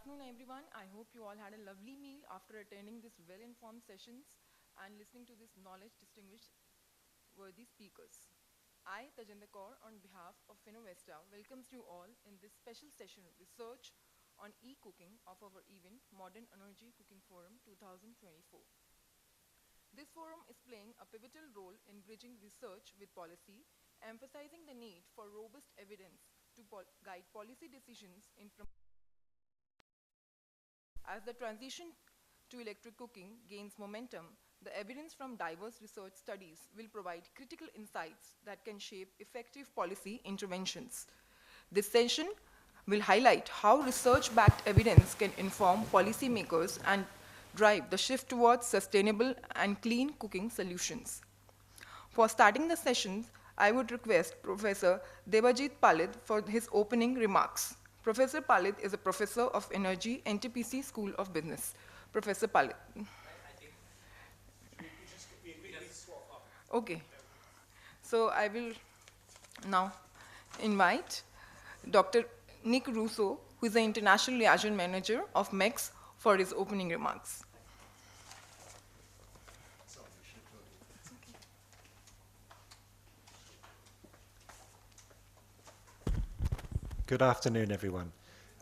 afternoon, everyone. I hope you all had a lovely meal after attending these well-informed sessions and listening to these knowledge distinguished worthy speakers. I, Tajinder Kaur, on behalf of Finovista, welcomes you all in this special session research on e-cooking of our event Modern Energy Cooking Forum 2024. This forum is playing a pivotal role in bridging research with policy, emphasizing the need for robust evidence to guide policy decisions in as the transition to electric cooking gains momentum, the evidence from diverse research studies will provide critical insights that can shape effective policy interventions. This session will highlight how research-backed evidence can inform policymakers and drive the shift towards sustainable and clean cooking solutions. For starting the sessions, I would request Professor Debajit Palit for his opening remarks. Professor Palit is a professor of energy, NTPC School of Business. Professor Palit. Okay. So I will now invite Dr. Nick Russo, who is the International Liaison Manager of MECS, for his opening remarks. Good afternoon, everyone.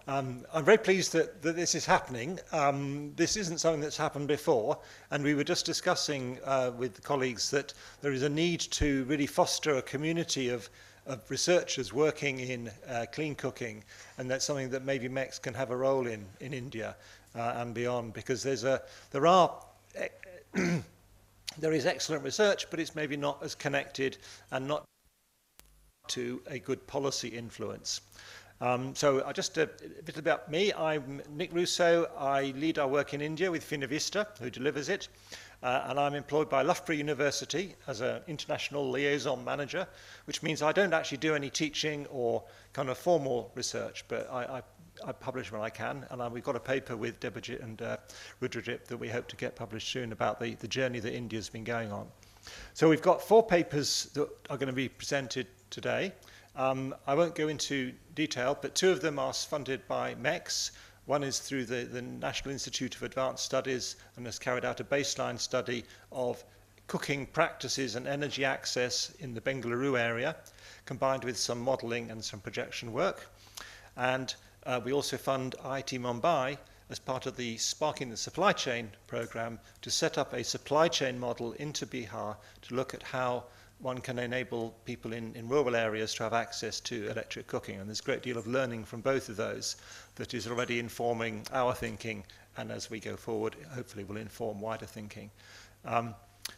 I'm very pleased that this is happening. This isn't something that's happened before, and we were just discussing with the colleagues that there is a need to really foster a community of researchers working in clean cooking, and that's something that maybe MECS can have a role in India and beyond, because there is excellent research, but it's maybe not as connected and not to a good policy influence. So just a bit about me. I'm Nick Russo. I lead our work in India with Finovista, who delivers it. And I'm employed by Loughborough University as an international liaison manager, which means I don't actually do any teaching or kind of formal research, but I publish when I can. And we've got a paper with Debajit and Rudrajit that we hope to get published soon about the journey that India's been going on. So we've got 4 papers that are going to be presented today. I won't go into detail, but 2 of them are funded by MECS. One is through the National Institute of Advanced Studies and has carried out a baseline study of cooking practices and energy access in the Bengaluru area, combined with some modelling and some projection work. And we also fund IIT Mumbai as part of the Sparking the Supply Chain programme to set up a supply chain model into Bihar to look at how one can enable people in rural areas to have access to electric cooking. And there's a great deal of learning from both of those that is already informing our thinking, and as we go forward, hopefully will inform wider thinking.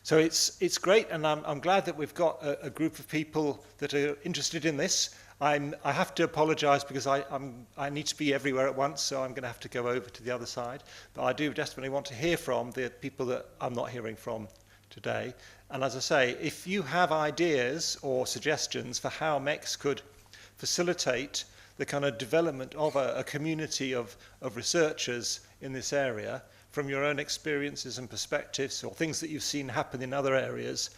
So it's great, and I'm glad that we've got a group of people that are interested in this. I have to apologise because I need to be everywhere at once, so I'm going to have to go over to the other side. But I do desperately want to hear from the people that I'm not hearing from today. And as I say, if you have ideas or suggestions for how MECS could facilitate the kind of development of a community of researchers in this area from your own experiences and perspectives, or things that you've seen happen in other areas,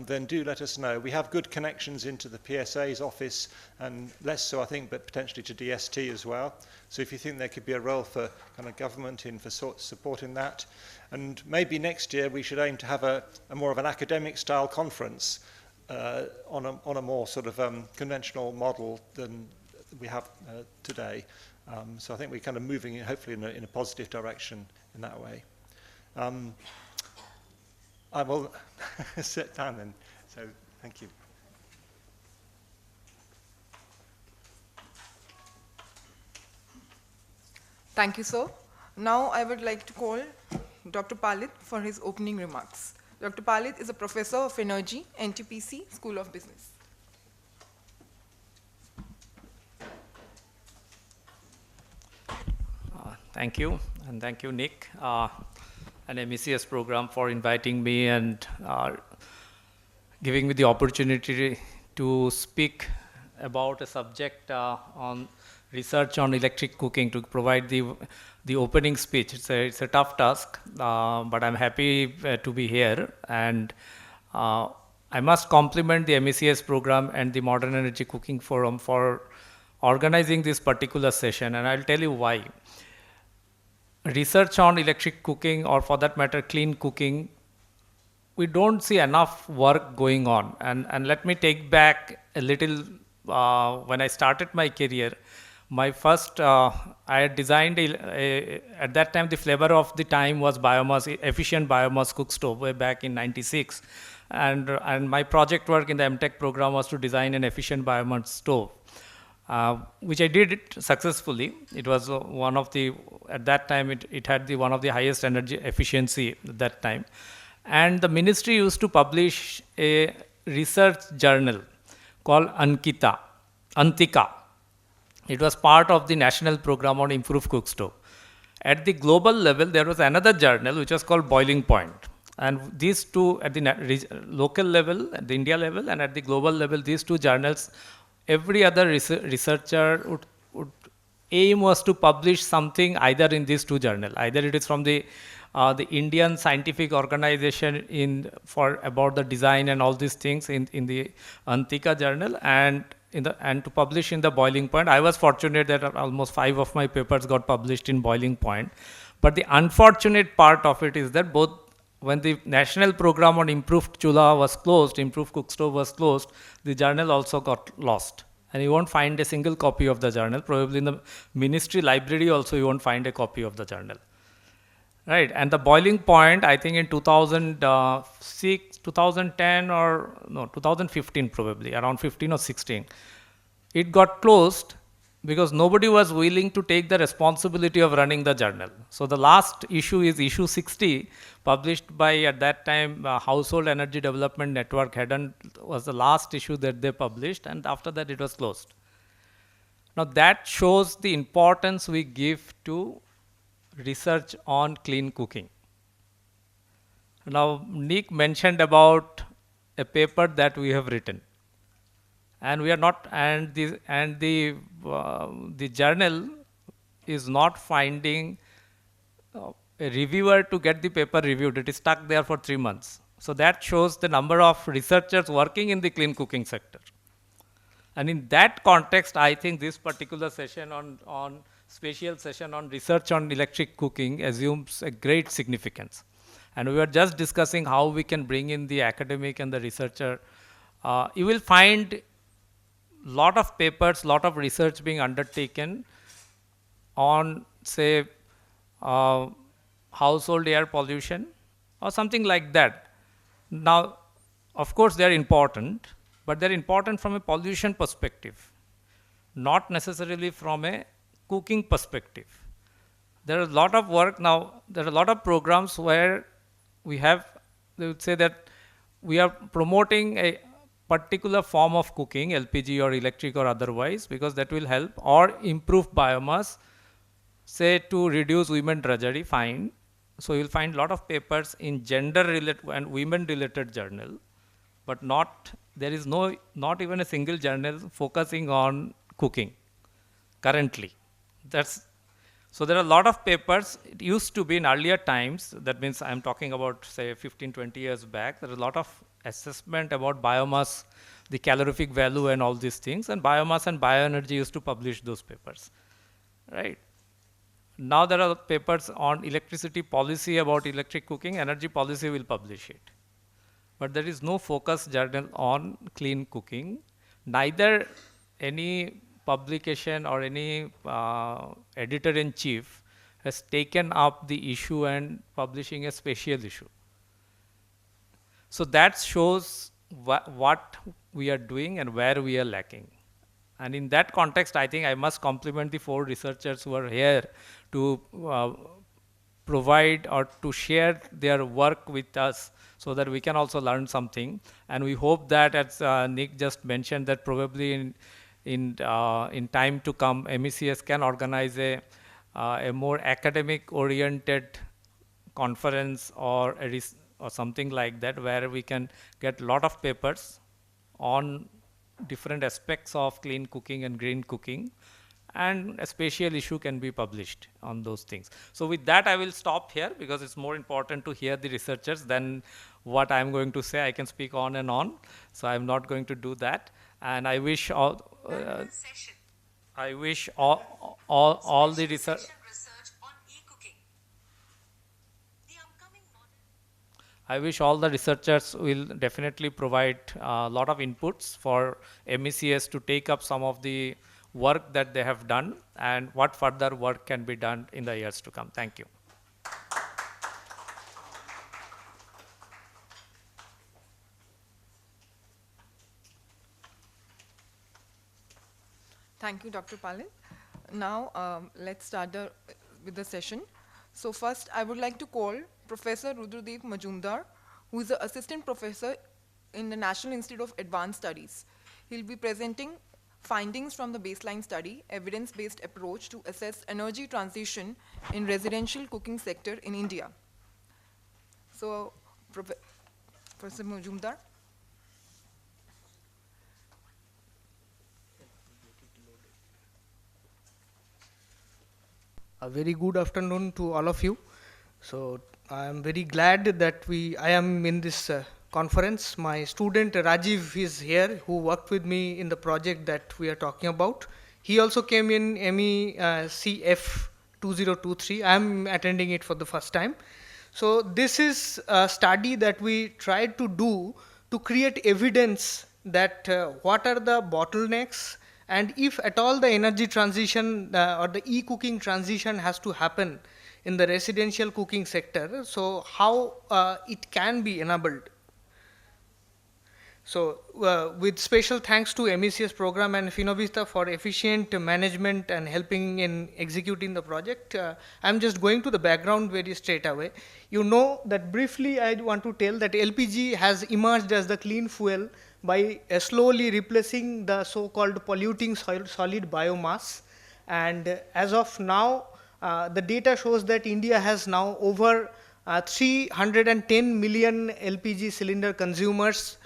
then do let us know. We have good connections into the PSA's office, and less so, I think, but potentially to DST as well. So if you think there could be a role for kind of government in for supporting that, and maybe next year we should aim to have a more of an academic style conference on a more sort of conventional model than we have today. So I think we're kind of moving in, hopefully in a positive direction in that way. I will sit down then. So thank you. Thank you, sir. Now I would like to call Dr. Palit for his opening remarks. Dr. Palit is a professor of energy, NTPC School of Business. Thank you, and thank you, Nick, and MECS program for inviting me and giving me the opportunity to speak about a subject on research on electric cooking, to provide the opening speech. It's a tough task, but I'm happy to be here, and I must compliment the MECS program and the Modern Energy Cooking Forum for organizing this particular session, and I'll tell you why. research on electric cooking, or for that matter, clean cooking, we don't see enough work going on. And let me take back a little. When I started my career, my first, I had designed at that time, the flavor of the time was biomass, efficient biomass cook stove way back in 96. And my project work in the MTech program was to design an efficient biomass stove. Which I did it successfully. It was one of the, at that time, it had the one of the highest energy efficiency at that time. And the ministry used to publish a research journal called Antika. It was part of the national program on improved cook stove. At the global level, there was another journal which was called Boiling Point. And these two, at the local level, at the India level, and at the global level, these two journals, every other researcher would aim was to publish something either in these two journals. Either it is from the Indian scientific organization for about the design and all these things in the Antika journal, and to publish in the Boiling Point. I was fortunate that almost 5 of my papers got published in Boiling Point. But the unfortunate part of it is that both, when the national program on improved chula was closed, improved cook stove was closed, the journal also got lost. And you won't find a single copy of the journal. Probably in the ministry library also you won't find a copy of the journal. Right, and the Boiling Point, I think in 2006, 2010, or no, 2015 probably, around 15 or 16, it got closed because nobody was willing to take the responsibility of running the journal. So the last issue is issue 60, published by, at that time, Household Energy Development Network was the last issue that they published, and after that it was closed. Now that shows the importance we give to research on clean cooking. Now, Nick mentioned about a paper that we have written, and we are not, and the journal is not finding a reviewer to get the paper reviewed. It is stuck there for 3 months. So that shows the number of researchers working in the clean cooking sector. And in that context, I think this particular session special session on research on electric cooking assumes a great significance. And we were just discussing how we can bring in the academic and the researcher. You will find lot of papers, lot of research being undertaken on, say, household air pollution or something like that. Now, of course, they are important, but they're important from a pollution perspective, not necessarily from a cooking perspective. There is a lot of work now. There are a lot of programs where they would say that we are promoting a particular form of cooking, LPG or electric or otherwise, because that will help, or improve biomass, say to reduce women drudgery, fine. So you'll find a lot of papers in gender-related and women-related journal, but there is not even a single journal focusing on cooking currently. So there are a lot of papers. It used to be in earlier times, that means I'm talking about, say, 15, 20 years back, there is a lot of assessment about biomass, the calorific value and all these things, and biomass and bioenergy used to publish those papers, right? Now there are papers on electricity policy about electric cooking, energy policy will publish it. But there is no focus journal on clean cooking, neither any publication or any editor-in-chief has taken up the issue and publishing a special issue. So that shows what we are doing and where we are lacking. And in that context, I think I must compliment the 4 researchers who are here to provide or to share their work with us so that we can also learn something. And we hope that, as Nick just mentioned, that probably in time to come, MECS can organize a more academic-oriented conference or something like that, where we can get a lot of papers on different aspects of clean cooking and green cooking, and a special issue can be published on those things. So with that, I will stop here because it's more important to hear the researchers than what I'm going to say. I can speak on and on, so I'm not going to do that. And I wish all the research on eCooking. I wish all the researchers will definitely provide a lot of inputs for MECS to take up some of the work that they have done and what further work can be done in the years to come. Thank you. Thank you, Dr. Palin. Now, let's start with the session. So first, I would like to call Professor Rudradev Majumdar, who is the Assistant Professor in the National Institute of Advanced Studies. He'll be presenting findings from the baseline study, evidence-based approach to assess energy transition in residential cooking sector in India. So, Professor Majumdar. A very good afternoon to all of you. So I am very glad that I am in this conference. My student Rajiv is here, who worked with me in the project that we are talking about. He also came in MECF 2023. I am attending it for the first time. So this is a study that we tried to do to create evidence that what are the bottlenecks, and if at all the energy transition or the e-cooking transition has to happen in the residential cooking sector, so how it can be enabled. So with special thanks to MECS program and Finovista for efficient management and helping in executing the project, I'm just going to the background very straight away. You know that briefly I want to tell that LPG has emerged as the clean fuel by slowly replacing the so-called polluting solid biomass. And as of now, the data shows that India has now over 310 million LPG cylinder consumers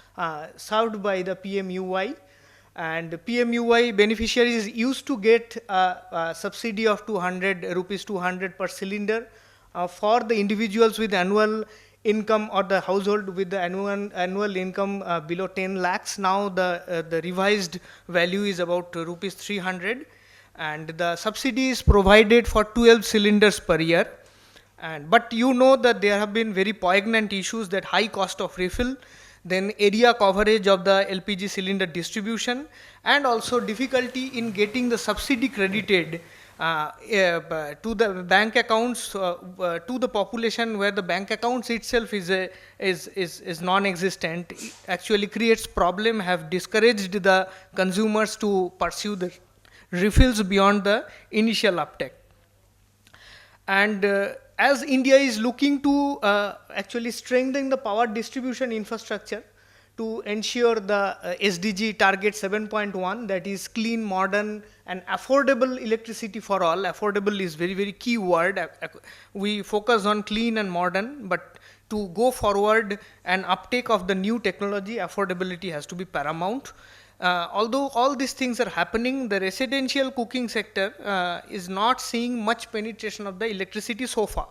served by the PMUY. And PMUY beneficiaries used to get a subsidy of 200 rupees 200 per cylinder for the individuals with annual income or the household with the annual income below 10 lakhs. Now the revised value is about rupees 300, and the subsidy is provided for 12 cylinders per year. But you know that there have been very poignant issues, that high cost of refill, then area coverage of the LPG cylinder distribution, and also difficulty in getting the subsidy credited to the bank accounts, to the population, where the bank accounts itself is non-existent. It actually creates problem, have discouraged the consumers to pursue the refills beyond the initial uptake. And as India is looking to actually strengthen the power distribution infrastructure to ensure the SDG target 7.1, that is clean, modern, and affordable electricity for all. Affordable is very, very key word. We focus on clean and modern, but to go forward and uptake of the new technology, affordability has to be paramount. Although all these things are happening, the residential cooking sector is not seeing much penetration of the electricity so far.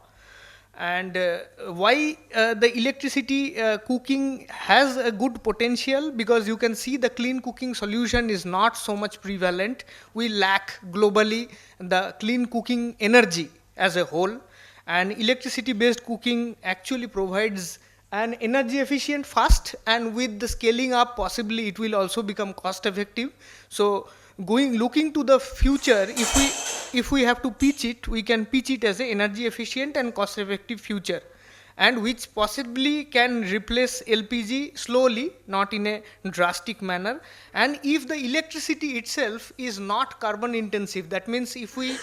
And why the electricity cooking has a good potential? Because you can see the clean cooking solution is not so much prevalent. We lack globally the clean cooking energy as a whole, and electricity based cooking actually provides an energy efficient fast, and with the scaling up possibly it will also become cost effective. So looking to the future, if we have to pitch it, we can pitch it as an energy efficient and cost effective future, and which possibly can replace LPG slowly, not in a drastic manner. And if the electricity itself is not carbon intensive, that means if we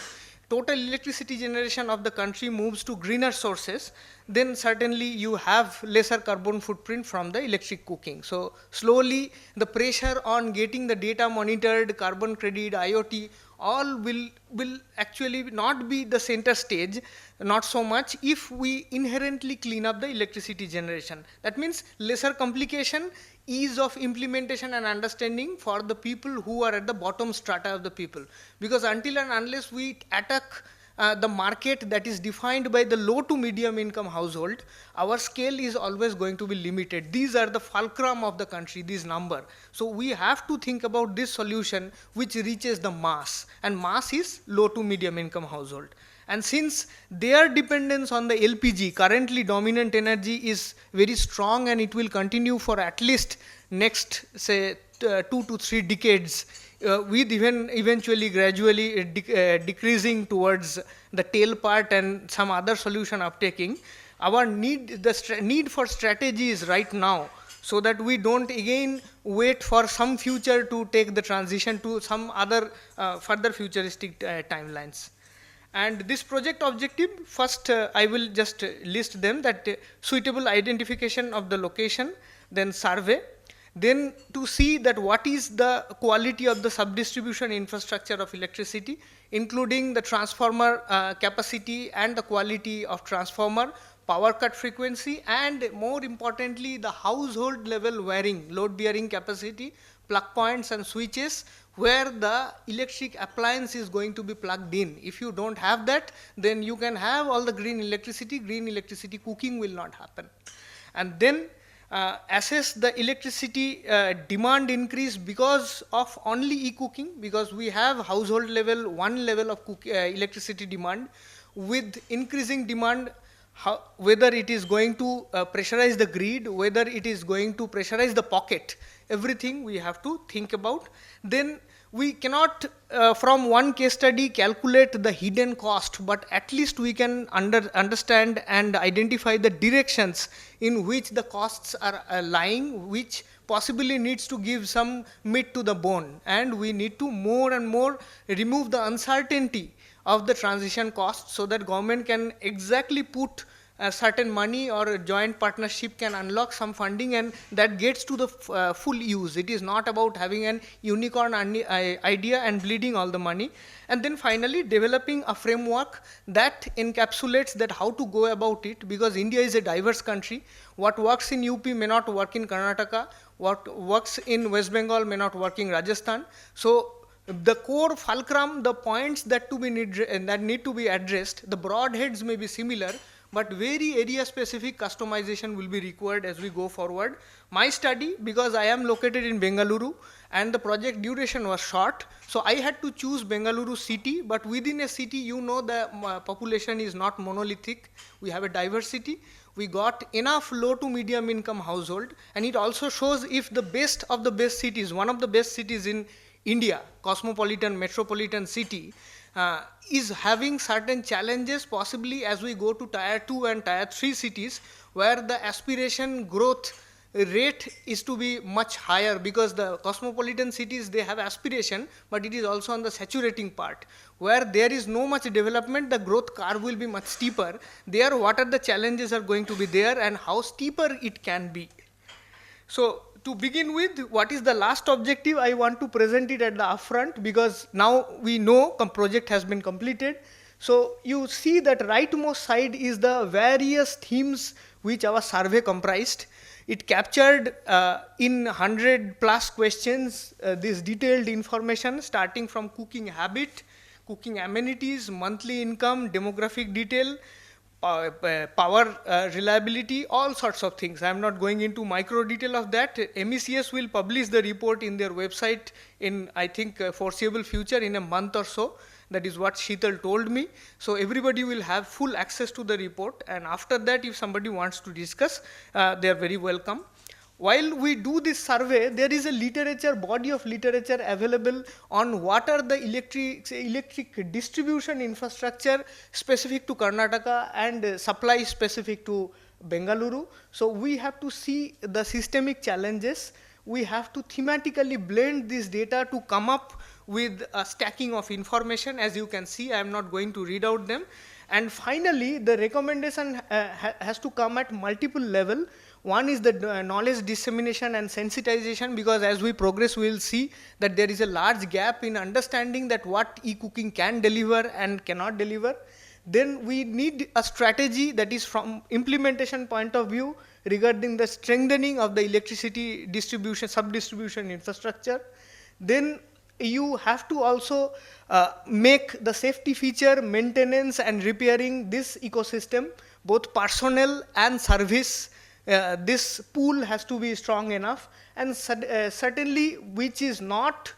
total electricity generation of the country moves to greener sources, then certainly you have lesser carbon footprint from the electric cooking. So slowly the pressure on getting the data monitored, carbon credit, IoT, all will actually not be the center stage, not so much, if we inherently clean up the electricity generation. That means lesser complication, ease of implementation and understanding for the people who are at the bottom strata of the people. Because until and unless we attack the market that is defined by the low to medium income household, our scale is always going to be limited. These are the fulcrum of the country, these number. So we have to think about this solution which reaches the mass, and mass is low to medium income household. And since their dependence on the LPG, currently dominant energy, is very strong and it will continue for at least next, say, 2 to 3 decades, with even eventually gradually decreasing towards the tail part and some other solution uptaking, our need for strategy is right now, so that we don't again wait for some future to take the transition to some other further futuristic timelines. And this project objective, first I will just list them, that suitable identification of the location, then survey, then to see that what is the quality of the sub-distribution infrastructure of electricity, including the transformer capacity and the quality of transformer, power cut frequency, and more importantly, the household level wiring, load bearing capacity, plug points and switches, where the electric appliance is going to be plugged in. If you don't have that, then you can have all the green electricity cooking will not happen. And then assess the electricity demand increase because of only eCooking, because we have household level, one level of electricity demand. With increasing demand, whether it is going to pressurize the grid, whether it is going to pressurize the pocket, everything we have to think about. Then we cannot from one case study calculate the hidden cost, but at least we can understand and identify the directions in which the costs are lying, which possibly needs to give some meat to the bone, and we need to more and more remove the uncertainty of the transition cost, so that government can exactly put a certain money, or a joint partnership can unlock some funding, and that gets to the full use. It is not about having an unicorn idea and bleeding all the money. And then finally, developing a framework that encapsulates that how to go about it, because India is a diverse country. What works in UP may not work in Karnataka. What works in West Bengal may not work in Rajasthan. So the core fulcrum, the points that need to be addressed, the broad heads may be similar, but very area specific customization will be required as we go forward. My study, because I am located in Bengaluru and the project duration was short, so I had to choose Bengaluru city, but within a city, you know, the population is not monolithic. We have a diversity. We got enough low to medium income household, and it also shows if the best of the best cities, one of the best cities in India, cosmopolitan, metropolitan city, is having certain challenges, possibly as we go to tier 2 and tier 3 cities, where the aspiration growth rate is to be much higher, because the cosmopolitan cities, they have aspiration, but it is also on the saturating part. Where there is no much development, the growth curve will be much steeper. There, what are the challenges are going to be there, and how steeper it can be. So, to begin with, what is the last objective? I want to present it at the upfront, because now we know project has been completed. So you see that rightmost side is the various themes which our survey comprised. It captured in 100 plus questions this detailed information, starting from cooking habit, cooking amenities, monthly income, demographic detail, power reliability, all sorts of things. I am not going into micro detail of that. MECS will publish the report in their website in, I think, foreseeable future, in a month or so. That is what Sheetal told me. So everybody will have full access to the report, and after that, if somebody wants to discuss, they are very welcome. While we do this survey, there is a body of literature available on what are the electric distribution infrastructure specific to Karnataka and supply specific to Bengaluru. So we have to see the systemic challenges. We have to thematically blend this data to come up with a stacking of information. As you can see, I am not going to read out them. And finally, the recommendation has to come at multiple levels. One is the knowledge dissemination and sensitization, because as we progress, we will see that there is a large gap in understanding that what eCooking can deliver and cannot deliver. Then we need a strategy that is from implementation point of view regarding the strengthening of the electricity distribution, sub-distribution infrastructure. Then you have to also make the safety feature, maintenance and repairing this ecosystem, both personnel and service, this pool has to be strong enough, and certainly which is not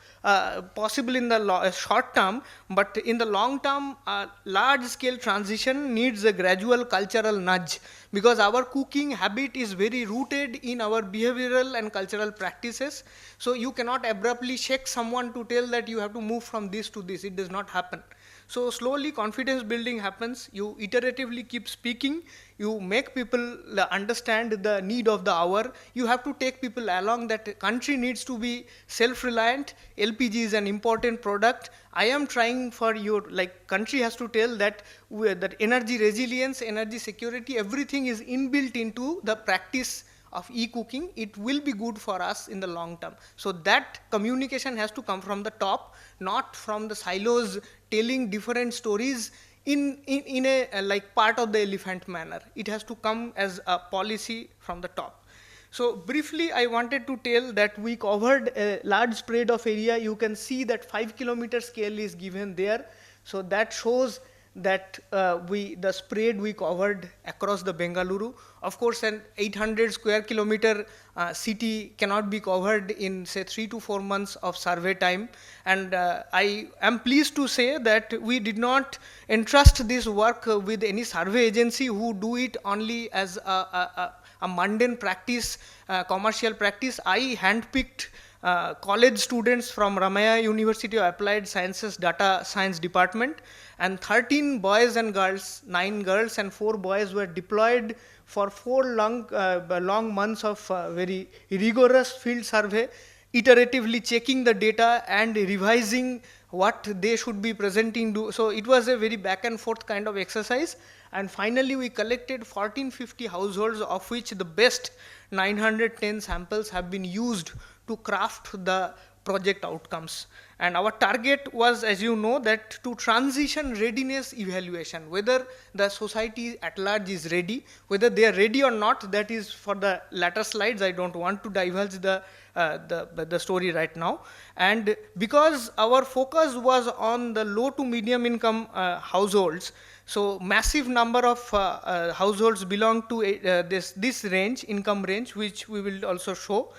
possible in the short term, but in the long term, large scale transition needs a gradual cultural nudge, because our cooking habit is very rooted in our behavioral and cultural practices. So you cannot abruptly shake someone to tell that you have to move from this to this. It does not happen. So slowly confidence building happens. You iteratively keep speaking. You make people understand the need of the hour. You have to take people along that the country needs to be self-reliant. LPG is an important product. I am trying for your, like, country has to tell that that energy resilience, energy security, everything is inbuilt into the practice of e-cooking. It will be good for us in the long term. So that communication has to come from the top, not from the silos telling different stories in a like part of the elephant manner. It has to come as a policy from the top. So briefly, I wanted to tell that we covered a large spread of area. You can see that 5-kilometer scale is given there. So that shows that the spread we covered across the Bengaluru. Of course, an 800 square kilometer city cannot be covered in, say, 3 to 4 months of survey time. And I am pleased to say that we did not entrust this work with any survey agency who do it only as a mundane practice, commercial practice. I handpicked college students from Ramaya University of Applied Sciences Data Science Department, and 13 boys and girls, 9 girls and 4 boys were deployed for 4 long months of very rigorous field survey, iteratively checking the data and revising what they should be presenting. So it was a very back and forth kind of exercise. And finally, we collected 1450 households, of which the best 910 samples have been used to craft the project outcomes. And our target was, as you know, that to transition readiness evaluation, whether the society at large is ready, whether they are ready or not, that is for the latter slides. I don't want to divulge the story right now. And because our focus was on the low to medium income households, so massive number of households belong to this range, income range, which we will also show.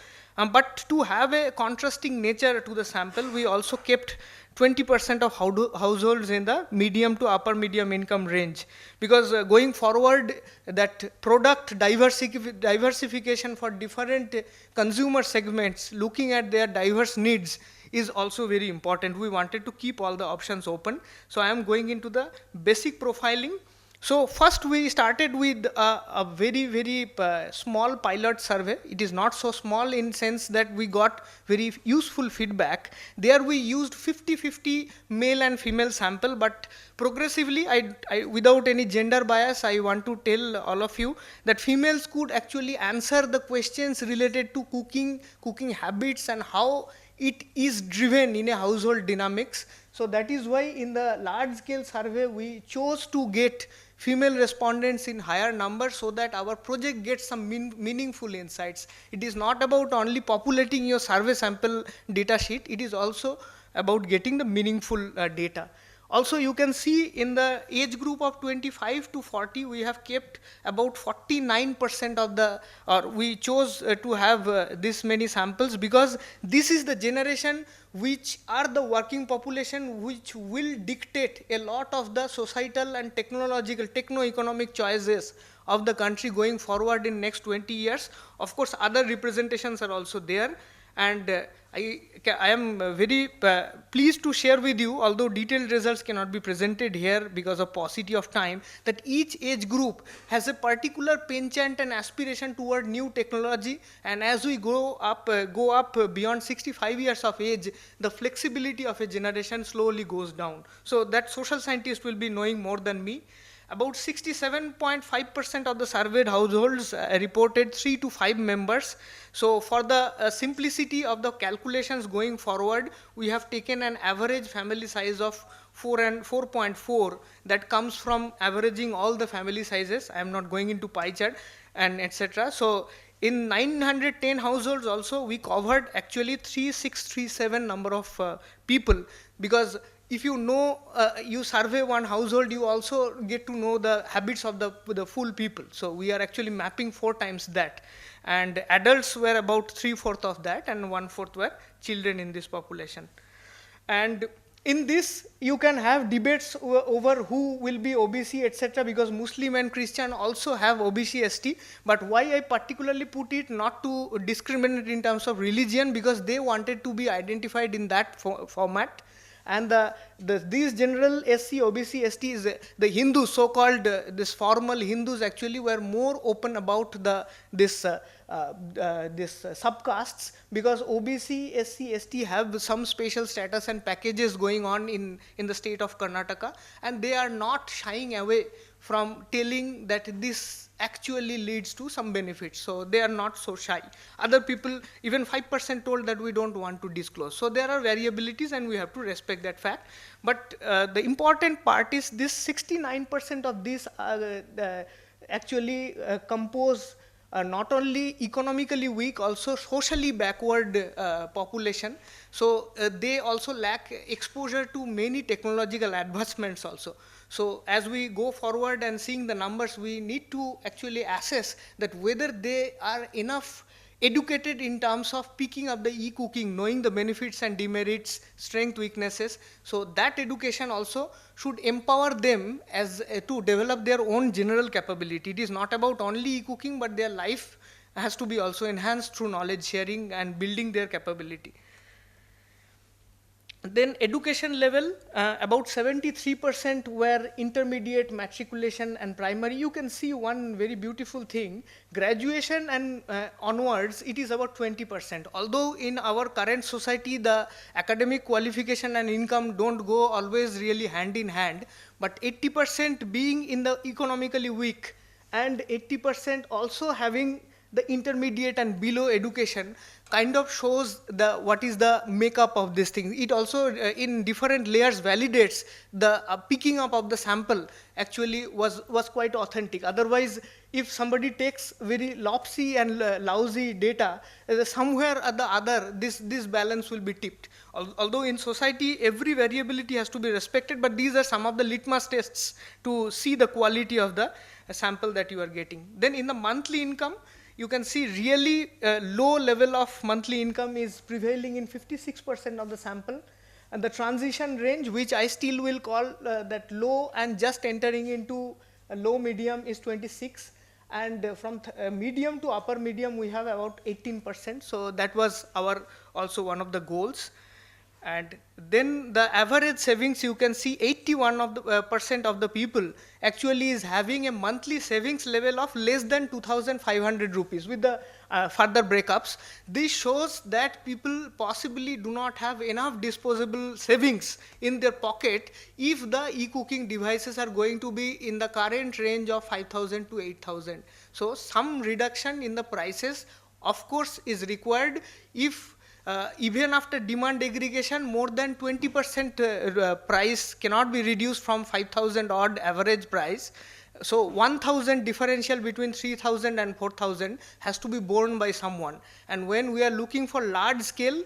But to have a contrasting nature to the sample, we also kept 20% of households in the medium to upper medium income range. Because going forward, that product diversification for different consumer segments, looking at their diverse needs, is also very important. We wanted to keep all the options open. So I am going into the basic profiling. So first we started with a very, very small pilot survey. It is not so small in sense that we got very useful feedback. There we used 50-50 male and female sample, but progressively, without any gender bias, I want to tell all of you that females could actually answer the questions related to cooking habits and how it is driven in a household dynamics. So that is why in the large scale survey, we chose to get female respondents in higher numbers so that our project gets some meaningful insights. It is not about only populating your survey sample data sheet. It is also about getting the meaningful data. Also, you can see in the age group of 25 to 40, we have kept about 49% of the, or we chose to have this many samples, because this is the generation which are the working population which will dictate a lot of the societal and technological, techno-economic choices of the country going forward in next 20 years. Of course, other representations are also there. And I am very pleased to share with you, although detailed results cannot be presented here because of paucity of time, that each age group has a particular penchant and aspiration toward new technology. And as we go up beyond 65 years of age, the flexibility of a generation slowly goes down. So that social scientist will be knowing more than me. About 67.5% of the surveyed households reported 3 to 5 members. So for the simplicity of the calculations going forward, we have taken an average family size of 4 and 4.4 that comes from averaging all the family sizes. I am not going into pie chart and etc. So in 910 households also, we covered actually 3637 number of people, because if you know, you survey one household, you also get to know the habits of the full people. So we are actually mapping 4 times that. And adults were about 3/4 of that, and 1/4 were children in this population. And in this, you can have debates over who will be OBC, etc., because Muslim and Christian also have OBC ST. But why I particularly put it not to discriminate in terms of religion, because they wanted to be identified in that format. And these general SC, OBC, ST is the Hindus, so-called this formal Hindus actually were more open about this subcastes, because OBC, SC, ST have some special status and packages going on in the state of Karnataka, and they are not shying away from telling that this actually leads to some benefits. So they are not so shy. Other people, even 5% told that we don't want to disclose. So there are variabilities, and we have to respect that fact. But the important part is this 69% of these actually compose not only economically weak, also socially backward population. So they also lack exposure to many technological advancements also. So as we go forward and seeing the numbers, we need to actually assess that whether they are enough educated in terms of picking up the e-cooking, knowing the benefits and demerits, strength, weaknesses. So that education also should empower them as to develop their own general capability. It is not about only e-cooking, but their life has to be also enhanced through knowledge sharing and building their capability. Then education level, about 73% were intermediate, matriculation, and primary. You can see one very beautiful thing. Graduation and onwards, it is about 20%. Although in our current society, the academic qualification and income don't go always really hand in hand, but 80% being in the economically weak and 80% also having the intermediate and below education kind of shows what is the makeup of this thing. It also in different layers validates the picking up of the sample actually was quite authentic. Otherwise, if somebody takes very lopsy and lousy data, somewhere or the other this balance will be tipped. Although in society every variability has to be respected, but these are some of the litmus tests to see the quality of the sample that you are getting. Then in the monthly income, you can see really low level of monthly income is prevailing in 56% of the sample. And the transition range, which I still will call that low and just entering into a low medium, is 26. And from medium to upper medium, we have about 18%. So that was our also one of the goals. And then the average savings, you can see 81% of the people actually is having a monthly savings level of less than 2,500 rupees with the further breakups. This shows that people possibly do not have enough disposable savings in their pocket if the e-cooking devices are going to be in the current range of 5,000 to 8,000. So some reduction in the prices, of course, is required if even after demand aggregation, more than 20% price cannot be reduced from 5,000 odd average price. So 1,000 differential between 3,000 and 4,000 has to be borne by someone. And when we are looking for large scale,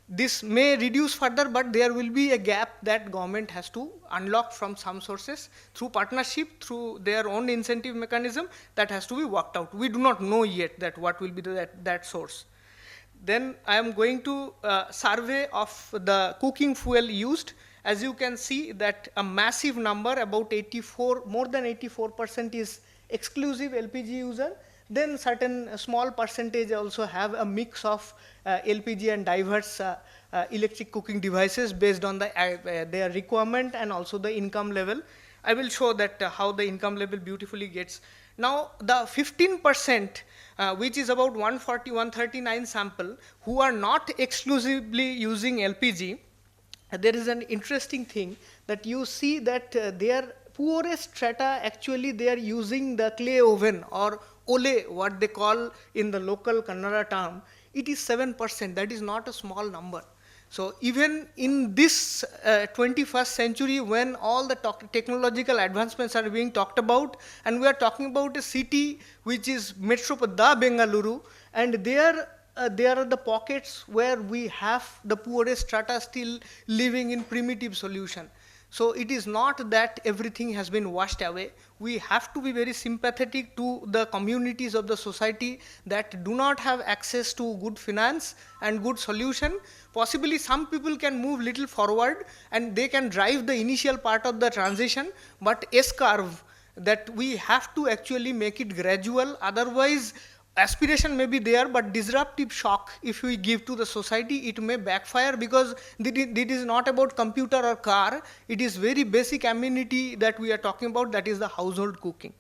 this may reduce further, but there will be a gap that government has to unlock from some sources through partnership, through their own incentive mechanism that has to be worked out. We do not know yet that what will be that source. Then I am going to survey of the cooking fuel used. As you can see that a massive number, about 84, more than 84% is exclusive LPG user. Then certain small percentage also have a mix of LPG and diverse electric cooking devices based on their requirement and also the income level. I will show that how the income level beautifully gets. Now the 15%, which is about 140, 139 sample, who are not exclusively using LPG, there is an interesting thing that you see that their poorest strata actually they are using the clay oven or ole, what they call in the local Kannada term. It is 7%. That is not a small number. So even in this 21st century, when all the technological advancements are being talked about, and we are talking about a city which is Metropolis Bengaluru, and there there are the pockets where we have the poorest strata still living in primitive solution. So it is not that everything has been washed away. We have to be very sympathetic to the communities of the society that do not have access to good finance and good solution. Possibly some people can move little forward and they can drive the initial part of the transition, but S-curve, that we have to actually make it gradual. Otherwise, aspiration may be there, but disruptive shock, if we give to the society, it may backfire, because it is not about computer or car. It is very basic amenity that we are talking about, that is the household cooking.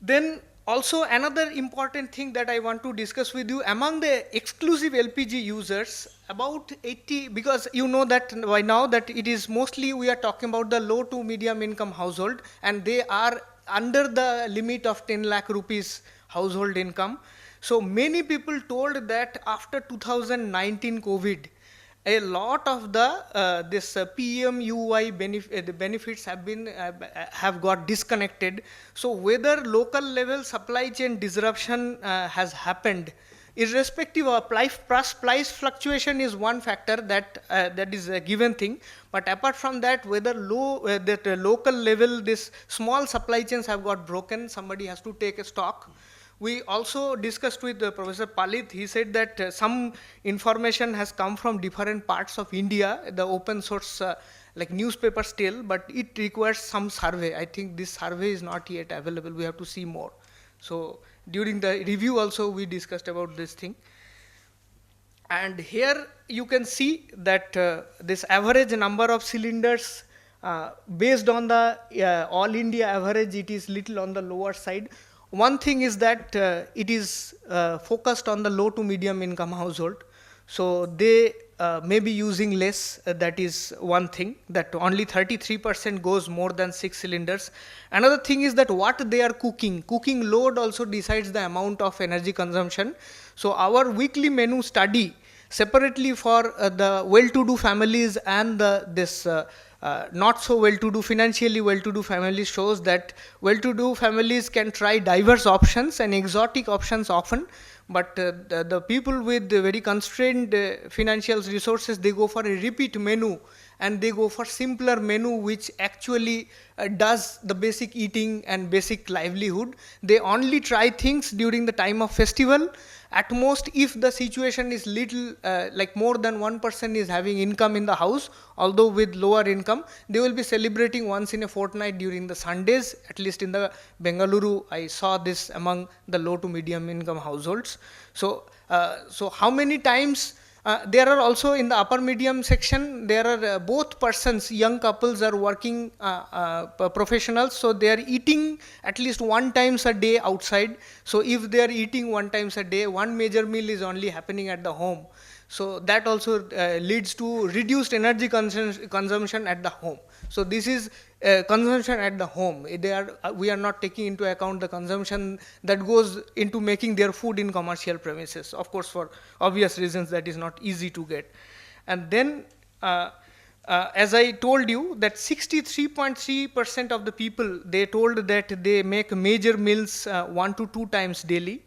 Then also another important thing that I want to discuss with you, among the exclusive LPG users, about 80, because you know that by now that it is mostly we are talking about the low to medium income household, and they are under the limit of 10 lakh rupees household income. So many people told that after 2019 COVID, a lot of the this PMUY the benefits have got disconnected. So whether local level supply chain disruption has happened, irrespective of price fluctuation is one factor that that is a given thing. But apart from that, whether local level this small supply chains have got broken, somebody has to take a stock. We also discussed with Professor Palit. He said that some information has come from different parts of India, the open source like newspaper still, but it requires some survey. I think this survey is not yet available. We have to see more. So during the review also we discussed about this thing. And here you can see that this average number of cylinders based on the all India average, it is little on the lower side. One thing is that it is focused on the low to medium income household. So they may be using less, that is one thing, that only 33% goes more than 6 cylinders. Another thing is that what they are cooking. Cooking load also decides the amount of energy consumption. So our weekly menu study separately for the well-to-do families and this not so well-to-do, financially well-to-do families shows that well-to-do families can try diverse options and exotic options often, but the people with very constrained financial resources, they go for a repeat menu and they go for simpler menu which actually does the basic eating and basic livelihood. They only try things during the time of festival. At most, if the situation is little, like more than one person is having income in the house, although with lower income, they will be celebrating once in a fortnight during the Sundays. At least in the Bengaluru, I saw this among the low to medium income households. So, so how many times there are also in the upper medium section, there are both persons, young couples are working professionals, so they are eating at least 1 times a day outside. So if they are eating 1 times a day, one major meal is only happening at the home. So that also leads to reduced energy consumption at the home. So this is consumption at the home. We are not taking into account the consumption that goes into making their food in commercial premises. Of course, for obvious reasons, that is not easy to get. And then, as I told you, that 63.3% of the people, they told that they make major meals 1 to 2 times daily,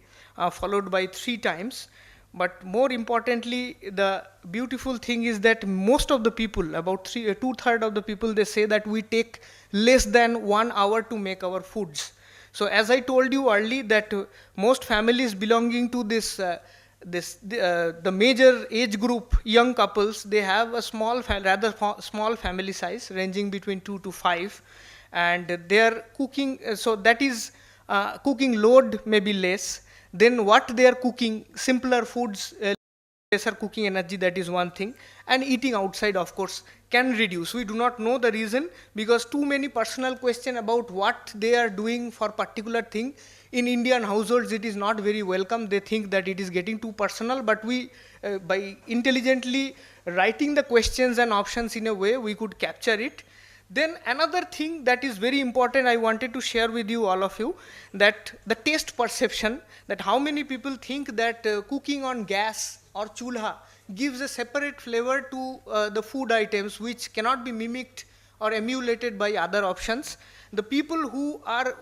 followed by 3 times. But more importantly, the beautiful thing is that most of the people, about 2/3 of the people, they say that we take less than 1 hour to make our foods. So as I told you earlier, that most families belonging to this, the major age group, young couples, they have a rather small family size, ranging between 2 to 5, and their cooking, so that is cooking load may be less. Then what they are cooking, simpler foods, lesser cooking energy, that is one thing. And eating outside, of course, can reduce. We do not know the reason, because too many personal questions about what they are doing for particular thing. In Indian households, it is not very welcome. They think that it is getting too personal, but we, by intelligently writing the questions and options in a way, we could capture it. Then another thing that is very important, I wanted to share with you, all of you, that the taste perception, that how many people think that cooking on gas or chulha gives a separate flavor to the food items which cannot be mimicked or emulated by other options. The people who are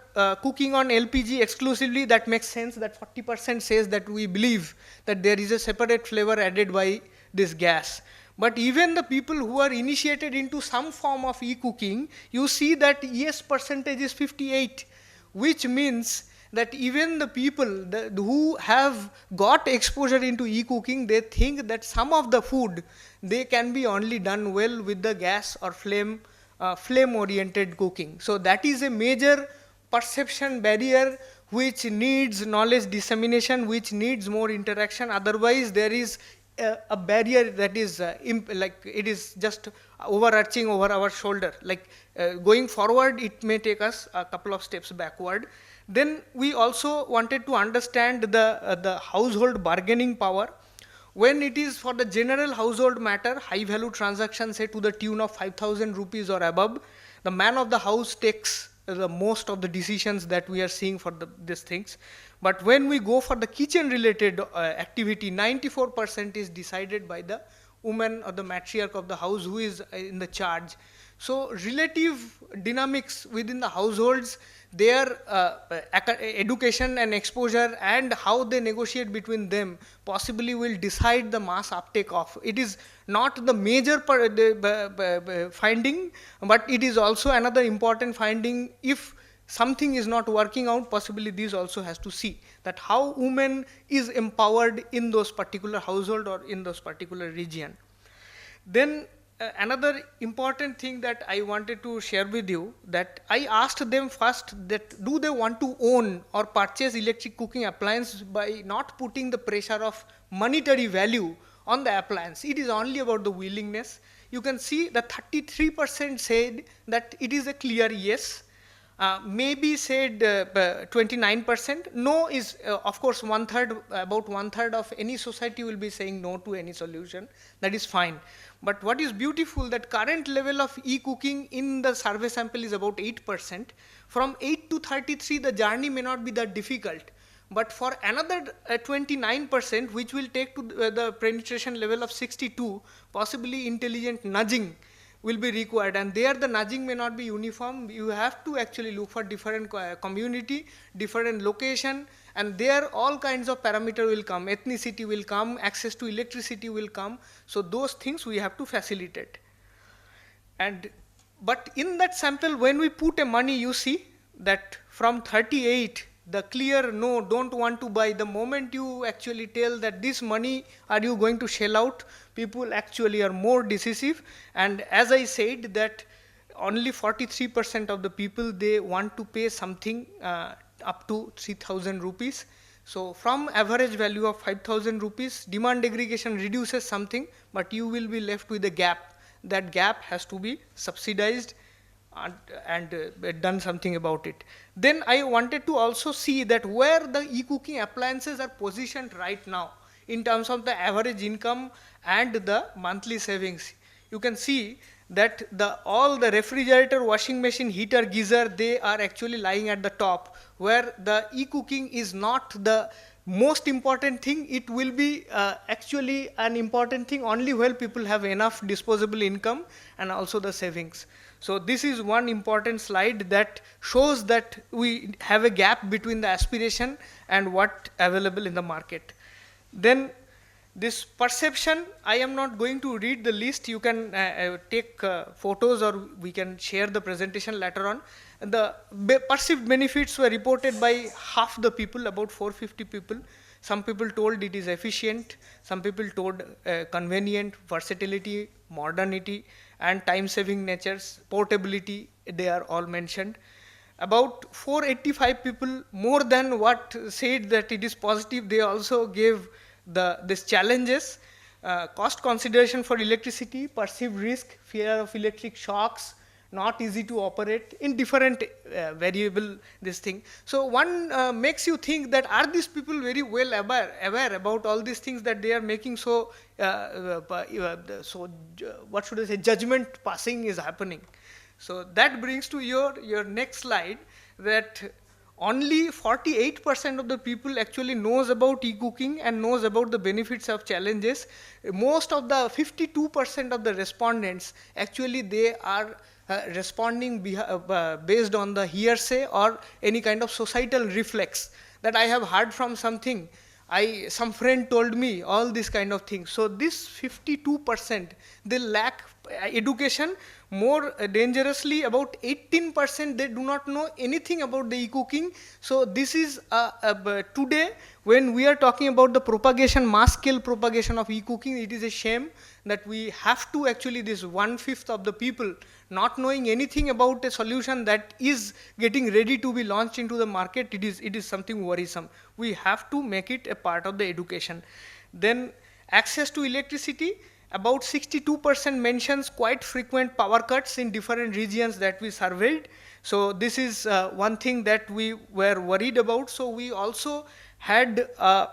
cooking on LPG exclusively, that makes sense, that 40% says that we believe that there is a separate flavor added by this gas. But even the people who are initiated into some form of e-cooking, you see that yes percentage is 58, which means that even the people who have got exposure into e-cooking, they think that some of the food, they can be only done well with the gas or flame oriented cooking. So that is a major perception barrier which needs knowledge dissemination, which needs more interaction. Otherwise there is a barrier that is like it is just overarching over our shoulder. Like going forward, it may take us a couple of steps backward. Then we also wanted to understand the household bargaining power. When it is for the general household matter, high value transactions, say to the tune of 5,000 rupees or above, the man of the house takes the most of the decisions that we are seeing for these things. But when we go for the kitchen related activity, 94% is decided by the woman or the matriarch of the house who is in the charge. So relative dynamics within the households, their education and exposure and how they negotiate between them possibly will decide the mass uptake of. It is not the major finding, but it is also another important finding. If something is not working out, possibly this also has to see that how women is empowered in those particular household or in those particular region. Then another important thing that I wanted to share with you, that I asked them first that do they want to own or purchase electric cooking appliance by not putting the pressure of monetary value on the appliance. It is only about the willingness. You can see that 33% said that it is a clear yes. Maybe said 29%. No is of course about one third of any society will be saying no to any solution. That is fine. But what is beautiful, that current level of e-cooking in the survey sample is about 8%. From 8 to 33, the journey may not be that difficult. But for another 29%, which will take to the penetration level of 62, possibly intelligent nudging will be required, and there the nudging may not be uniform. You have to actually look for different community, different location, and there all kinds of parameter will come. Ethnicity will come, access to electricity will come. So those things we have to facilitate. But in that sample, when we put a money, you see that from 38, the clear no, don't want to buy, the moment you actually tell that this money are you going to shell out, people actually are more decisive. And as I said, that only 43% of the people, they want to pay something up to 3,000 rupees. So from average value of 5,000 rupees, demand aggregation reduces something, but you will be left with a gap. That gap has to be subsidized and done something about it. Then I wanted to also see that where the e-cooking appliances are positioned right now in terms of the average income and the monthly savings. You can see that all the refrigerator, washing machine, heater, geyser, they are actually lying at the top, where the e-cooking is not the most important thing. It will be actually an important thing only when people have enough disposable income and also the savings. So this is one important slide that shows that we have a gap between the aspiration and what available in the market. Then this perception, I am not going to read the list. You can take photos, or we can share the presentation later on. The perceived benefits were reported by half the people, about 450 people. Some people told it is efficient. Some people told convenient, versatility, modernity, and time-saving natures, portability, they are all mentioned. About 485 people, more than what said that it is positive, they also gave these challenges, cost consideration for electricity, perceived risk, fear of electric shocks, not easy to operate, in different variable this thing. So one makes you think that are these people very well aware about all these things that they are making, so what should I say, judgment passing is happening. So that brings to your next slide, that only 48% of the people actually knows about e-cooking and knows about the benefits of challenges. Most of the 52% of the respondents, actually they are responding based on the hearsay or any kind of societal reflex that I have heard from something. Some friend told me all these kind of things. So this 52%, they lack education. More dangerously, about 18% they do not know anything about the e-cooking. So this is today when we are talking about the propagation, mass scale propagation of e-cooking, it is a shame that we have to actually, this 1/5 of the people not knowing anything about a solution that is getting ready to be launched into the market, it is something worrisome. We have to make it a part of the education. Then access to electricity, about 62% mentions quite frequent power cuts in different regions that we surveyed. So this is one thing that we were worried about. So we also had a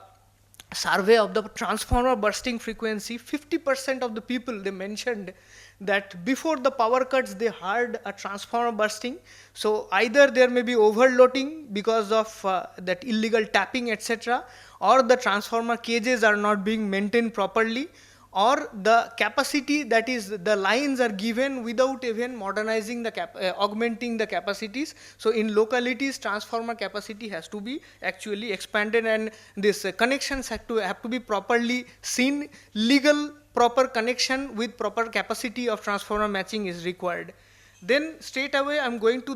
survey of the transformer bursting frequency. 50% of the people, they mentioned that before the power cuts, they heard a transformer bursting. So either there may be overloading because of that illegal tapping, etc., or the transformer cages are not being maintained properly, or the capacity, that is the lines are given without even modernizing the augmenting the capacities. So in localities, transformer capacity has to be actually expanded, and this connections have to be properly seen. Legal proper connection with proper capacity of transformer matching is required. Then straight away I'm going to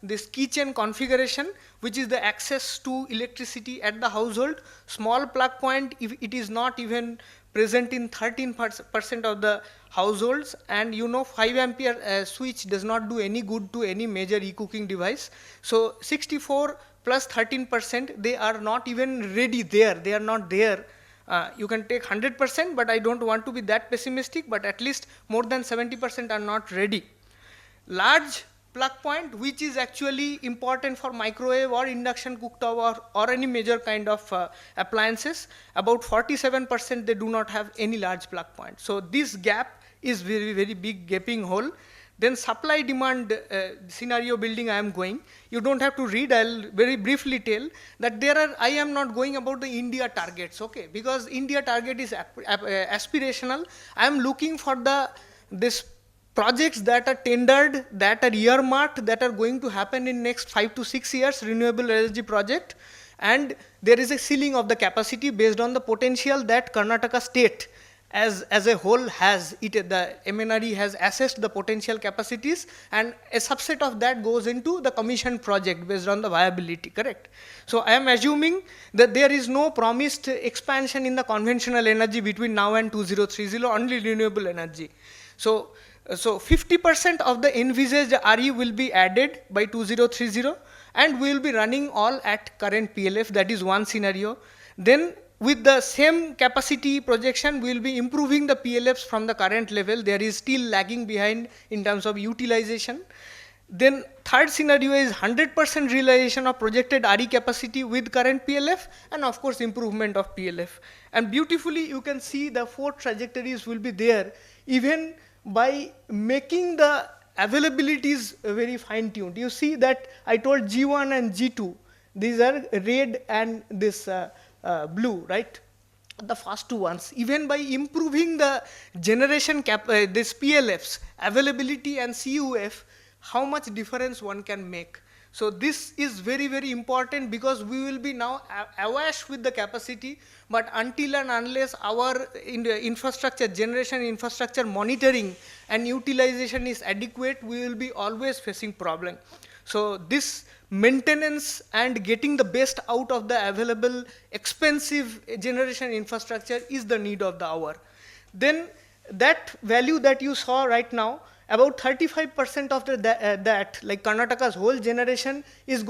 this keychain configuration, which is the access to electricity at the household. Small plug point, if it is not even present in 13% of the households, and 5 ampere switch does not do any good to any major e-cooking device. So 64 plus 13%, they are not even ready there, they are not there. You can take 100%, but I don't want to be that pessimistic, but at least more than 70% are not ready. Large plug point, which is actually important for microwave or induction cooktop or any major kind of appliances, about 47% they do not have any large plug point. So this gap is very, very big gaping hole. Then supply demand scenario building I am going. You don't have to read, I'll very briefly tell that I am not going about the India targets, okay, because India target is aspirational. I am looking for this projects that are tendered, that are earmarked, that are going to happen in next 5 to 6 years, renewable energy project, and there is a ceiling of the capacity based on the potential that Karnataka state as a whole has. The MNRE has assessed the potential capacities, and a subset of that goes into the commission project based on the viability, correct? So I am assuming that there is no promised expansion in the conventional energy between now and 2030, only renewable energy. So 50% of the envisaged RE will be added by 2030, and we will be running all at current PLF. That is one scenario. Then with the same capacity projection, we will be improving the PLFs from the current level. There is still lagging behind in terms of utilization. Then third scenario is 100% realization of projected RE capacity with current PLF, and of course improvement of PLF. And beautifully you can see the 4 trajectories will be there, even by making the availabilities very fine-tuned. You see that I told G1 and G2, these are red and this blue, right? The first 2 ones. Even by improving the generation this PLFs, availability and CUF, how much difference one can make. So this is very, very important, because we will be now awash with the capacity, but until and unless our infrastructure, generation infrastructure monitoring and utilization is adequate, we will be always facing problem. So this maintenance and getting the best out of the available expensive generation infrastructure is the need of the hour. Then that value that you saw right now, about 35% of that, like Karnataka's whole generation is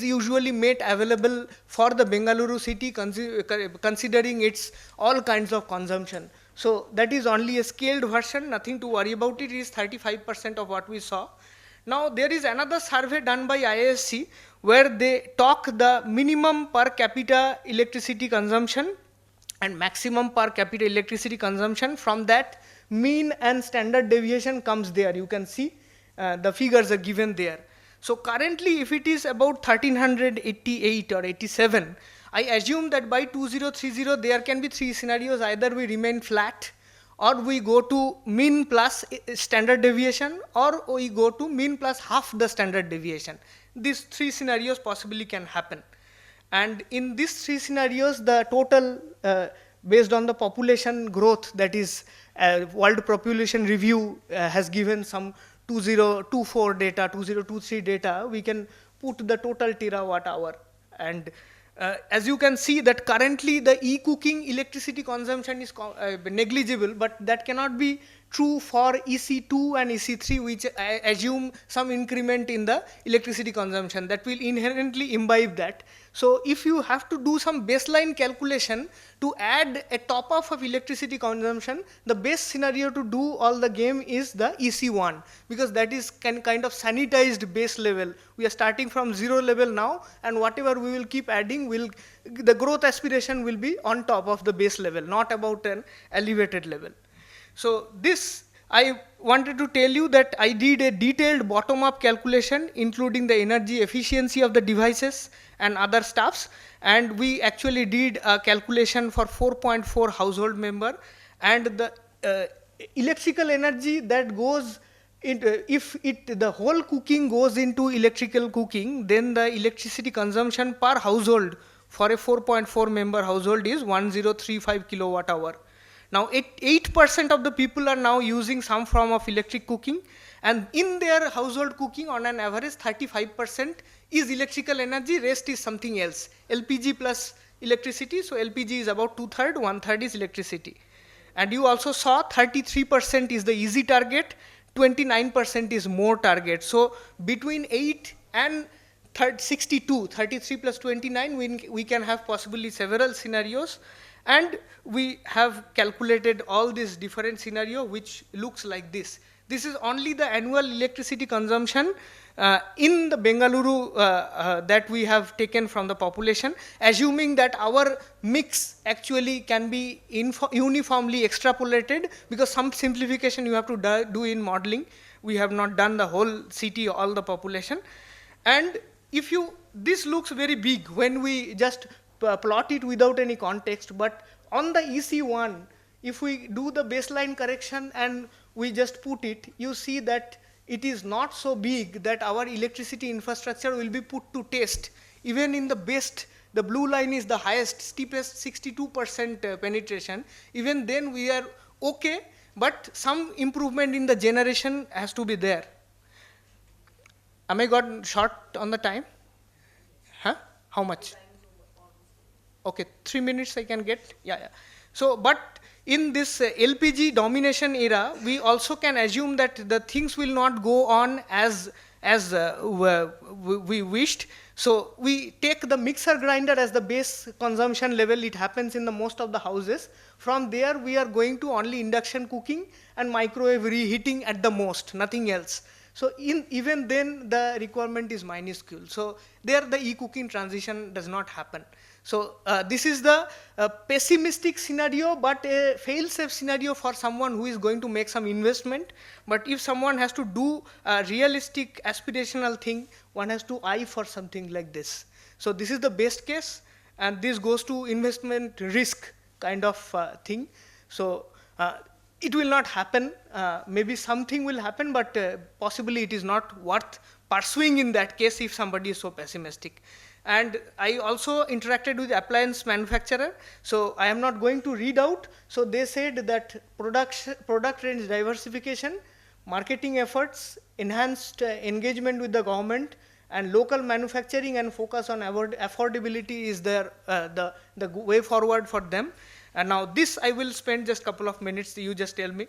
usually made available for the Bengaluru city, considering its all kinds of consumption. So that is only a scaled version, nothing to worry about. It is 35% of what we saw. Now there is another survey done by IISc where they talk the minimum per capita electricity consumption and maximum per capita electricity consumption. From that, mean and standard deviation comes there. You can see the figures are given there. So currently, if it is about 1388 or 87, I assume that by 2030 there can be 3 scenarios. Either we remain flat, or we go to mean plus standard deviation, or we go to mean plus half the standard deviation. These three scenarios possibly can happen. And in these three scenarios, the total based on the population growth, that is World Population Review has given some 2024 data, 2023 data, we can put the total terawatt hour. And as you can see that currently the eCooking electricity consumption is negligible, but that cannot be true for EC2 and EC3, which I assume some increment in the electricity consumption that will inherently imbibe that. So if you have to do some baseline calculation to add a top up of electricity consumption, the best scenario to do all the game is the EC1, because that is kind of sanitized base level. We are starting from 0 level now, and whatever we will keep adding, the growth aspiration will be on top of the base level, not about an elevated level. So this, I wanted to tell you that I did a detailed bottom-up calculation, including the energy efficiency of the devices and other stuffs, and we actually did a calculation for 4.4 household member, and the electrical energy that goes into, if the whole cooking goes into electrical cooking, then the electricity consumption per household for a 4.4 member household is 1035 kilowatt hour. Now 8% of the people are now using some form of electric cooking, and in their household cooking on an average 35% is electrical energy, rest is something else. LPG plus electricity, so LPG is about 2/3, 1/3 is electricity. And you also saw 33% is the easy target, 29% is more target. So between 8 and 62, 33 plus 29, we can have possibly several scenarios. And we have calculated all these different scenario, which looks like this. This is only the annual electricity consumption in the Bengaluru that we have taken from the population, assuming that our mix actually can be uniformly extrapolated, because some simplification you have to do in modeling. We have not done the whole city, all the population. And if this looks very big when we just plot it without any context, but on the EC1, if we do the baseline correction and we just put it, you see that it is not so big that our electricity infrastructure will be put to test. Even in the best, the blue line is the highest, steepest 62% penetration. Even then we are okay, but some improvement in the generation has to be there. Am I got short on the time? Huh? How much? Okay, 3 minutes I can get. Yeah. So, but in this LPG domination era, we also can assume that the things will not go on as we wished. So we take the mixer grinder as the base consumption level. It happens in the most of the houses. From there, we are going to only induction cooking and microwave reheating at the most, nothing else. So even then, the requirement is minuscule. So there, the e-cooking transition does not happen. So this is the pessimistic scenario, but a fail-safe scenario for someone who is going to make some investment. But if someone has to do a realistic aspirational thing, one has to eye for something like this. So this is the best case, and this goes to investment risk kind of thing. So it will not happen. Maybe something will happen, but possibly it is not worth pursuing in that case if somebody is so pessimistic. And I also interacted with the appliance manufacturer, so I am not going to read out. So they said that product range diversification, marketing efforts, enhanced engagement with the government, and local manufacturing and focus on affordability is the way forward for them. And now this I will spend just a couple of minutes, you just tell me,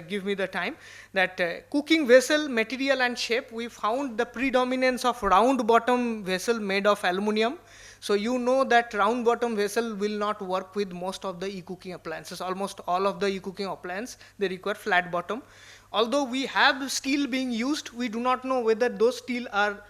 give me the time, that cooking vessel material and shape, we found the predominance of round bottom vessel made of aluminum. So you know that round bottom vessel will not work with most of the e-cooking appliances. Almost all of the e-cooking appliances, they require flat bottom. Although we have steel being used, we do not know whether those steel are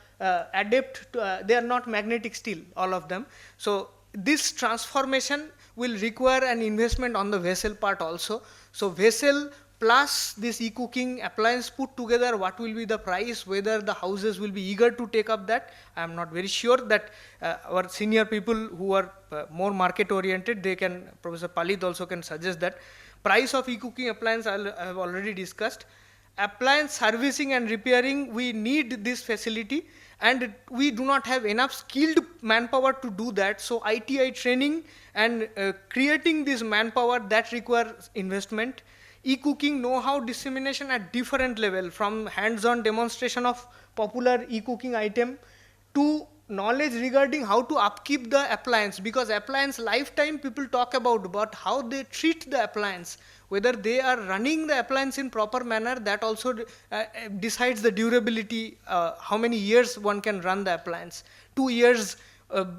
adept to, they are not magnetic steel, all of them. So this transformation will require an investment on the vessel part also. So vessel plus this e-cooking appliance put together, what will be the price, whether the houses will be eager to take up that, I am not very sure. That our senior people who are more market oriented, they can, Professor Palit also can suggest that. Price of e-cooking appliance I have already discussed. Appliance servicing and repairing, we need this facility, and we do not have enough skilled manpower to do that. So ITI training and creating this manpower, that requires investment. E-cooking know-how dissemination at different level, from hands-on demonstration of popular e-cooking item to knowledge regarding how to upkeep the appliance, because appliance lifetime people talk about, but how they treat the appliance, whether they are running the appliance in proper manner, that also decides the durability, how many years one can run the appliance. 2 years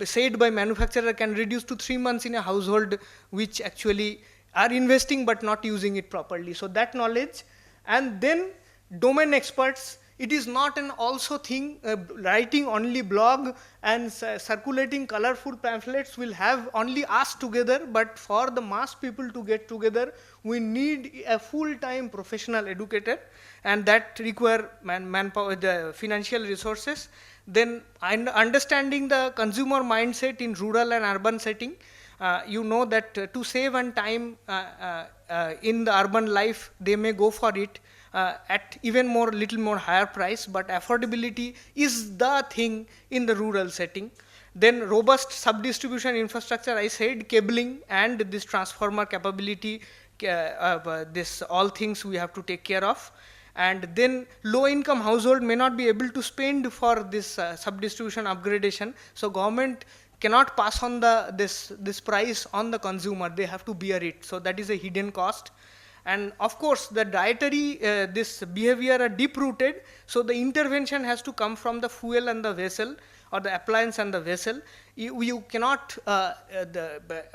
said by manufacturer can reduce to 3 months in a household which actually are investing but not using it properly. So that knowledge, and then domain experts. It is not an also thing, writing only blog and circulating colorful pamphlets will have only us together, but for the mass people to get together, we need a full-time professional educator, and that require manpower, the financial resources. Then understanding the consumer mindset in rural and urban setting. You know that to save on time in the urban life, they may go for it at even more, little more higher price, but affordability is the thing in the rural setting. Then robust sub-distribution infrastructure, I said, cabling and this transformer capability, this all things we have to take care of. And then low income household may not be able to spend for this sub-distribution upgradation, so government cannot pass on this price on the consumer, they have to bear it, so that is a hidden cost. And of course the dietary this behavior are deep rooted, so the intervention has to come from the fuel and the vessel, or the appliance and the vessel. You cannot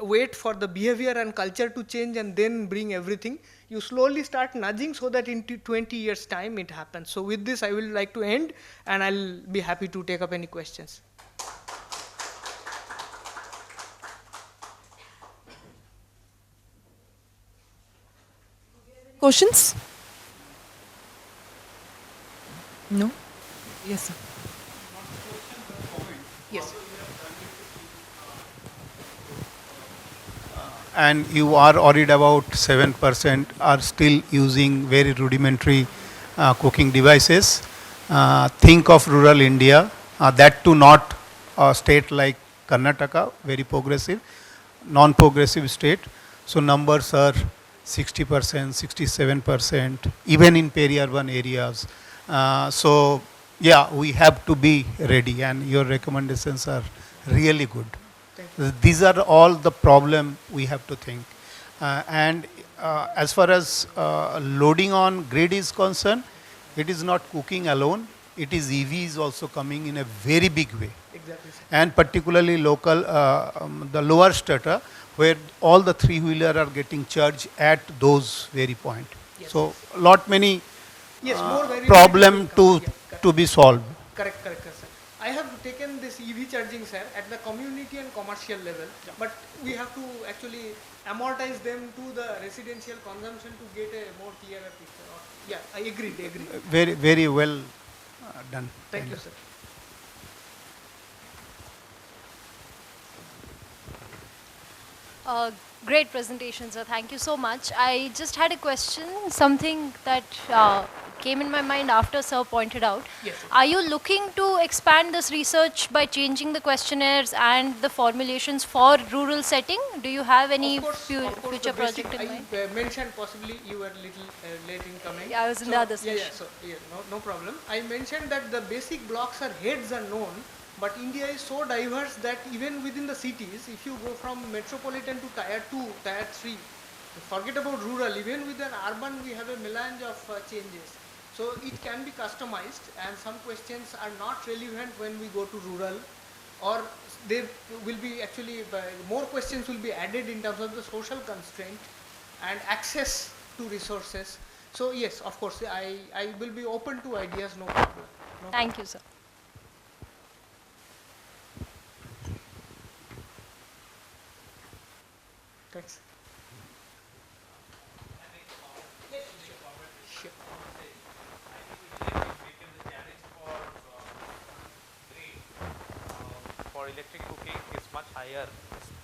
wait for the behavior and culture to change and then bring everything. You slowly start nudging so that in 20 years time it happens. So with this I will like to end, and I'll be happy to take up any questions. Questions? No? Yes, sir. Yes. And you are worried about 7% are still using very rudimentary cooking devices. Think of rural India, that too not a state like Karnataka, very progressive, non-progressive state. So numbers are 60%, 67%, even in peri-urban areas. So yeah, we have to be ready, and your recommendations are really good. These are all the problem we have to think. And as far as loading on grid is concerned, it is not cooking alone, it is EVs also coming in a very big way. Exactly. And particularly local, the lower strata, where all the three-wheeler are getting charged at those very point. Yes. So lot many more problem to be solved. Correct, sir. I have taken this EV charging, sir, at the community and commercial level, but we have to actually amortize them to the residential consumption to get a more clearer picture. Yeah, I agree. Very, very well done. Thank you, sir. Great presentation, sir. Thank you so much. I just had a question, something that came in my mind after sir pointed out. Yes, sir. Are you looking to expand this research by changing the questionnaires and the formulations for rural setting? Do you have any Of course, future the project basic in mind? I mentioned, possibly you were little late in coming. Yeah, I was in the other Yeah, session. no problem. I mentioned that the basic blocks or heads are known, but India is so diverse that even within the cities, if you go from metropolitan to tier 2, tier 3, forget about rural, even within urban we have a melange of changes. So it can be customized, and some questions are not relevant when we go to rural, or there will be actually more questions will be added in terms of the social constraint and access to resources. So yes, of course, I will be open to ideas, no problem. Thank you, sir. Thanks. Sure. For electric cooking is much higher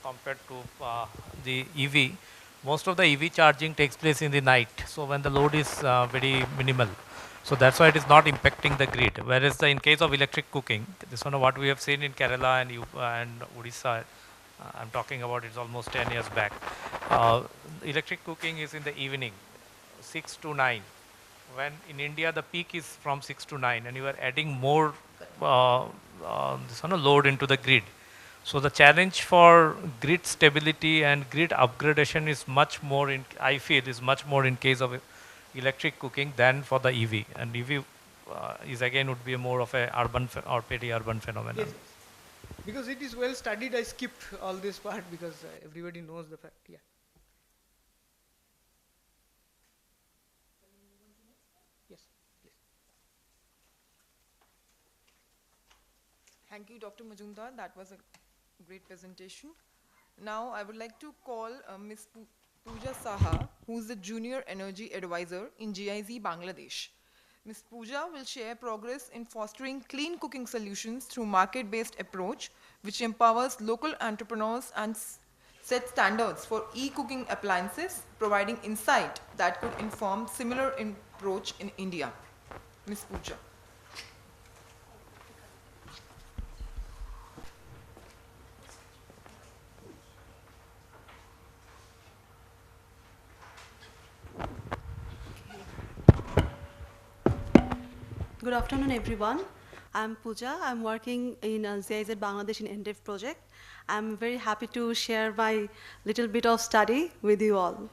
compared to the EV. most of the EV charging takes place in the night. So when the load is very minimal. So that's why it is not impacting the grid. Whereas in case of electric cooking, this one what we have seen in Kerala and Odisha, I'm talking about it's almost 10 years back. Electric cooking is in the evening, 6 to 9. When in India the peak is from 6 to 9 and you are adding more this one, load into the grid. So the challenge for grid stability and grid upgradation is much more I feel is much more in case of electric cooking than for the EV. And EV is again would be more of a urban or peri-urban phenomenon. Yes, because it is well studied, I skipped all this part because everybody knows the fact. Yeah. Yes, please. Thank you, Dr. Majumdar. That was a great presentation. Now, I would like to call Ms. Pooja Saha, who is the Junior Energy Advisor in GIZ Bangladesh. Ms. Pooja will share progress in fostering clean cooking solutions through market-based approach, which empowers local entrepreneurs and set standards for e-cooking appliances, providing insight that could inform similar approach in India. Ms. Pooja. Good afternoon, everyone. I'm Pooja. I'm working in GIZ Bangladesh in NDEV project. I'm very happy to share my little bit of study with you all.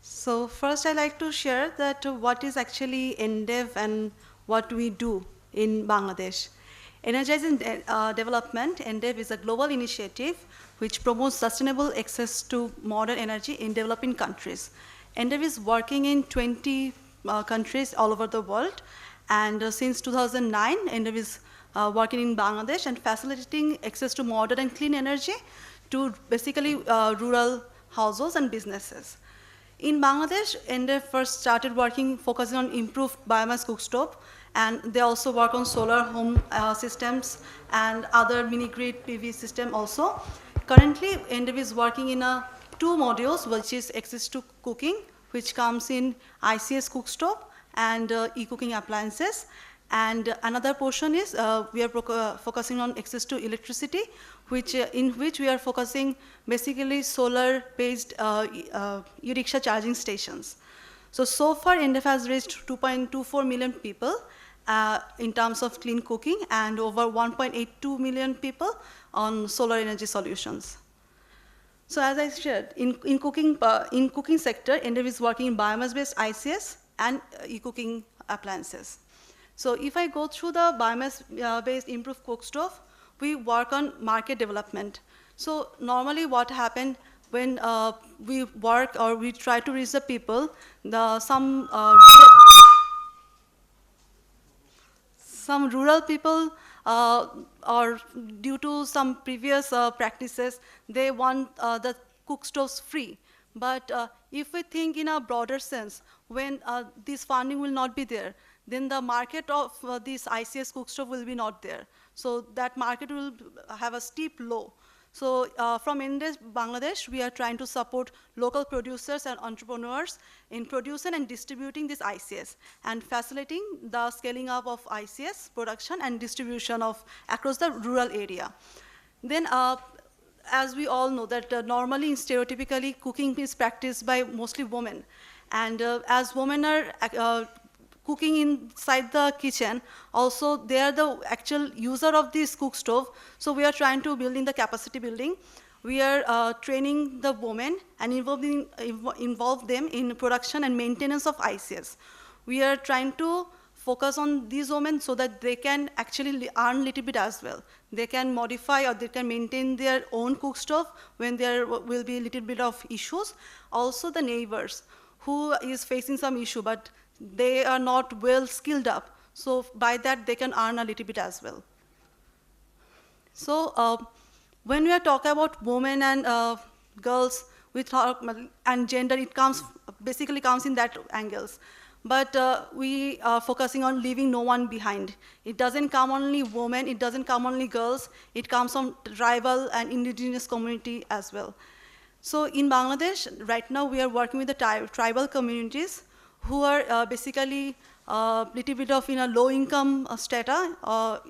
So first, I'd like to share that what is actually NDEV and what we do in Bangladesh. Energizing Development, NDEV, is a global initiative which promotes sustainable access to modern energy in developing countries. NDEV is working in 20 countries all over the world. And since 2009, NDEV is working in Bangladesh and facilitating access to modern and clean energy to basically rural households and businesses. In Bangladesh, NDEV first started working, focusing on improved biomass cookstove, and they also work on solar home systems and other mini-grid PV system also. Currently, NDEV is working in two modules, which is access to cooking, which comes in ICS cookstove, and e-cooking appliances. And another portion is we are focusing on access to electricity, in which we are focusing basically solar-based e-rickshaw charging stations. So far, NDEV has reached 2.24 million people in terms of clean cooking and over 1.82 million people on solar energy solutions. So as I said, in cooking sector, NDEV is working in biomass-based ICS and e-cooking appliances. So if I go through the biomass-based improved cookstove, we work on market development. So normally what happened when we work or we try to reach the people, some rural people or due to some previous practices, they want the cookstoves free. But if we think in a broader sense, when this funding will not be there, then the market of this ICS cookstove will be not there. So that market will have a steep low. So from NDEV Bangladesh, we are trying to support local producers and entrepreneurs in producing and distributing this ICS and facilitating the scaling up of ICS production and distribution across the rural area. Then as we all know that normally, stereotypically, cooking is practiced by mostly women. And as women are cooking inside the kitchen, also they are the actual user of this cook stove. So we are trying to build in the capacity building. We are training the women and involve them in production and maintenance of ICS. We are trying to focus on these women so that they can actually earn a little bit as well. They can modify or they can maintain their own cook stove when there will be a little bit of issues. Also the neighbors who is facing some issue, but they are not well skilled up. So by that, they can earn a little bit as well. So when we are talking about women and girls, we talk, and gender, it basically comes in that angles. But we are focusing on leaving no one behind. It doesn't come only women, it doesn't come only girls, it comes from tribal and indigenous community as well. So in Bangladesh, right now we are working with the tribal communities who are basically little bit of low income strata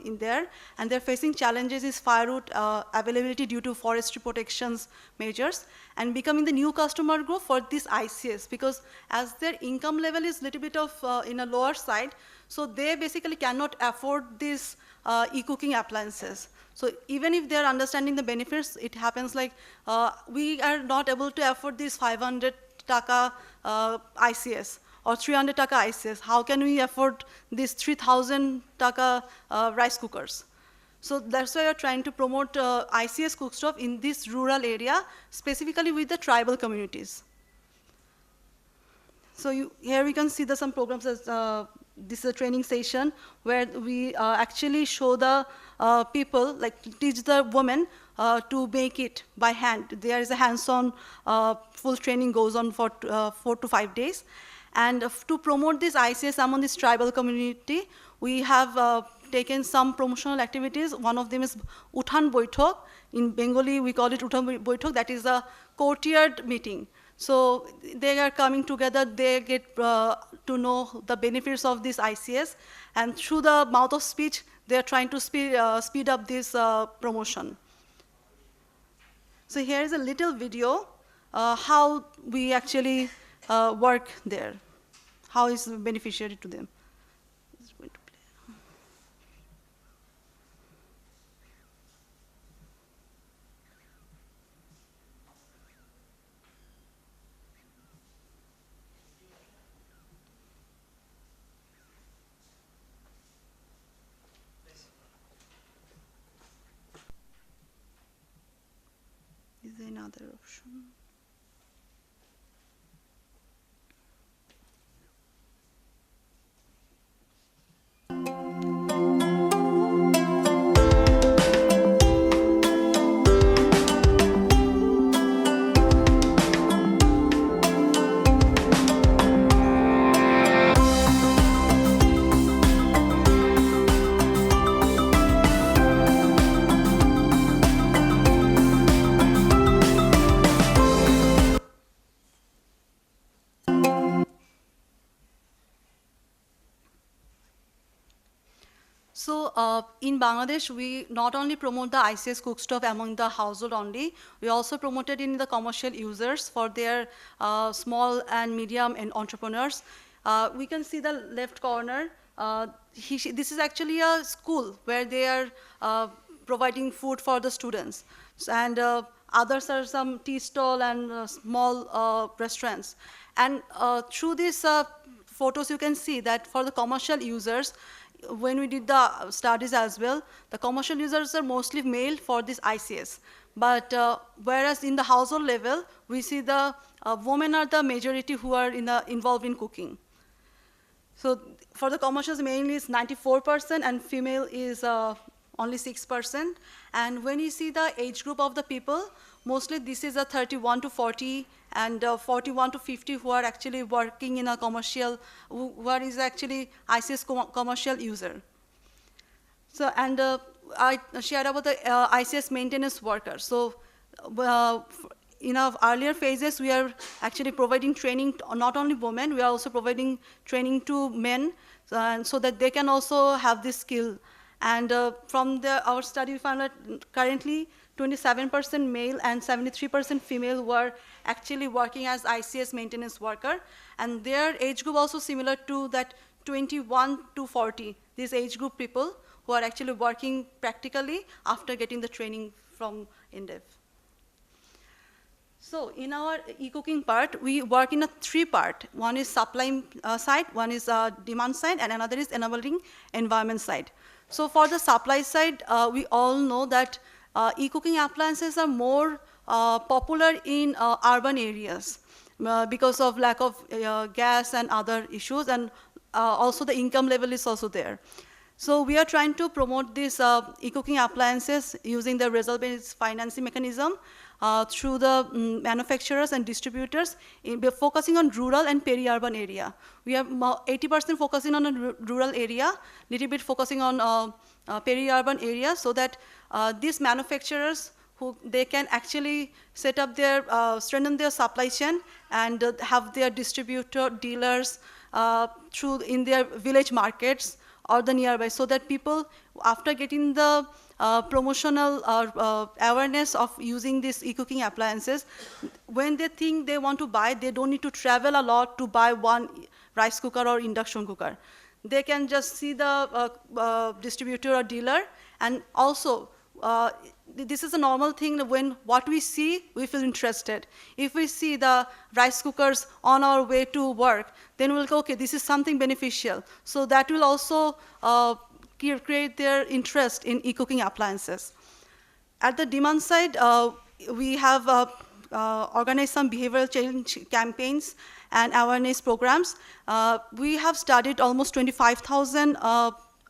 in there, and they're facing challenges is firewood availability due to forestry protections measures, and becoming the new customer group for this ICS, because as their income level is little bit of in a lower side, so they basically cannot afford these e-cooking appliances. So even if they're understanding the benefits, it happens like we are not able to afford this 500 taka ICS or 300 taka ICS. How can we afford these 3,000 taka rice cookers? So that's why we're trying to promote ICS cookstove in this rural area, specifically with the tribal communities. So here we can see some programs as this is a training session where we actually show the people, like teach the women to make it by hand. There is a hands-on full training goes on for 4 to 5 days. And to promote this ICS among this tribal community, we have taken some promotional activities. One of them is Uthan Boithok. In Bengali, we call it Uthan Boithok. That is a courtyard meeting. So they are coming together, they get to know the benefits of this ICS, and through the mouth of speech, they are trying to speed up this promotion. So here is a little video how we actually work there, how is beneficiary to them. It's going to play. Is there another option? So in Bangladesh, we not only promote the ICS cookstove among the household only, we also promote it in the commercial users for their small and medium and entrepreneurs. We can see the left corner. This is actually a school where they are providing food for the students. And others are some tea stall and small restaurants. And through these photos, you can see that for the commercial users, when we did the studies as well, the commercial users are mostly male for this ICS. But whereas in the household level, we see the women are the majority who are involved in cooking. So for the commercials, mainly it's 94%, and female is only 6%. And when you see the age group of the people, mostly this is a 31 to 40 and 41 to 50 who are actually working in a commercial, who are is actually ICS commercial user. So, and I shared about the ICS maintenance workers. So in our earlier phases, we are actually providing training to not only women, we are also providing training to men, so that they can also have this skill. And from our study, we found that currently 27% male and 73% female were actually working as ICS maintenance worker. And their age group also similar to that 21 to 40, this age group people who are actually working practically after getting the training from INDEF. So in our e-cooking part, we work in a 3-part. One is supply side, one is demand side, and another is enabling environment side. So for the supply side, we all know that e-cooking appliances are more popular in urban areas because of lack of gas and other issues, and also the income level is also there. So we are trying to promote these e-cooking appliances using the result-based financing mechanism through the manufacturers and distributors, focusing on rural and peri-urban area. We have 80% focusing on a rural area, little bit focusing on peri-urban area, so that these manufacturers who they can actually set up their, strengthen their supply chain and have their distributor, dealers through in their village markets or the nearby, so that people, after getting the promotional awareness of using these e-cooking appliances, when they think they want to buy, they don't need to travel a lot to buy one rice cooker or induction cooker. They can just see the distributor or dealer, and also this is a normal thing. When what we see, we feel interested. If we see the rice cookers on our way to work, then we'll go, okay, this is something beneficial. So that will also create their interest in e-cooking appliances. At the demand side, we have organized some behavioral change campaigns and awareness programs. We have studied almost 25,000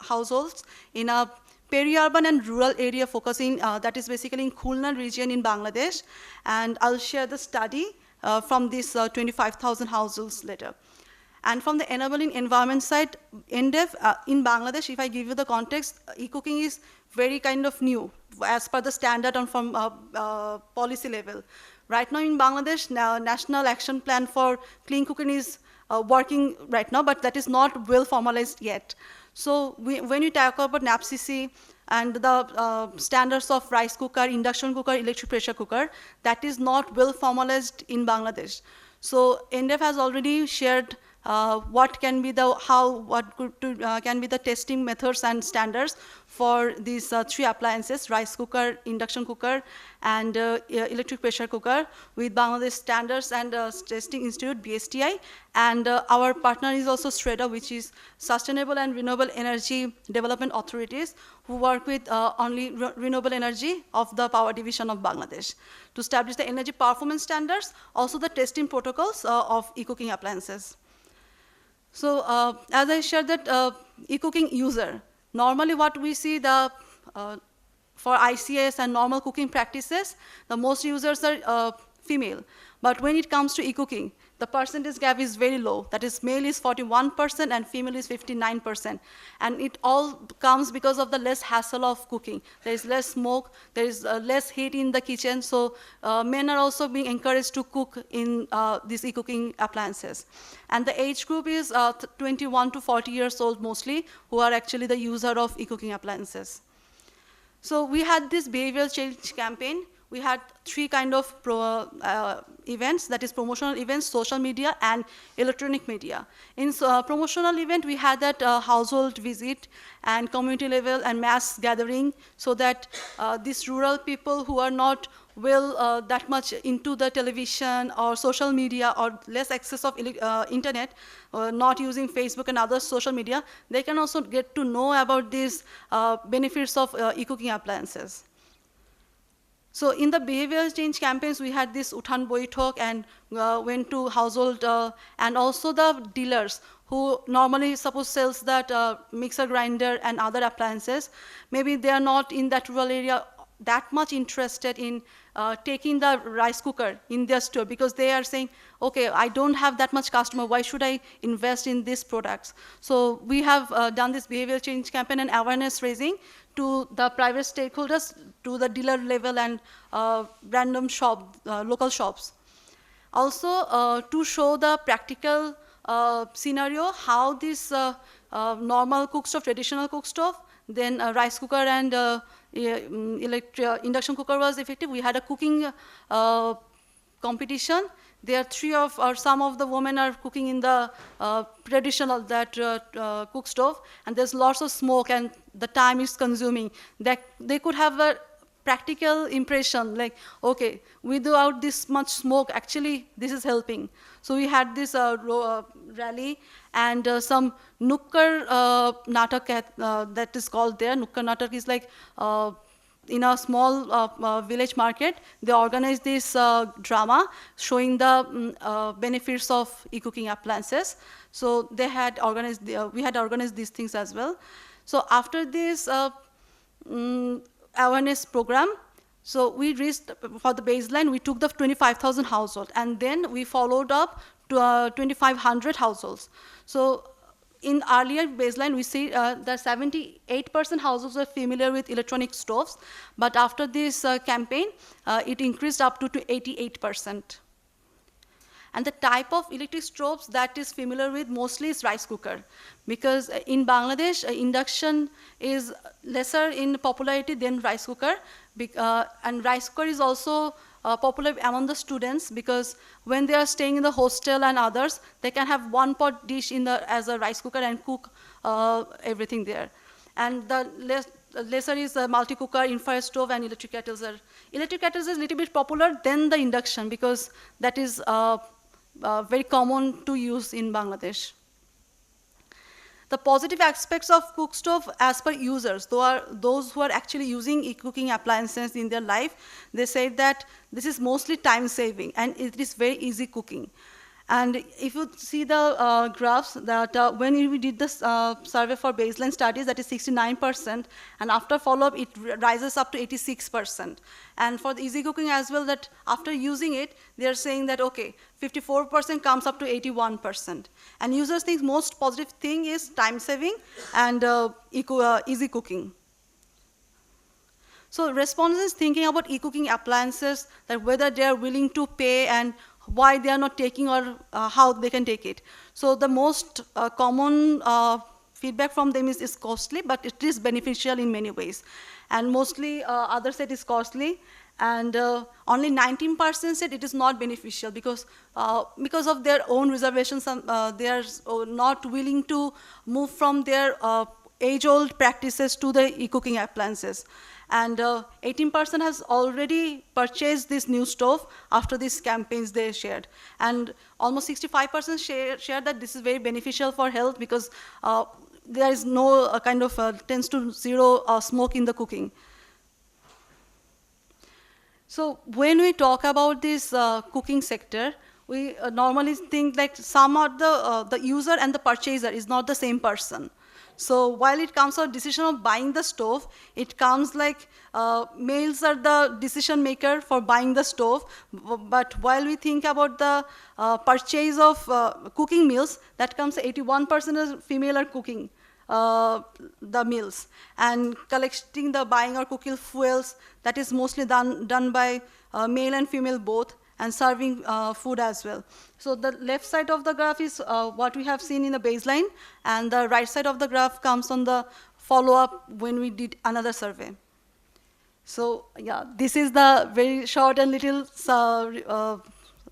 households in a peri-urban and rural area, focusing that is basically in Khulna region in Bangladesh. And I'll share the study from these 25,000 households later. And from the enabling environment side, NDEV in Bangladesh, if I give you the context, e-cooking is very kind of new as per the standard and from policy level. Right now in Bangladesh, National Action Plan for Clean Cooking is working right now, but that is not well formalized yet. So when you talk about NAPCC and the standards of rice cooker, induction cooker, electric pressure cooker, that is not well formalized in Bangladesh. So NDEV has already shared what can be the can be the testing methods and standards for these three appliances: rice cooker, induction cooker, and electric pressure cooker, with Bangladesh Standards and Testing Institute (BSTI). And our partner is also SREDA, which is Sustainable and Renewable Energy Development Authorities, who work with only renewable energy of the power division of Bangladesh to establish the energy performance standards, also the testing protocols of e-cooking appliances. So as I shared that e-cooking user, normally what we see for ICS and normal cooking practices, the most users are female. But when it comes to e-cooking, the percentage gap is very low. That is, male is 41% and female is 59%. And it all comes because of the less hassle of cooking. There is less smoke, there is less heat in the kitchen, so men are also being encouraged to cook in these e-cooking appliances. And the age group is 21 to 40 years old mostly, who are actually the user of e-cooking appliances. So we had this behavioral change campaign. We had three kind of events, that is promotional events, social media, and electronic media. In promotional event, we had that household visit and community level and mass gathering, so that these rural people who are not well that much into the television or social media, or less access of internet, not using Facebook and other social media, they can also get to know about these benefits of e-cooking appliances. So in the behavioral change campaigns, we had this Uthan Boitok and went to household, and also the dealers who normally suppose sells that mixer grinder and other appliances. Maybe they are not in that rural area that much interested in taking the rice cooker in their store, because they are saying, okay, I don't have that much customer, why should I invest in these products? So we have done this behavioral change campaign and awareness raising to the private stakeholders, to the dealer level and random local shops. Also, to show the practical scenario, how this normal cook stove, traditional cook stove, then a rice cooker and induction cooker was effective. We had a cooking competition. There are some of the women are cooking in the traditional cook stove, and there's lots of smoke and the time is consuming. They could have a practical impression, like, okay, without this much smoke, actually this is helping. So we had this rally, and some Nukkar Natak that is called there. Nukkar Natak is like in a small village market, they organized this drama showing the benefits of e-cooking appliances. So they had organized, we had organized these things as well. So after this awareness program, so we reached, for the baseline, we took the 25,000 households, and then we followed up to 2,500 households. So in earlier baseline, we see that 78% households are familiar with electronic stoves, but after this campaign, it increased up to 88%. And the type of electric stoves that is familiar with mostly is rice cooker, because in Bangladesh, induction is lesser in popularity than rice cooker, and rice cooker is also popular among the students, because when they are staying in the hostel and others, they can have one pot dish as a rice cooker and cook everything there. And the lesser is a multi-cooker, infrared stove, and electric kettles are. Electric kettles is a little bit popular than the induction, because that is very common to use in Bangladesh. The positive aspects of cook stove as per users, those who are actually using eCooking appliances in their life, they say that this is mostly time saving and it is very easy cooking. And if you see the graphs, that when we did this survey for baseline studies, that is 69%, and after follow-up, it rises up to 86%. And for the easy cooking as well, that after using it, they are saying that, okay, 54% comes up to 81%. And users think most positive thing is time saving and easy cooking. So respondents thinking about eCooking appliances, that whether they are willing to pay and why they are not taking, or how they can take it. So the most common feedback from them is costly, but it is beneficial in many ways. And mostly others said it's costly, and only 19% said it is not beneficial, because of their own reservations, they are not willing to move from their age-old practices to the eCooking appliances. And 18% has already purchased this new stove after these campaigns they shared. And almost 65% share that this is very beneficial for health, because there is no kind of 10 to 0 smoke in the cooking. So when we talk about this cooking sector, we normally think like some of the user and the purchaser is not the same person. So while it comes to decision of buying the stove, it comes like males are the decision maker for buying the stove. But while we think about the purchase of cooking meals, that comes 81% of female are cooking the meals. And collecting the buying or cooking fuels, that is mostly done by male and female both, and serving food as well. So the left side of the graph is what we have seen in the baseline, and the right side of the graph comes on the follow-up when we did another survey. So yeah, this is the very short and little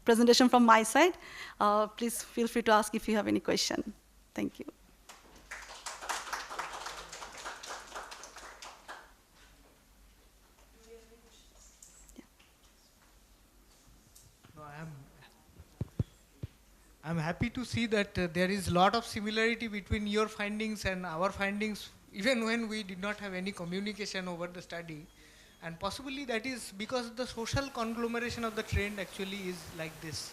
presentation from my side. Please feel free to ask if you have any question. Thank you. I'm happy to see that there is a lot of similarity between your findings and our findings, even when we did not have any communication over the study. And possibly that is because the social conglomeration of the trend actually is like this.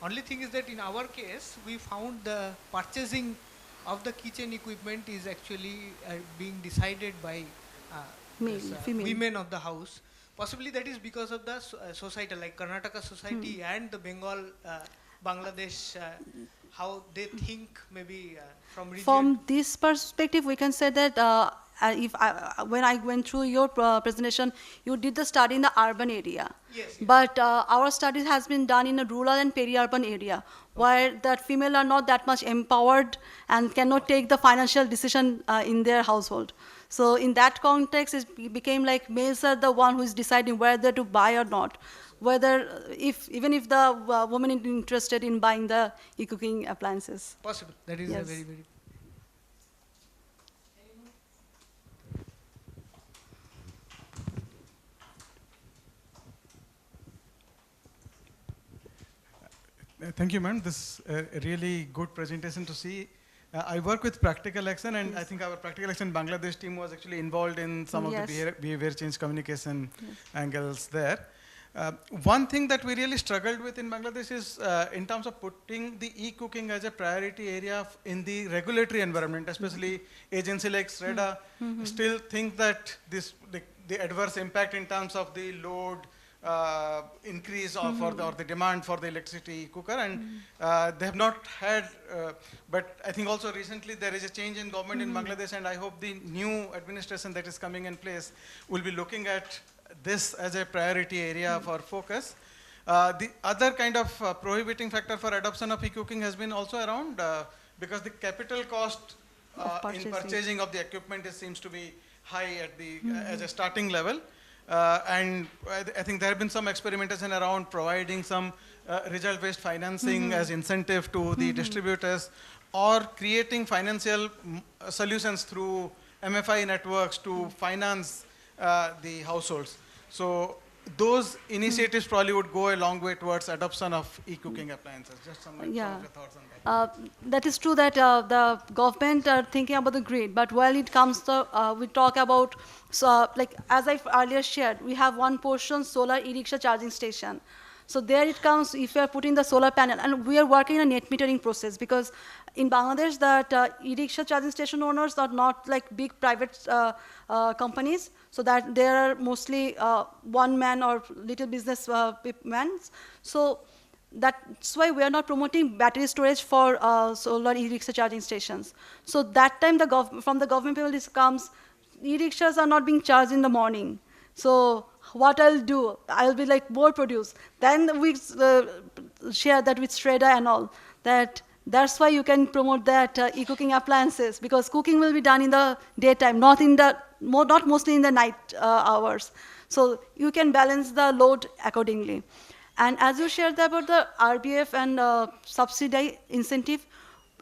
Only thing is that in our case, we found the purchasing of the kitchen equipment is actually being decided by women of the house. Possibly that is because of the society, like Karnataka society and the Bengal Bangladesh, how they think maybe from region. From this perspective, we can say that when I went through your presentation, you did the study in the urban area. Yes. But our study has been done in a rural and peri-urban area, where that female are not that much empowered and cannot take the financial decision in their household. So in that context, it became like males are the one who is deciding whether to buy or not. Whether, even if the woman is interested in buying the eCooking appliances. Possible. That is a very, very. Thank you, ma'am. This is a really good presentation to see. I work with Practical Action, and I think our Practical Action Bangladesh team was actually involved in some of the behavior change communication angles there. One thing that we really struggled with in Bangladesh is in terms of putting the e-cooking as a priority area in the regulatory environment, especially agency like SREDA still think that the adverse impact in terms of the load, increase of or the demand for the electricity cooker, and they have not had, but I think also recently there is a change in government in Bangladesh, and I hope the new administration that is coming in place will be looking at this as a priority area for focus. The other kind of prohibiting factor for adoption of e-cooking has been also around because the capital cost in purchasing of the equipment seems to be high at the as a starting level. And I think there have been some experimentation around providing some result-based financing as incentive to the distributors, or creating financial solutions through MFI networks to finance the households. So those initiatives probably would go a long way towards adoption of e-cooking appliances. Just some of your thoughts on that. That is true that the government are thinking about the grid, but when it comes to, we talk about, so like as I earlier shared, we have one portion solar e-rickshaw charging station. So there it comes, if you are putting the solar panel, and we are working in a net metering process, because in Bangladesh that e-rickshaw charging station owners are not like big private companies, so that there are mostly one man or little business men. So that's why we are not promoting battery storage for solar e-rickshaw charging stations. So that time from the government people this comes, e-rickshaws are not being charged in the morning. So what I'll do, I'll be like more produce. Then we share that with Shredder and all. That's why you can promote that e-cooking appliances, because cooking will be done in the daytime, not mostly in the night hours. So you can balance the load accordingly. And as you shared about the RBF and subsidy incentive,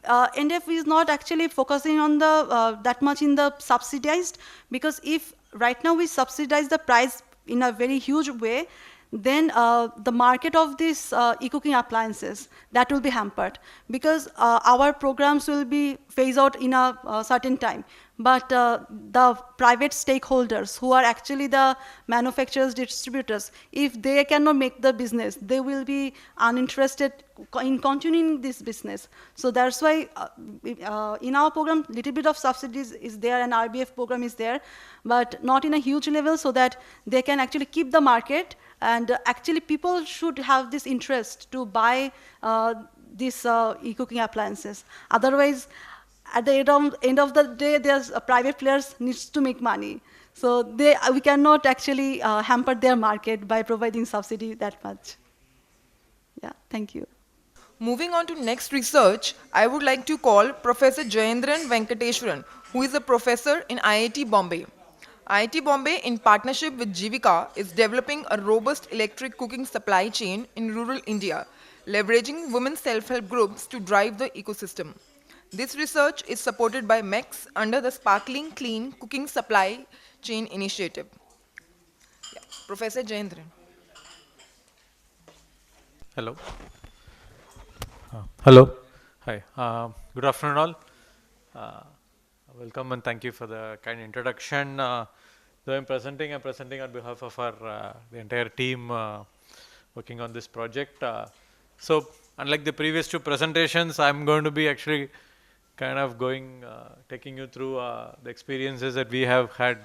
NDF is not actually focusing on the that much in the subsidized, because if right now we subsidize the price in a very huge way, then the market of these e-cooking appliances, that will be hampered, because our programs will be phased out in a certain time. But the private stakeholders, who are actually the manufacturers, distributors, if they cannot make the business, they will be uninterested in continuing this business. So that's why in our program, little bit of subsidies is there, and RBF program is there, but not in a huge level, so that they can actually keep the market. And actually people should have this interest to buy these e-cooking appliances. Otherwise, at the end of the day, there's private players needs to make money. So we cannot actually hamper their market by providing subsidy that much. Yeah, thank you. Moving on to next research, I would like to call Professor Jayendran Venkateshwaran, who is a professor in IIT Bombay. IIT Bombay, in partnership with Jivika, is developing a robust electric cooking supply chain in rural India, leveraging women's self-help groups to drive the ecosystem. This research is supported by MECS under the Sparkling Clean Cooking Supply Chain Initiative. Yeah. Professor Jayendran. Hello. Hello. Hi. Good afternoon all. Welcome and thank you for the kind introduction. Though I'm presenting on behalf of our the entire team working on this project. So unlike the previous two presentations, I'm going to be actually kind of taking you through the experiences that we have had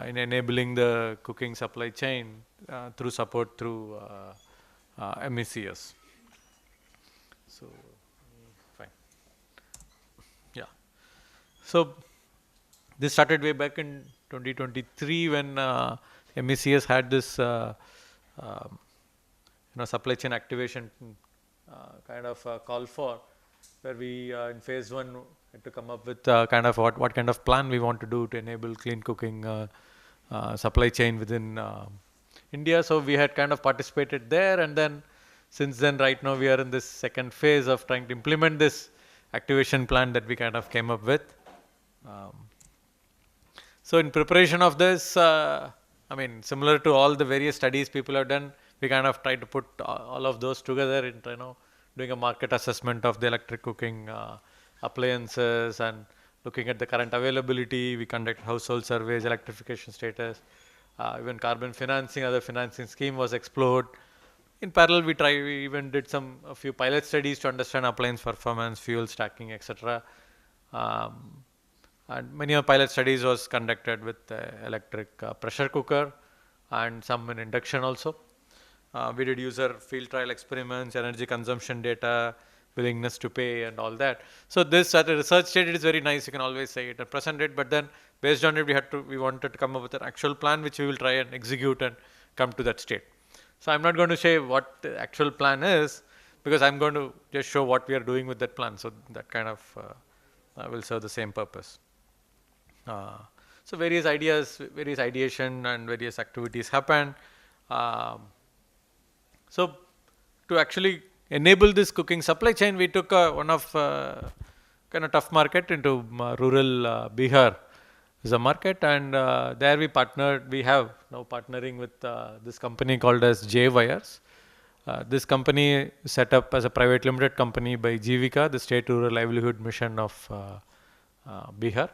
in enabling the cooking supply chain through support through MECS. So, fine. Yeah. So, this started way back in 2023 when MECS had this supply chain activation kind of call for, where we in phase 1 had to come up with kind of what kind of plan we want to do to enable clean cooking supply chain within India. So we had kind of participated there, and then since then right now we are in this second phase of trying to implement this activation plan that we kind of came up with. So in preparation of this, I mean, similar to all the various studies people have done, we kind of tried to put all of those together in doing a market assessment of the electric cooking appliances and looking at the current availability. We conducted household surveys, electrification status, even carbon financing, other financing scheme was explored. In parallel, we even did a few pilot studies to understand appliance performance, fuel stacking, etc. And many of pilot studies was conducted with electric pressure cooker, and some in induction also. We did user field trial experiments, energy consumption data, willingness to pay and all that. So this at a research stage, it is very nice. You can always say it and present it, but then based on it, we wanted to come up with an actual plan, which we will try and execute and come to that state. So I'm not going to say what the actual plan is, because I'm going to just show what we are doing with that plan. So that kind of will serve the same purpose. So various ideas, various ideation and various activities happen. So to actually enable this cooking supply chain, we took one of kind of tough market into rural Bihar as a market, and there we partnered. We have now partnering with this company called as J Wires. This company is set up as a private limited company by Jivika, the State Rural Livelihood Mission of Bihar.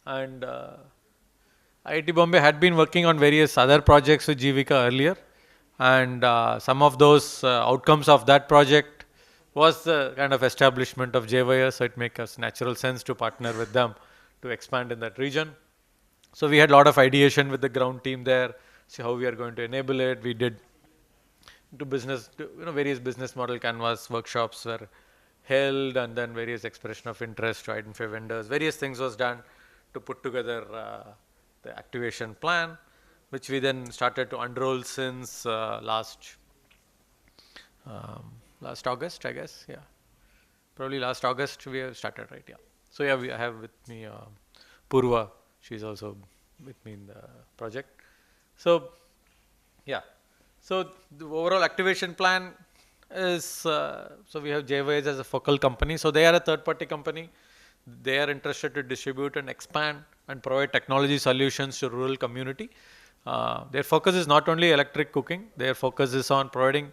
And IIT Bombay had been working on various other projects with Jivika earlier, and some of those outcomes of that project was the kind of establishment of JWire, so it makes us natural sense to partner with them to expand in that region. So we had a lot of ideation with the ground team there, see how we are going to enable it. We did various business model canvas workshops were held, and then various expression of interest to identify vendors. Various things was done to put together the activation plan, which we then started to unroll since last August, I guess. Yeah, probably last August we have started, right? Yeah. So yeah, I have with me Purva. She's also with me in the project. So yeah. So the overall activation plan is, so we have JWise as a focal company. So they are a third-party company. They are interested to distribute and expand and provide technology solutions to rural community. Their focus is not only electric cooking. Their focus is on providing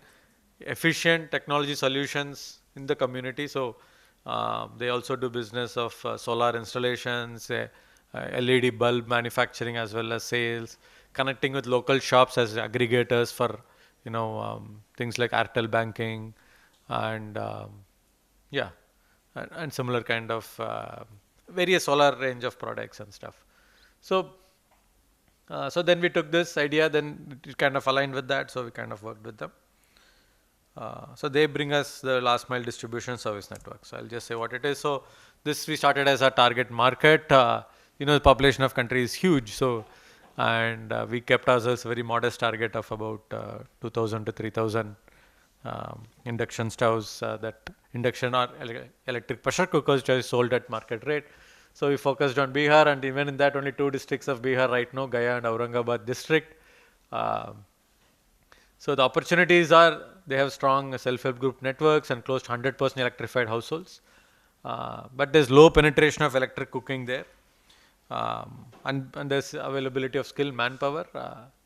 efficient technology solutions in the community. So they also do business of solar installations, LED bulb manufacturing, as well as sales, connecting with local shops as aggregators for things like Airtel banking and and similar kind of various solar range of products and stuff. So so then we took this idea, then it kind of aligned with that, so we kind of worked with them. So they bring us the last mile distribution service network. So I'll just say what it is. So this we started as our target market. The population of country is huge. So and we kept ourselves very modest target of about 2,000 to 3,000 induction stoves, that induction or electric pressure cookers which are sold at market rate. So we focused on Bihar, and even in that only 2 districts of Bihar right now, Gaya and Aurangabad district. So the opportunities are, they have strong self-help group networks and close to 100% electrified households. But there's low penetration of electric cooking there. And there's availability of skilled manpower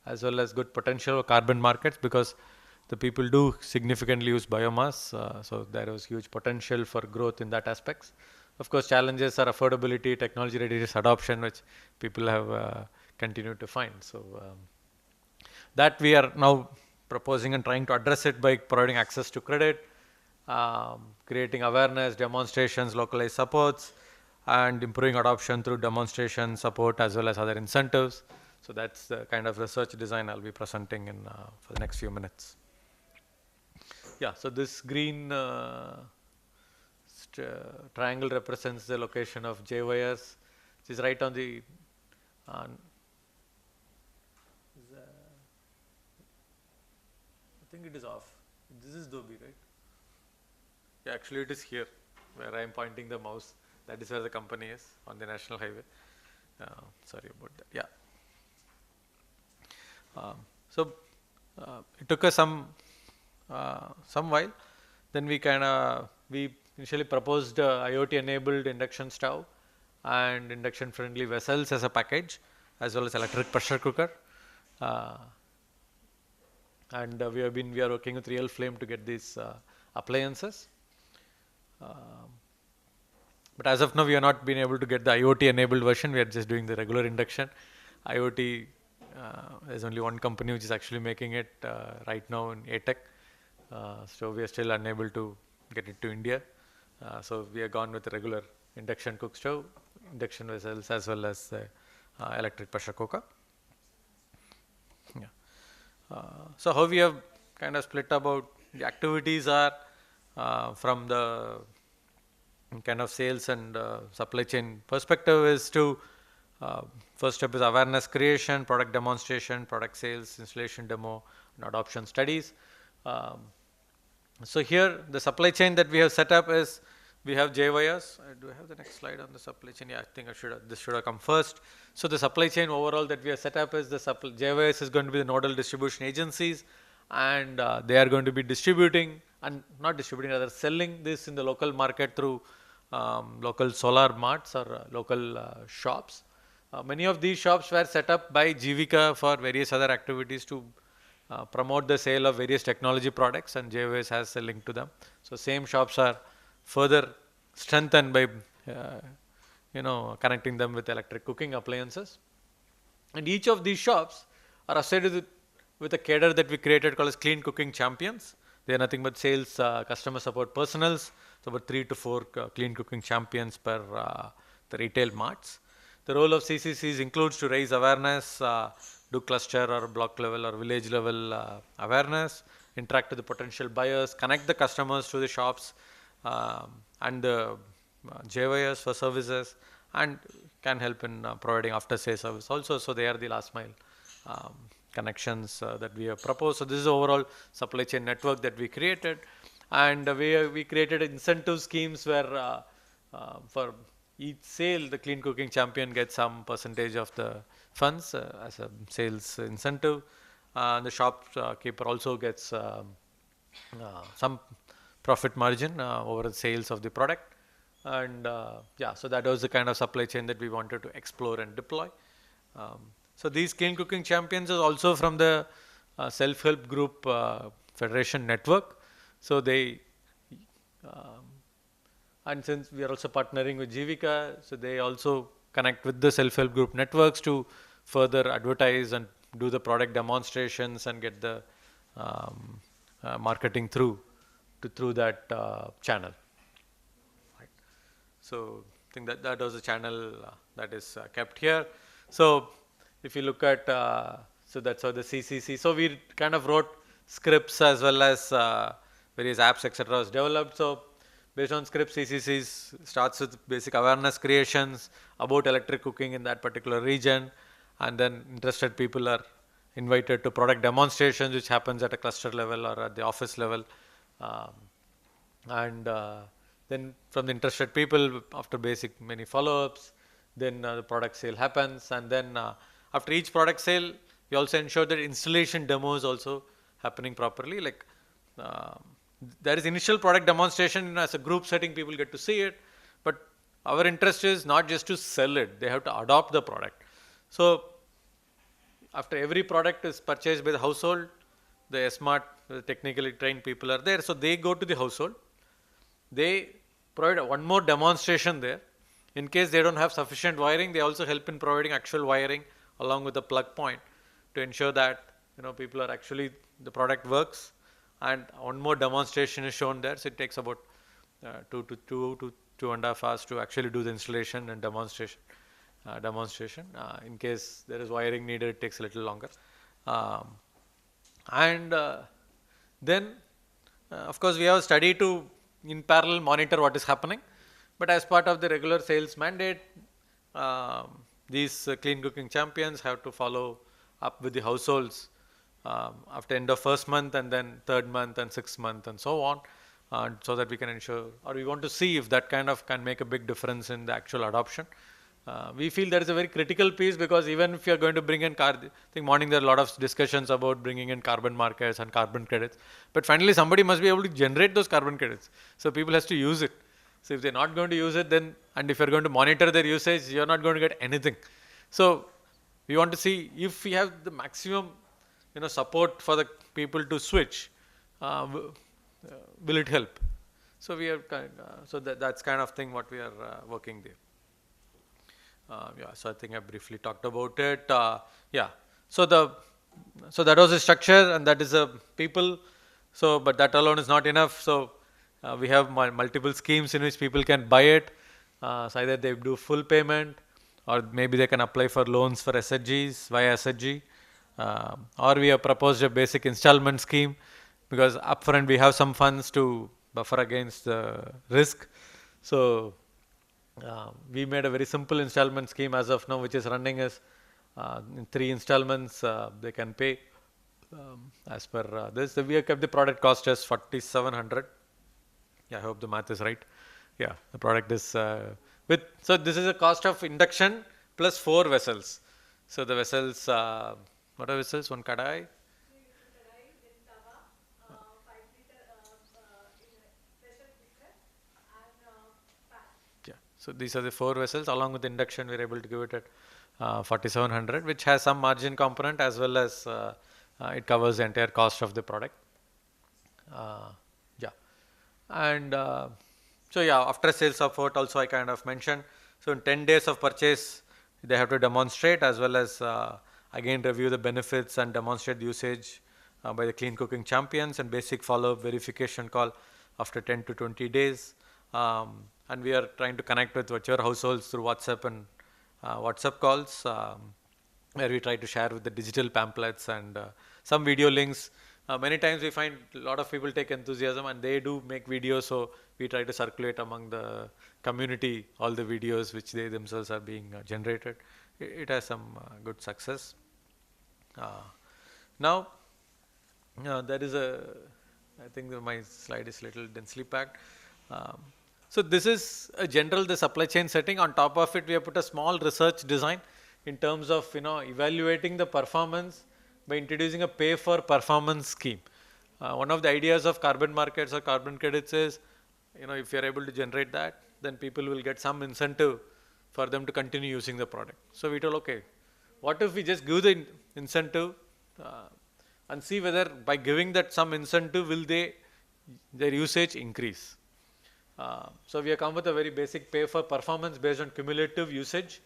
as well as good potential carbon markets, because the people do significantly use biomass. So there was huge potential for growth in that aspects. Of course, challenges are affordability, technology readiness, adoption, which people have continued to find. So that we are now proposing and trying to address it by providing access to credit, creating awareness, demonstrations, localized supports, and improving adoption through demonstration support as well as other incentives. So that's the kind of research design I'll be presenting in for the next few minutes. Yeah, so this green triangle represents the location of JWires, which is right on the I think it is off. This is Dobi, right? Yeah, actually it is here where I am pointing the mouse. That is where the company is on the national highway. Sorry about that. Yeah. So it took us some while. Then we initially proposed IoT-enabled induction stove and induction-friendly vessels as a package, as well as electric pressure cooker. And we are working with Real Flame to get these appliances. But as of now, we have not been able to get the IoT-enabled version. We are just doing the regular induction. IoT, there's only one company which is actually making it right now in ATEC. So we are still unable to get it to India. So we have gone with the regular induction cook stove, induction vessels, as well as the electric pressure cooker. So how we have kind of split about the activities are from the kind of sales and supply chain perspective is to first step is awareness creation, product demonstration, product sales, installation demo, and adoption studies. So here the supply chain that we have set up is we have JYS. Do I have the next slide on the supply chain? Yeah, I think this should have come first. So the supply chain overall that we have set up is the JYS is going to be the nodal distribution agencies, and they are going to be distributing and not distributing, rather selling this in the local market through local solar marts or local shops. Many of these shops were set up by Jivika for various other activities to promote the sale of various technology products, and JVS has a link to them. So same shops are further strengthened by connecting them with electric cooking appliances. And each of these shops are associated with a cadre that we created called as Clean Cooking Champions. They are nothing but sales, customer support personals. So about 3 to 4 clean cooking champions per the retail marts. The role of CCCs includes to raise awareness, do cluster or block level or village level awareness, interact with the potential buyers, connect the customers to the shops and the JYS for services, and can help in providing after sales service also. So they are the last mile connections that we have proposed. So this is the overall supply chain network that we created, and we created incentive schemes where for each sale the clean cooking champion gets some percentage of the funds as a sales incentive. The shopkeeper also gets some profit margin over the sales of the product, and yeah, so that was the kind of supply chain that we wanted to explore and deploy. So these clean cooking champions is also from the self-help group federation network. So they and since we are also partnering with Jivika, so they also connect with the self-help group networks to further advertise and do the product demonstrations and get the marketing through that channel. Right. So I think that was the channel that is kept here. So if you look at, so that's how the CCC, so we kind of wrote scripts as well as various apps, etc. was developed. So based on scripts, CCCs starts with basic awareness creations about electric cooking in that particular region, and then interested people are invited to product demonstrations, which happens at a cluster level or at the office level. Then from the interested people, after basic many follow-ups, then the product sale happens, and then after each product sale, we also ensure that installation demo is also happening properly. Like there is initial product demonstration as a group setting, people get to see it, but our interest is not just to sell it, they have to adopt the product. So after every product is purchased by the household, the smart, technically trained people are there, so they go to the household, they provide one more demonstration there. In case they don't have sufficient wiring, they also help in providing actual wiring along with the plug point to ensure that people are actually, the product works, and one more demonstration is shown there. So it takes about 2 to 2.5 hours to actually do the installation and demonstration. In case there is wiring needed, it takes a little longer. Then of course we have a study to in parallel monitor what is happening, but as part of the regular sales mandate, these clean cooking champions have to follow up with the households after end of first month, and then third month and sixth month and so on, so that we can ensure, or we want to see if that kind of can make a big difference in the actual adoption. We feel that is a very critical piece, because even if you are going to bring in I think morning there are a lot of discussions about bringing in carbon markets and carbon credits, but finally somebody must be able to generate those carbon credits. So people has to use it. So if they're not going to use it, then, and if you're going to monitor their usage, you're not going to get anything. So we want to see if we have the maximum support for the people to switch, will it help? So we are so that's kind of thing what we are working there. Yeah, so I think I briefly talked about it. Yeah, so that was the structure, and that is the people. So, but that alone is not enough. So we have multiple schemes in which people can buy it. So either they do full payment, or maybe they can apply for loans for SHGs via SHG. Or we have proposed a basic installment scheme, because upfront we have some funds to buffer against the risk. So we made a very simple installment scheme as of now, which is running as in 3 installments they can pay as per this. So we have kept the product cost as 4,700. Yeah, I hope the math is right. Yeah, the product is so this is a cost of induction plus 4 vessels. So the vessels, what are vessels? One kadai. Yeah, so these are the 4 vessels. Along with induction, we are able to give it at 4,700, which has some margin component as well as it covers the entire cost of the product. Yeah, and so yeah, after sales support also I kind of mentioned. So in 10 days of purchase, they have to demonstrate as well as again review the benefits and demonstrate usage by the clean cooking champions, and basic follow-up verification call after 10 to 20 days. And we are trying to connect with whichever households through WhatsApp and WhatsApp calls, where we try to share with the digital pamphlets and some video links. Many times we find a lot of people take enthusiasm and they do make videos, so we try to circulate among the community all the videos which they themselves are being generated. It has some good success. Now there is I think my slide is little densely packed. So this is a general the supply chain setting. On top of it, we have put a small research design in terms of evaluating the performance by introducing a pay for performance scheme. One of the ideas of carbon markets or carbon credits is, if you are able to generate that, then people will get some incentive for them to continue using the product. So we told, okay, what if we just give the incentive and see whether by giving that some incentive will their usage increase. So we have come with a very basic pay for performance based on cumulative usage,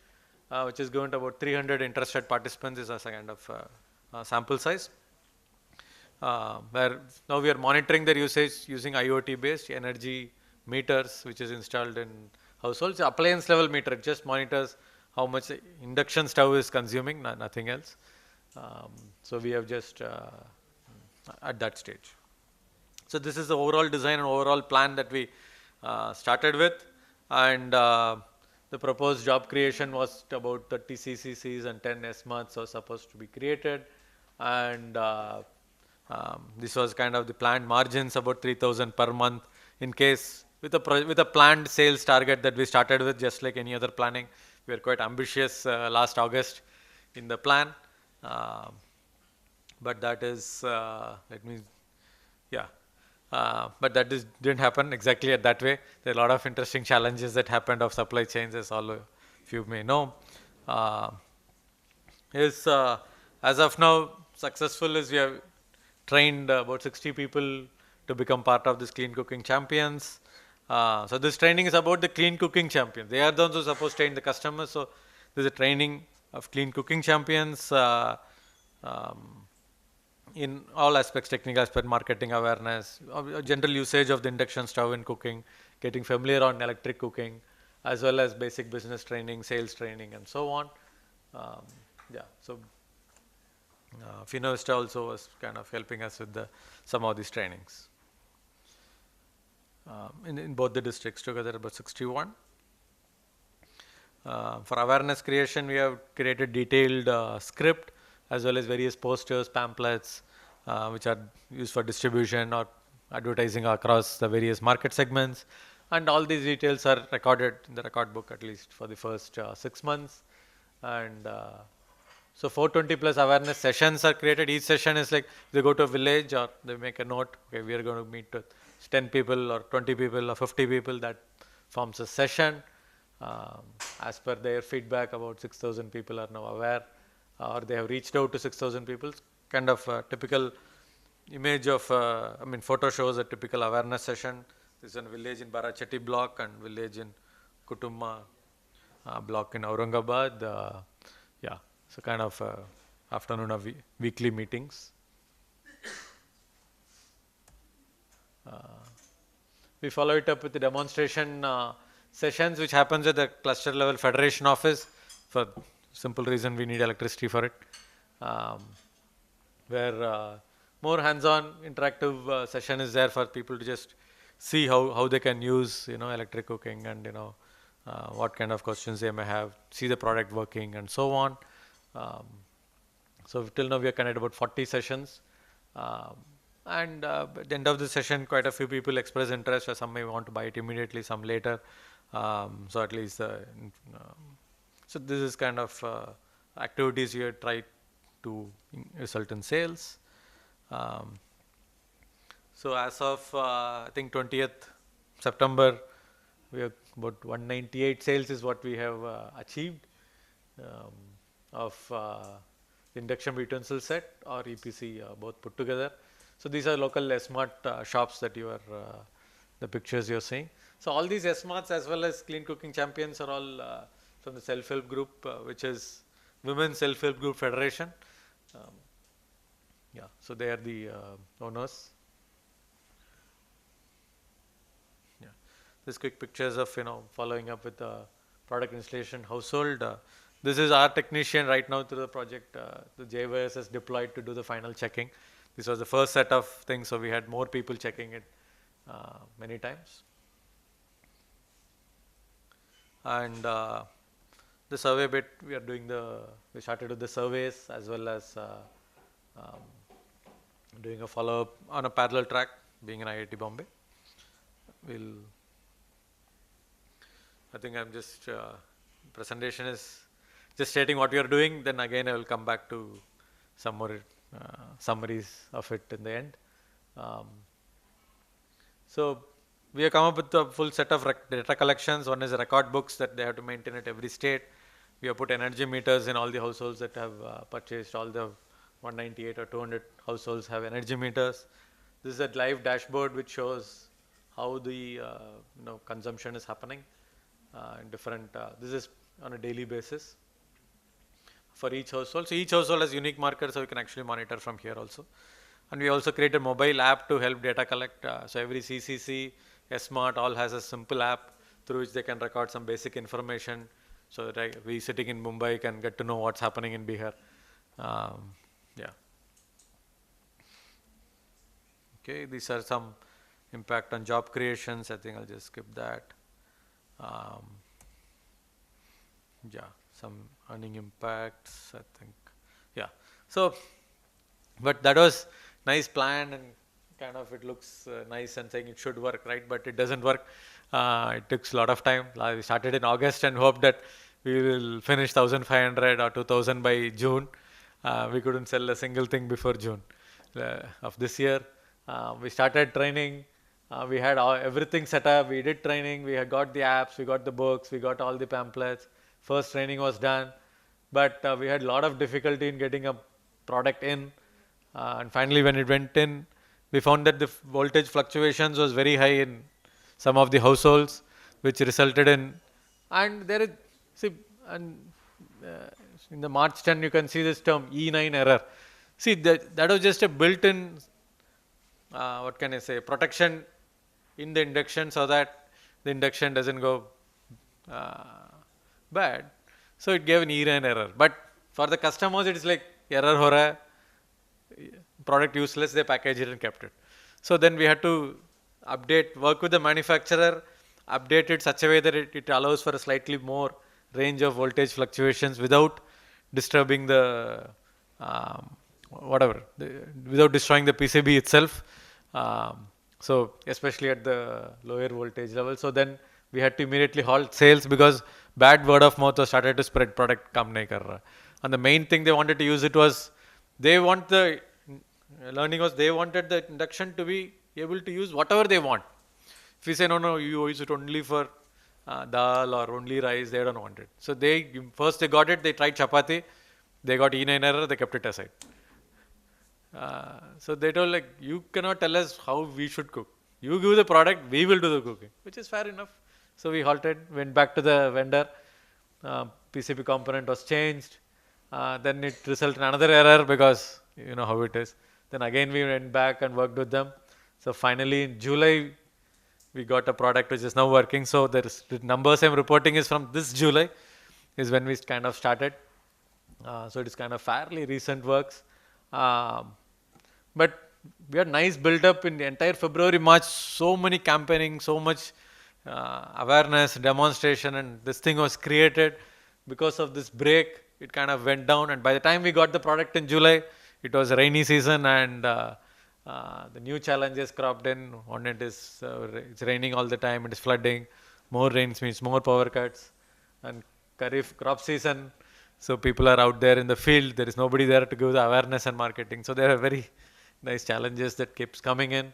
which is going to about 300 interested participants is as a kind of sample size. Where now we are monitoring their usage using IoT based energy meters, which is installed in households. Appliance level meter, it just monitors how much induction stove is consuming, nothing else. So we have just at that stage. So this is the overall design and overall plan that we started with, and the proposed job creation was about 30 CCCs and 10 SMARTs are supposed to be created, and this was kind of the planned margins, about 3,000 per month in case with a planned sales target that we started with, just like any other planning. We were quite ambitious last August in the plan, but that is but that didn't happen exactly at that way. There are a lot of interesting challenges that happened of supply chains, as all of you may know. As of now, successful is we have trained about 60 people to become part of this clean cooking champions. So this training is about the clean cooking champions. They are the ones who are supposed to train the customers. So there's a training of clean cooking champions in all aspects, technical aspect, marketing awareness, general usage of the induction stove in cooking, getting familiar on electric cooking, as well as basic business training, sales training, and so on. So Finovista also was kind of helping us with some of these trainings. In both the districts together, about 61. For awareness creation, we have created detailed script as well as various posters, pamphlets, which are used for distribution or advertising across the various market segments. And all these details are recorded in the record book, at least for the first 6 months. And so 420 plus awareness sessions are created. Each session is like they go to a village or they make a note, okay, we are going to meet with 10 people or 20 people or 50 people. That forms a session. As per their feedback, about 6,000 people are now aware, or they have reached out to 6,000 people. Kind of a typical image of, photo shows a typical awareness session. This is a village in Barachatti block and village in Kutumma block in Aurangabad. So kind of afternoon of weekly meetings. We follow it up with the demonstration sessions, which happens at the cluster level federation office. For simple reason, we need electricity for it. where more hands-on interactive session is there for people to just see how they can use, electric cooking, and, what kind of questions they may have, see the product working, and so on. So till now we are connected about 40 sessions. And at the end of the session, quite a few people express interest, or some may want to buy it immediately, some later. So at least, so this is kind of activities you try to result in sales. So as of I think 20th September, we have about 198 sales is what we have achieved of induction utensil set or EPC both put together. So these are local S-Mart shops that you are, the pictures you're seeing. So all these S-Marts as well as Clean Cooking Champions are all from the self-help group, which is Women's Self-Help Group Federation. Yeah, so they are the owners. Yeah, this quick pictures of following up with the product installation household. This is our technician right now through the project. The JYS is deployed to do the final checking. This was the first set of things, so we had more people checking it many times. And the survey bit, we started with the surveys as well as doing a follow-up on a parallel track, being in IIT Bombay. I think I'm just, presentation is just stating what we are doing, then again I will come back to some more summaries of it in the end. So we have come up with a full set of data collections. One is record books that they have to maintain at every state. We have put energy meters in all the households that have purchased. All the 198 or 200 households have energy meters. This is a live dashboard which shows how the consumption is happening in different. This is on a daily basis for each household. So each household has unique markers, so you can actually monitor from here also. And we also created a mobile app to help data collect. So every CCC, S-Mart all has a simple app through which they can record some basic information. So that we sitting in Mumbai can get to know what's happening in Bihar. Yeah. Okay, these are some impact on job creations. I think I'll just skip that. Yeah, some earning impacts, I think. Yeah. So, but that was nice plan, and kind of it looks nice and saying it should work, right? But it doesn't work. It took a lot of time. We started in August and hoped that we will finish 1,500 or 2,000 by June. We couldn't sell a single thing before June of this year. We started training. We had everything set up. We did training. We had got the apps. We got the books. We got all the pamphlets. First training was done. But we had a lot of difficulty in getting a product in. And finally, when it went in, we found that the voltage fluctuations was very high in some of the households, which resulted in, and there is, see, and in the March 10, you can see this term E9 error. See, that was just a built-in, what can I say, protection in the induction so that the induction doesn't go bad. So it gave an E9 error. But for the customers, it is like error ho raha hai, product useless, they packaged it and kept it. So then we had to update, work with the manufacturer, update it such a way that it allows for a slightly more range of voltage fluctuations without disturbing the without destroying the PCB itself. So especially at the lower voltage level. So then we had to immediately halt sales because bad word of mouth was started to spread, product kam nahi kar raha. And the main thing they wanted to use it was, they wanted the induction to be able to use whatever they want. If we say, no, you use it only for dal or only rice, they don't want it. So first they got it, they tried chapati, they got E9 error, they kept it aside. So they told like, you cannot tell us how we should cook. You give the product, we will do the cooking, which is fair enough. So we halted, went back to the vendor, PCB component was changed, then it resulted in another error because you know how it is. Then again we went back and worked with them. So finally in July, we got a product which is now working. So the numbers I'm reporting is from this July, is when we kind of started. So it is kind of fairly recent works. But we had nice build up in the entire February, March, so many campaigning, so much awareness, demonstration, and this thing was created. Because of this break, it kind of went down, and by the time we got the product in July, it was a rainy season, and the new challenges cropped in. One, it is it's raining all the time, it is flooding. More rains means more power cuts, and Kharif crop season. So people are out there in the field. There is nobody there to give the awareness and marketing. So there are very nice challenges that keeps coming in.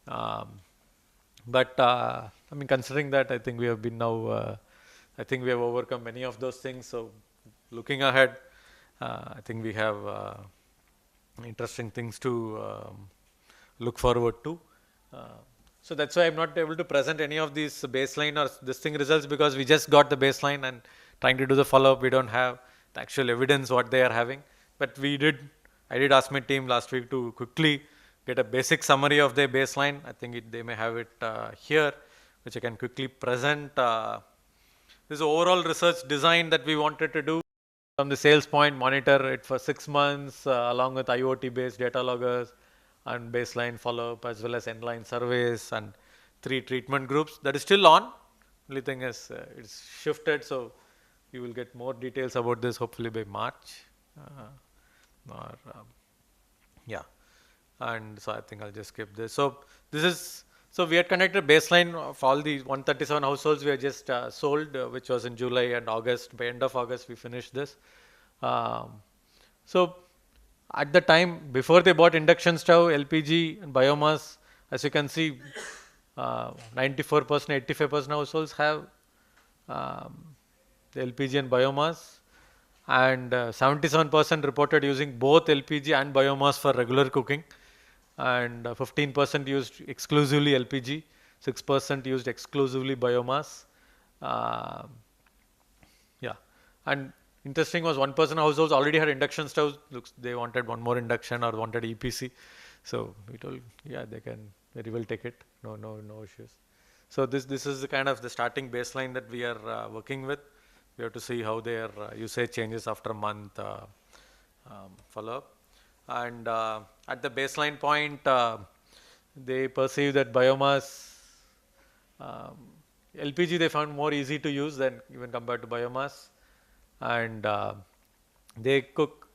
But I mean, considering that, I think we have been now. I think we have overcome many of those things. So looking ahead, I think we have interesting things to look forward to. So that's why I'm not able to present any of these baseline or this thing results, because we just got the baseline and trying to do the follow-up. We don't have the actual evidence what they are having. But I did ask my team last week to quickly get a basic summary of their baseline. I think they may have it here, which I can quickly present. This overall research design that we wanted to do. From the sales point, monitor it for 6 months along with IoT-based data loggers and baseline follow-up, as well as end-line surveys and 3 treatment groups. That is still on. Only thing is it's shifted, so you will get more details about this hopefully by March. Yeah, and so I think I'll just skip this. So we had conducted baseline of all the 137 households we had just sold, which was in July and August. By end of August, we finished this. So at the time, before they bought induction stove, LPG and biomass, as you can see, 94%, 85% households have the LPG and biomass, and 77% reported using both LPG and biomass for regular cooking, and 15% used exclusively LPG, 6% used exclusively biomass. Yeah, and interesting was 1% households already had induction stoves. Looks they wanted one more induction or wanted EPC, so we told yeah they can very well take it. No issues. So this is the kind of the starting baseline that we are working with. We have to see how their usage changes after a month follow up. And at the baseline point, they perceive that biomass, LPG they found more easy to use than even compared to biomass, and they cook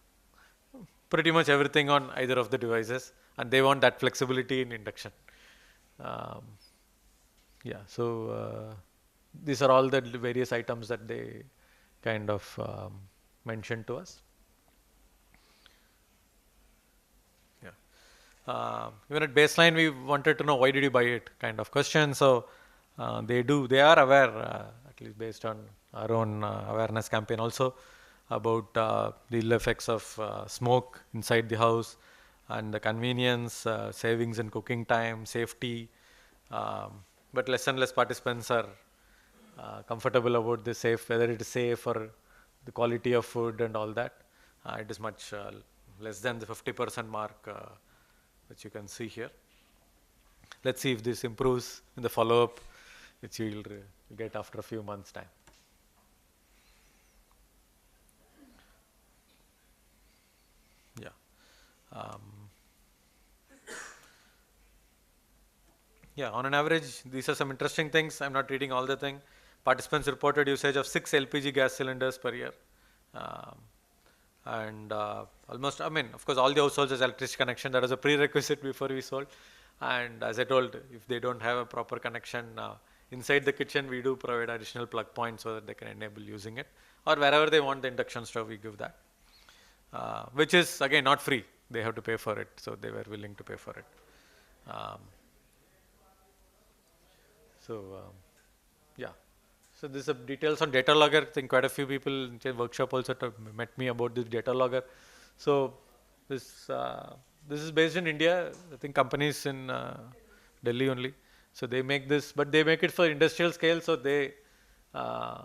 pretty much everything on either of the devices, and they want that flexibility in induction. Yeah, so these are all the various items that they kind of mentioned to us. Yeah. Even at baseline, we wanted to know why did you buy it kind of question. So they are aware, at least based on our own awareness campaign also, about the ill effects of smoke inside the house and the convenience, savings in cooking time, safety. But less and less participants are comfortable about whether it is safe or the quality of food and all that. It is much less than the 50% mark which you can see here. Let's see if this improves in the follow-up, which you will get after a few months' time. Yeah. Yeah, on an average, these are some interesting things. I'm not reading all the thing. Participants reported usage of 6 LPG gas cylinders per year. And almost, I mean, of course, all the households has electricity connection. That was a prerequisite before we sold. And as I told, if they don't have a proper connection inside the kitchen, we do provide additional plug points so that they can enable using it. Or wherever they want the induction stove, we give that. Which is, again, not free. They have to pay for it. So they were willing to pay for it. Yeah. So this is details on data logger. I think quite a few people in the workshop also met me about this data logger. So this is based in India. I think companies in Delhi only. So they make this, but they make it for industrial scale. So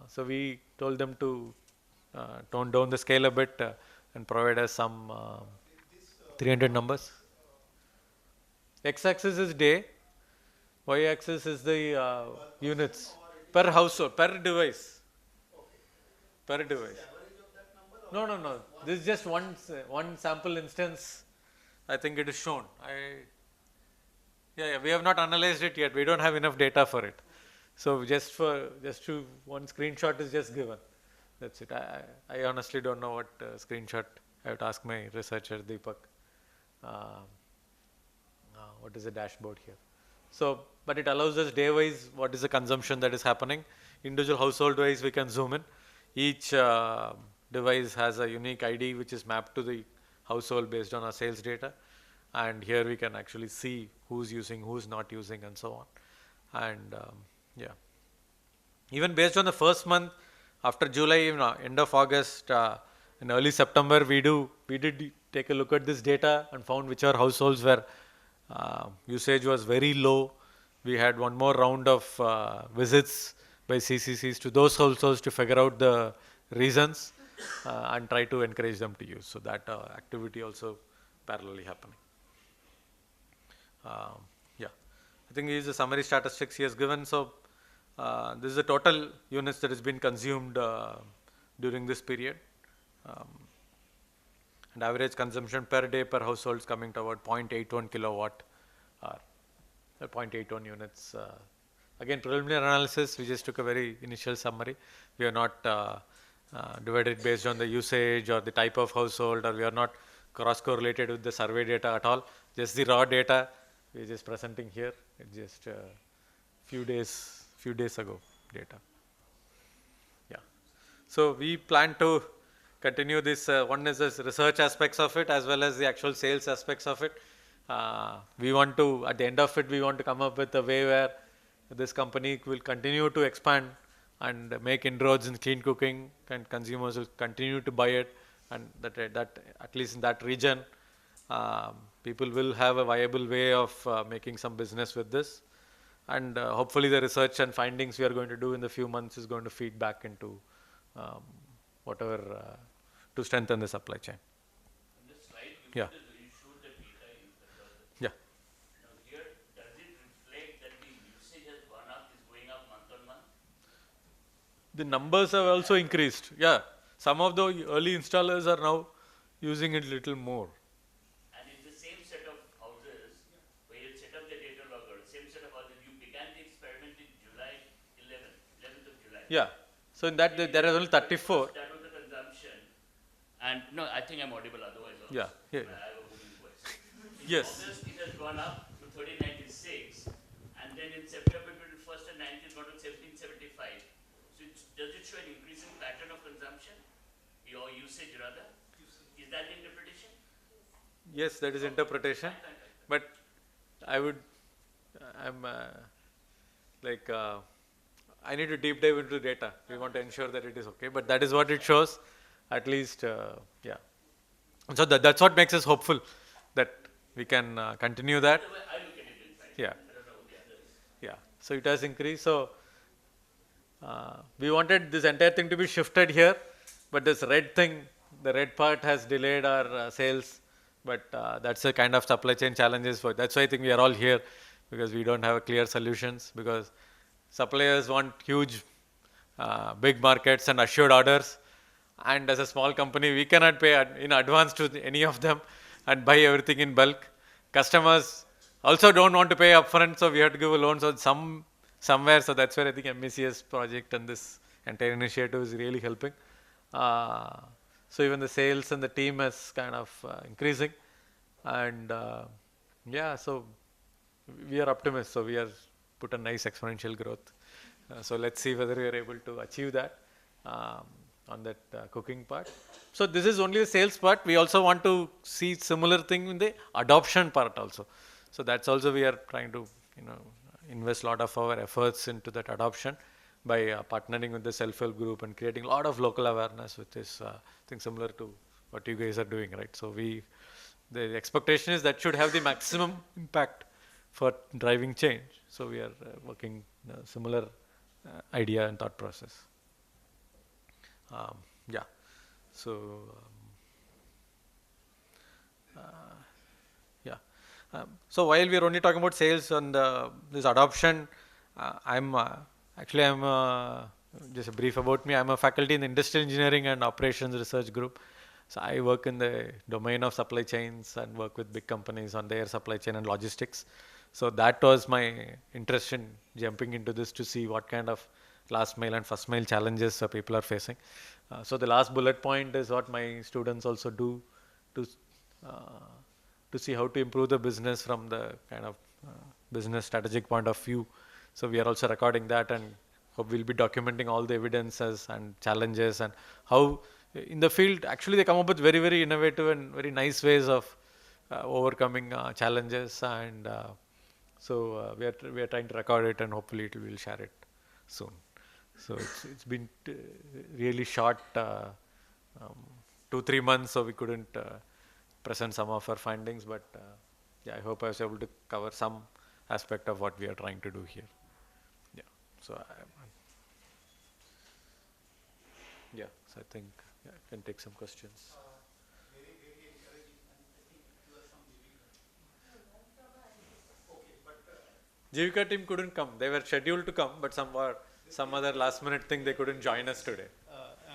so we told them to tone down the scale a bit and provide us some 300 numbers. X-axis is day. Y-axis is the units per household, per device. Per device. No. This is just one sample instance I think it is shown. Yeah, we have not analyzed it yet. We don't have enough data for it. So just to one screenshot is just given. That's it. I honestly don't know what screenshot. I have to ask my researcher Deepak. What is the dashboard here? So, but it allows us day-wise what is the consumption that is happening. Individual household-wise we can zoom in. Each device has a unique ID which is mapped to the household based on our sales data. And here we can actually see who's using, who's not using, and so on. And yeah, even based on the first month, after July, end of August, in early September, we did take a look at this data and found which are households where usage was very low. We had one more round of visits by CCCs to those households to figure out the reasons and try to encourage them to use. So that activity also parallelly happening. Yeah, I think these are the summary statistics he has given. So this is the total units that has been consumed during this period. And average consumption per day per household is coming to about 0.81 kilowatt hour, 0.81 units. Again, preliminary analysis, we just took a very initial summary. We are not divided based on the usage or the type of household, or we are not cross-correlated with the survey data at all. Just the raw data we are just presenting here. It's just few days ago data. Yeah. So we plan to continue this. One is the research aspects of it as well as the actual sales aspects of it. We want to, at the end of it, we want to come up with a way where this company will continue to expand and make inroads in clean cooking, and consumers will continue to buy it, and that at least in that region, people will have a viable way of making some business with this. And hopefully the research and findings we are going to do in the few months is going to feed back into whatever to strengthen the supply chain. On this slide, yeah. You showed the data in terms of yeah. Now here, does it reflect that the usage has gone up, is going up month on month? The numbers have also increased. Yeah, some of the early installers are now using it little more. And it's the same set of houses where you set up the data logger, same set of houses. You began the experiment in July 11th of July. Yeah. So in that there are only 34. That was the consumption. And no, I think I'm audible otherwise also. Yeah. Yeah. I have a booming voice. In Yes. August it has gone up to 1396, and then in September 21st and 19th it got to 1775. So does it show an increasing pattern of consumption? Or usage rather? Is that the interpretation? Yes, that is interpretation. But I need to deep dive into data. We want to ensure that it is okay. But that is what it shows, at least, yeah. And so that's what makes us hopeful that we can continue that. I look at it in fact. Yeah. I don't know the others. Yeah. So it has increased. So we wanted this entire thing to be shifted here, but this red thing, the red part has delayed our sales. But that's the kind of supply chain challenges. That's why I think we are all here, because we don't have clear solutions, because suppliers want huge, big markets and assured orders. And as a small company, we cannot pay in advance to any of them and buy everything in bulk. Customers also don't want to pay upfront, so we have to give a loan. So somewhere, so that's where I think MECS project and this entire initiative is really helping. So even the sales and the team is kind of increasing. And yeah, so we are optimists. So we are put a nice exponential growth. So let's see whether we are able to achieve that. On that cooking part. So this is only the sales part. We also want to see similar thing in the adoption part also. So that's also we are trying to invest a lot of our efforts into that adoption by partnering with the self-help group and creating a lot of local awareness, which is thing similar to what you guys are doing, right? So the expectation is that should have the maximum impact for driving change. So we are working similar idea and thought process. Yeah, so yeah. So while we are only talking about sales and this adoption, I'm just a brief about me. I'm a faculty in the Industrial Engineering and Operations Research Group. So I work in the domain of supply chains and work with big companies on their supply chain and logistics. So that was my interest in jumping into this to see what kind of last mile and first mile challenges people are facing. So the last bullet point is what my students also do to see how to improve the business from the kind of business strategic point of view. So we are also recording that, and we'll be documenting all the evidences and challenges and how in the field actually they come up with very, very innovative and very nice ways of overcoming challenges, and so we are trying to record it, and hopefully we'll share it soon. So it's been really short, 2-3 months, so we couldn't present some of our findings, but yeah, I hope I was able to cover some aspect of what we are trying to do here. Yeah, so so I think I can take some questions. Jivika team couldn't come. They were scheduled to come, but some other last minute thing, they couldn't join us today.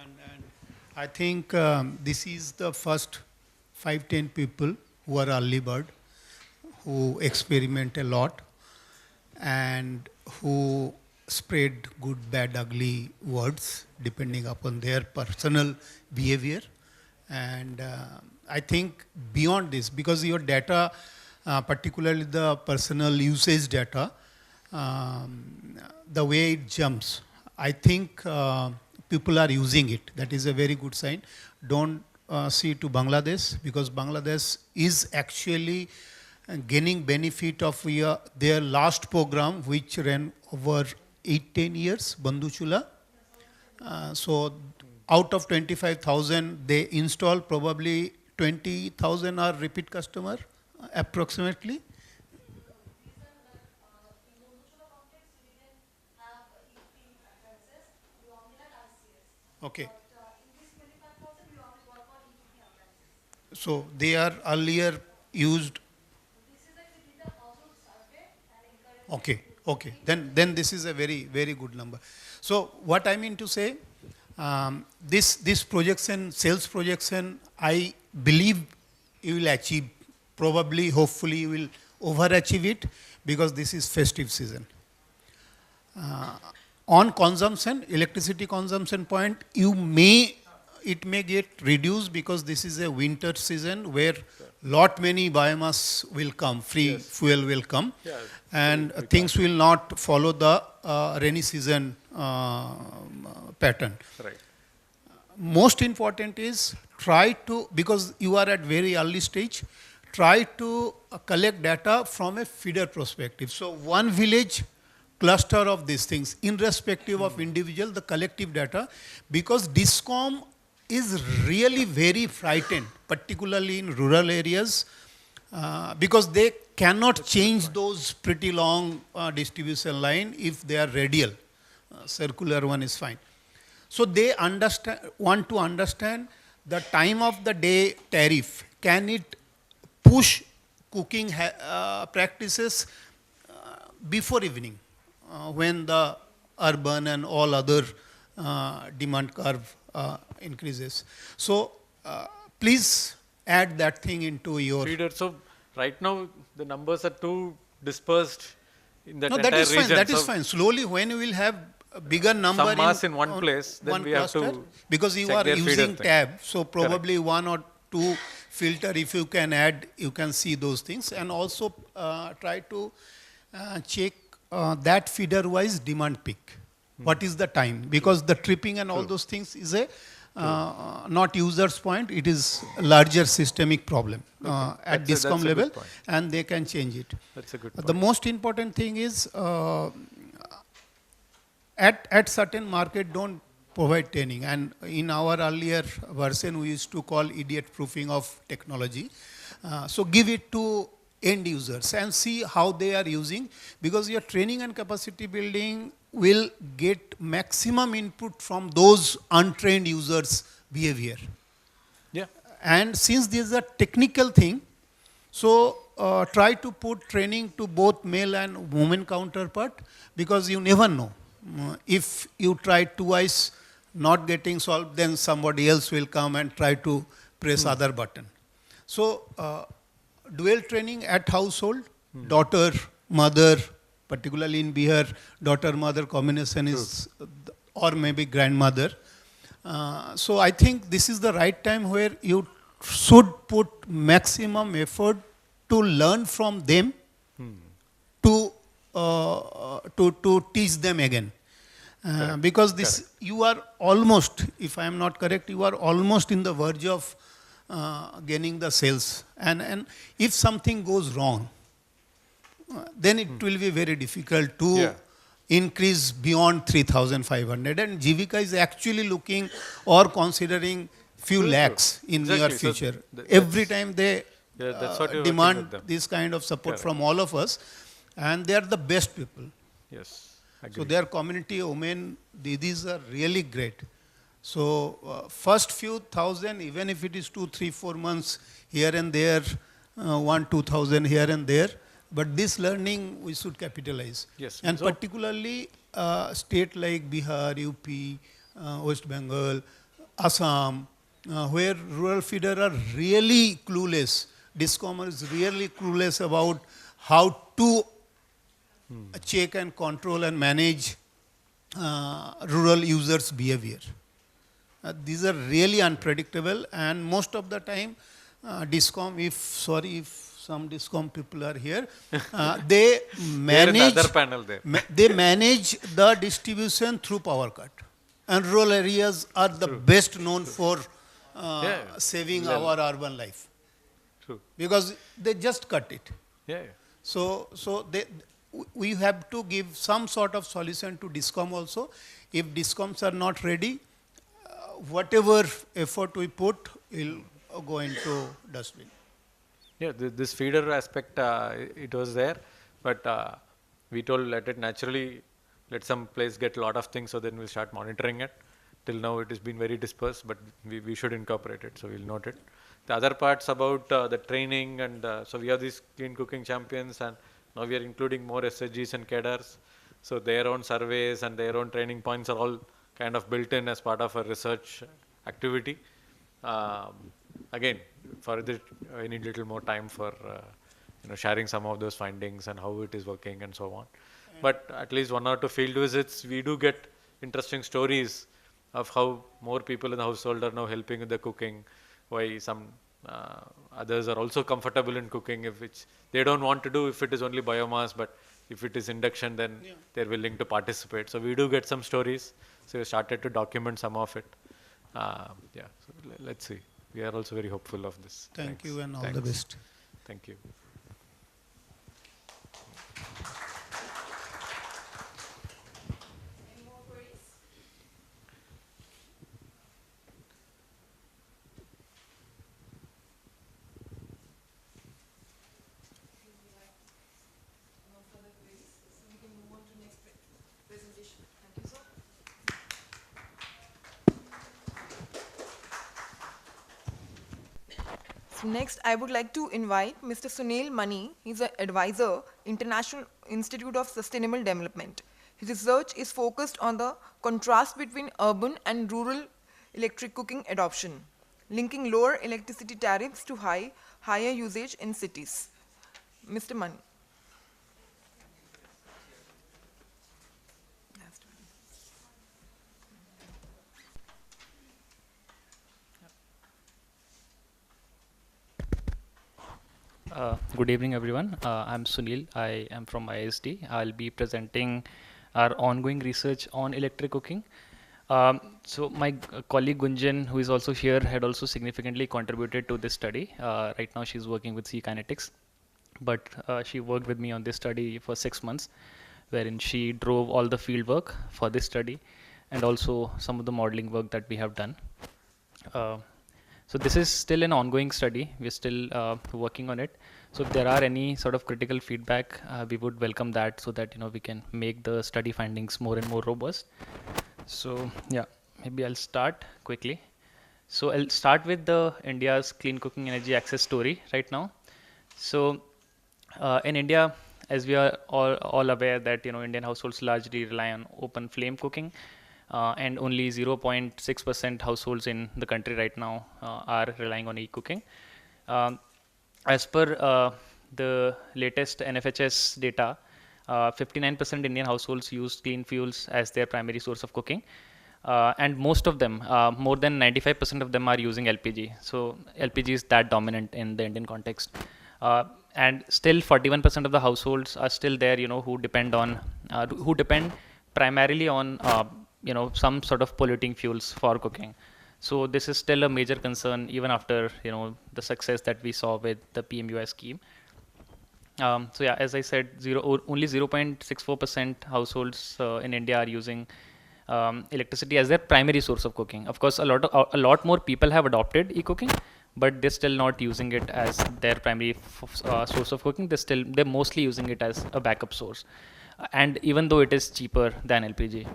And I think this is the first 5-10 people who are early bird, who experiment a lot, and who spread good, bad, ugly words depending upon their personal behavior. And I think beyond this, because your data, particularly the personal usage data, the way it jumps, I think people are using it. That is a very good sign. Don't see to Bangladesh, because Bangladesh is actually gaining benefit of their last program, which ran over 8-10 years, Bandhu Chula. So out of 25,000 they install, probably 20,000 are repeat customer approximately. Okay. So they are earlier used. Okay, okay. Then this is a very, very good number. So what I mean to say, this projection, sales projection, I believe you will achieve. Probably, hopefully, you will overachieve it, because this is festive season. On consumption, electricity consumption point, it may get reduced, because this is a winter season where lot many biomass will come, free fuel will come, and things will not follow the rainy season pattern. Right. Most important is try to, because you are at very early stage, try to collect data from a feeder perspective. So one village cluster of these things, irrespective of individual, the collective data, because DISCOM is really very frightened, particularly in rural areas, because they cannot change those pretty long distribution line if they are radial. Circular one is fine. So they want to understand the time of the day tariff. Can it push cooking practices before evening, when the urban and all other demand curve increases? So please add that thing into your feeder. So right now the numbers are too dispersed in that no, entire that is region. fine. That so is fine. Slowly, when you will have a bigger number some mass in one place, then one we have cluster, to because you check are their feeder using thing. tab, so probably 1 or 2 filter, if you can add, you can see those things, and also try to check that feeder wise demand peak. What is the time? Because the tripping and all those things is a not user's point, it is a larger systemic problem at DISCOM level, and they can change it. That's a good point. The most important thing is at certain market, don't provide training. And in our earlier version, we used to call idiot proofing of technology. So give it to end users and see how they are using, because your training and capacity building will get maximum input from those untrained users' behavior. Yeah. And since this is a technical thing, so try to put training to both male and women counterpart, because you never know. If you try twice not getting solved, then somebody else will come and try to press other button. So dual training at household, daughter, mother, particularly in Bihar, daughter-mother combination is, or maybe grandmother. So I think this is the right time where you should put maximum effort to learn from them, to teach them again. Because this, you are almost, if I am not correct, you are almost in the verge of gaining the sales. And if something goes wrong, then it will be very difficult to increase beyond 3,500. And Jivika is actually looking or considering few lakhs in near future. So every time they demand this kind of support from all of us, and they are the best people. Yes, so their community women didis are really great. So first few thousand, even if it is 2, 3, 4 months here and there, 1,000-2,000 here and there, but this learning we should capitalize. Yes. And particularly state like Bihar, UP, West Bengal, Assam, where rural feeder are really clueless. Discom is really clueless about how to check and control and manage rural users' behavior. These are really unpredictable, and most of the time, Discom, if some Discom people are here, they manage. They manage the distribution through power cut, and rural areas are the best known for saving our urban life. True. Because they just cut it. Yeah. So we have to give some sort of solution to Discom also. If Discoms are not ready, whatever effort we put will go into dustbin. Yeah, this feeder aspect, it was there, but we told let it naturally, let some place get a lot of things, so then we'll start monitoring it. Till now it has been very dispersed, but we should incorporate it, so we'll note it. The other parts about the training, and so we have these clean cooking champions, and now we are including more SHGs and cadres. So their own surveys and their own training points are all kind of built in as part of a research activity. Again, for this, I need little more time for sharing some of those findings and how it is working and so on. But at least 1 or 2 field visits, we do get interesting stories of how more people in the household are now helping with the cooking, why some others are also comfortable in cooking, which they don't want to do if it is only biomass, but if it is induction, then they're willing to participate. So we do get some stories. So we started to document some of it. So let's see. We are also very hopeful of this. Thank you and all the best. Thank you. So next, I would like to invite Mr. Sunil Mani. He's an advisor, International Institute of Sustainable Development. His research is focused on the contrast between urban and rural electric cooking adoption, linking lower electricity tariffs to higher usage in cities. Mr. Mani. Good evening, everyone. I'm Sunil. I am from ISD. I'll be presenting our ongoing research on electric cooking. So my colleague Gunjan, who is also here, had also significantly contributed to this study. Right now she's working with C Kinetics, but she worked with me on this study for 6 months, wherein she drove all the field work for this study and also some of the modeling work that we have done. So this is still an ongoing study. We're still working on it. So if there are any sort of critical feedback, we would welcome that, so that we can make the study findings more and more robust. So yeah, maybe I'll start quickly. So I'll start with the India's clean cooking energy access story right now. So in India, as we are all aware that Indian households largely rely on open flame cooking. and only 0.6% households in the country right now are relying on e-cooking. As per the latest NFHS data, 59% Indian households use clean fuels as their primary source of cooking. And most of them, more than 95% of them are using LPG. So LPG is that dominant in the Indian context. And still 41% of the households are still there, who depend primarily on, some sort of polluting fuels for cooking. So this is still a major concern even after, the success that we saw with the PMUI scheme. So yeah, as I said, only 0.64% households in India are using electricity as their primary source of cooking. Of course, a lot more people have adopted e-cooking, but they're still not using it as their primary source of cooking. They're mostly using it as a backup source, and even though it is cheaper than LPG.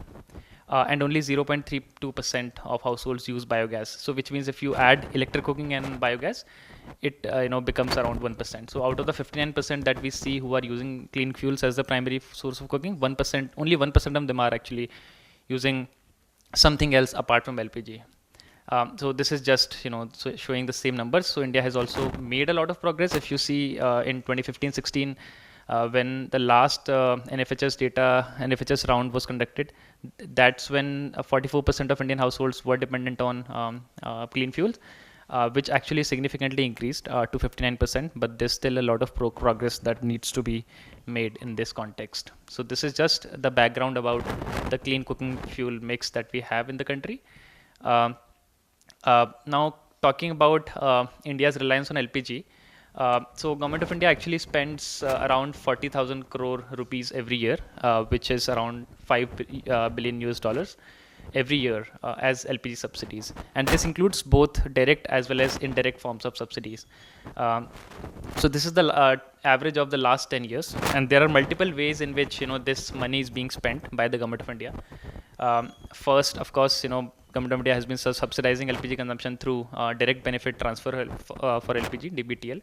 And only 0.32% of households use biogas. So which means if you add electric cooking and biogas, it becomes around 1%. So out of the 59% that we see who are using clean fuels as the primary source of cooking, only 1% of them are actually using something else apart from LPG. So this is just showing the same numbers. So India has also made a lot of progress. If you see in 2015-16. When the last NFHS round was conducted, that's when 44% of Indian households were dependent on clean fuels, which actually significantly increased to 59%, but there's still a lot of progress that needs to be made in this context. So this is just the background about the clean cooking fuel mix that we have in the country. Now talking about India's reliance on LPG, so Government of India actually spends around 40,000 crore rupees every year, which is around $5 billion US every year as LPG subsidies, and this includes both direct as well as indirect forms of subsidies. So this is the average of the last 10 years, and there are multiple ways in which this money is being spent by the Government of India. First, of course, Government of India has been subsidizing LPG consumption through direct benefit transfer for LPG, DBTL.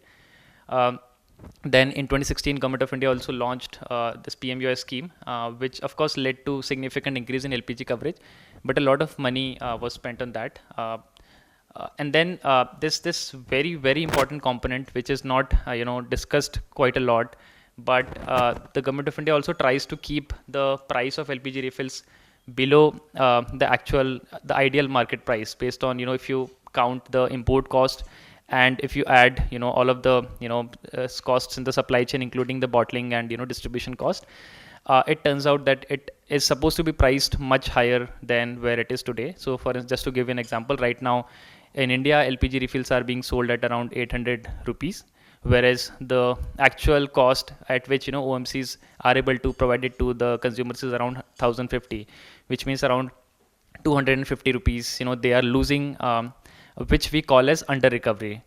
Then in 2016, Government of India also launched this PMUI scheme, which of course led to significant increase in LPG coverage, but a lot of money was spent on that. And then this very, very important component, which is not discussed quite a lot, but the Government of India also tries to keep the price of LPG refills below the ideal market price, based on if you count the import cost and if you add all of the costs in the supply chain, including the bottling and distribution cost, it turns out that it is supposed to be priced much higher than where it is today. So just to give you an example, right now in India, LPG refills are being sold at around 800 rupees, whereas the actual cost at which OMCs are able to provide it to the consumers is around 1050, which means around 250 rupees they are losing, which we call as under recovery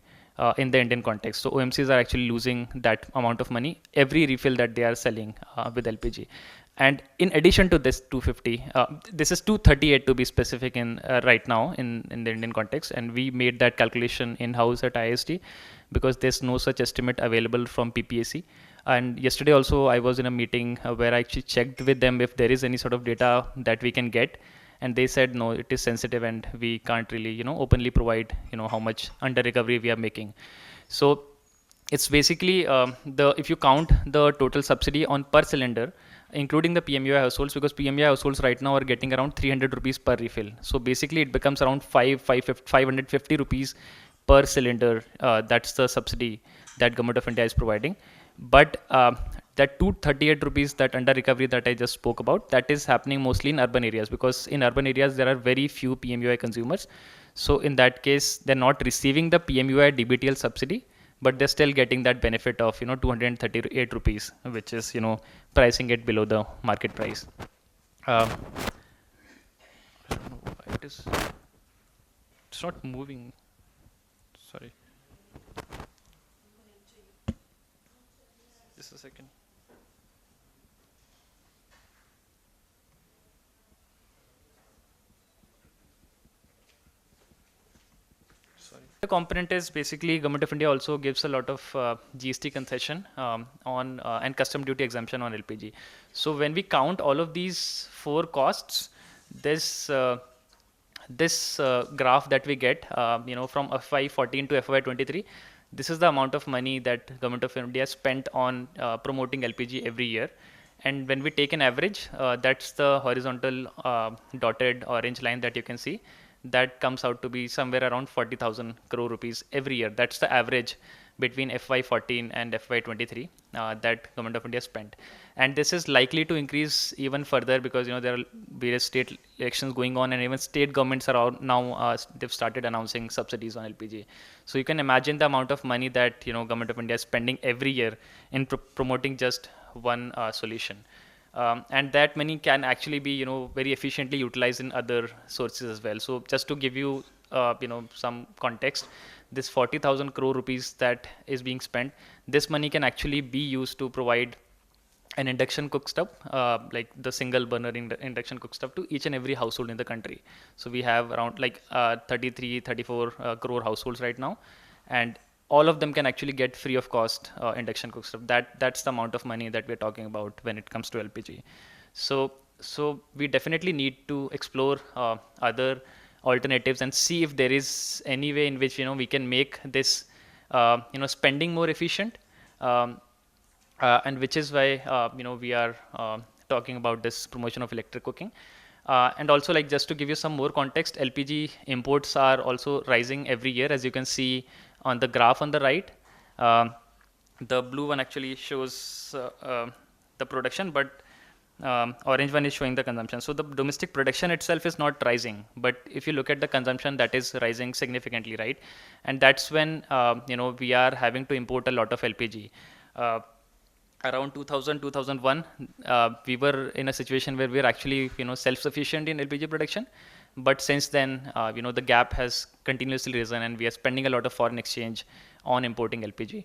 in the Indian context. So OMCs are actually losing that amount of money every refill that they are selling with LPG. And in addition to this 250, this is 238 to be specific in right now in the Indian context, and we made that calculation in-house at IST because there's no such estimate available from PPAC. And yesterday also I was in a meeting where I actually checked with them if there is any sort of data that we can get, and they said no, it is sensitive and we can't really openly provide how much under recovery we are making. So it's basically if you count the total subsidy on per cylinder, including the PMUI households, because PMUI households right now are getting around 300 rupees per refill. So basically it becomes around 550 rupees per cylinder. That's the subsidy that Government of India is providing. But that 238 rupees, that under recovery that I just spoke about, that is happening mostly in urban areas, because in urban areas there are very few PMUI consumers. So in that case, they're not receiving the PMUI DBTL subsidy, but they're still getting that benefit of 238 rupees, which is pricing it below the market price. I don't know why it's not moving. Sorry. Just a second. The component is basically Government of India also gives a lot of GST concession on and custom duty exemption on LPG. So when we count all of these four costs, this graph that we get, from FY14 to FY23, this is the amount of money that Government of India spent on promoting LPG every year. And when we take an average, that's the horizontal dotted orange line that you can see. That comes out to be somewhere around 40,000 crore rupees every year. That's the average between FY14 and FY23 that Government of India spent. And this is likely to increase even further because there are various state elections going on, and even state governments are now they've started announcing subsidies on LPG. So you can imagine the amount of money that Government of India is spending every year in promoting just one solution. And that money can actually be very efficiently utilized in other sources as well. So just to give you some context, this 40,000 crore rupees that is being spent, this money can actually be used to provide an induction cook stove, like the single burner induction cook stove, to each and every household in the country. So we have around 33, 34 crore households right now, and all of them can actually get free of cost induction cook stove. That's the amount of money that we're talking about when it comes to LPG. So we definitely need to explore other alternatives and see if there is any way in which we can make this spending more efficient, and which is why we are talking about this promotion of electric cooking. And also, just to give you some more context, LPG imports are also rising every year, as you can see on the graph on the right. The blue one actually shows the production, but orange one is showing the consumption. So the domestic production itself is not rising, but if you look at the consumption, that is rising significantly, right? And that's when we are having to import a lot of LPG. Around 2000, 2001, we were in a situation where we are actually self-sufficient in LPG production. But since then, the gap has continuously risen, and we are spending a lot of foreign exchange on importing LPG.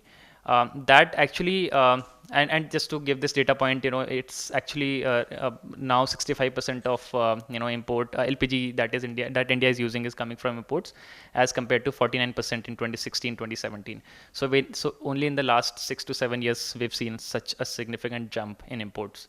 That actually, and just to give this data point, it's actually now 65% of import LPG that India is using is coming from imports, as compared to 49% in 2016, 2017. So only in the last 6 to 7 years we've seen such a significant jump in imports.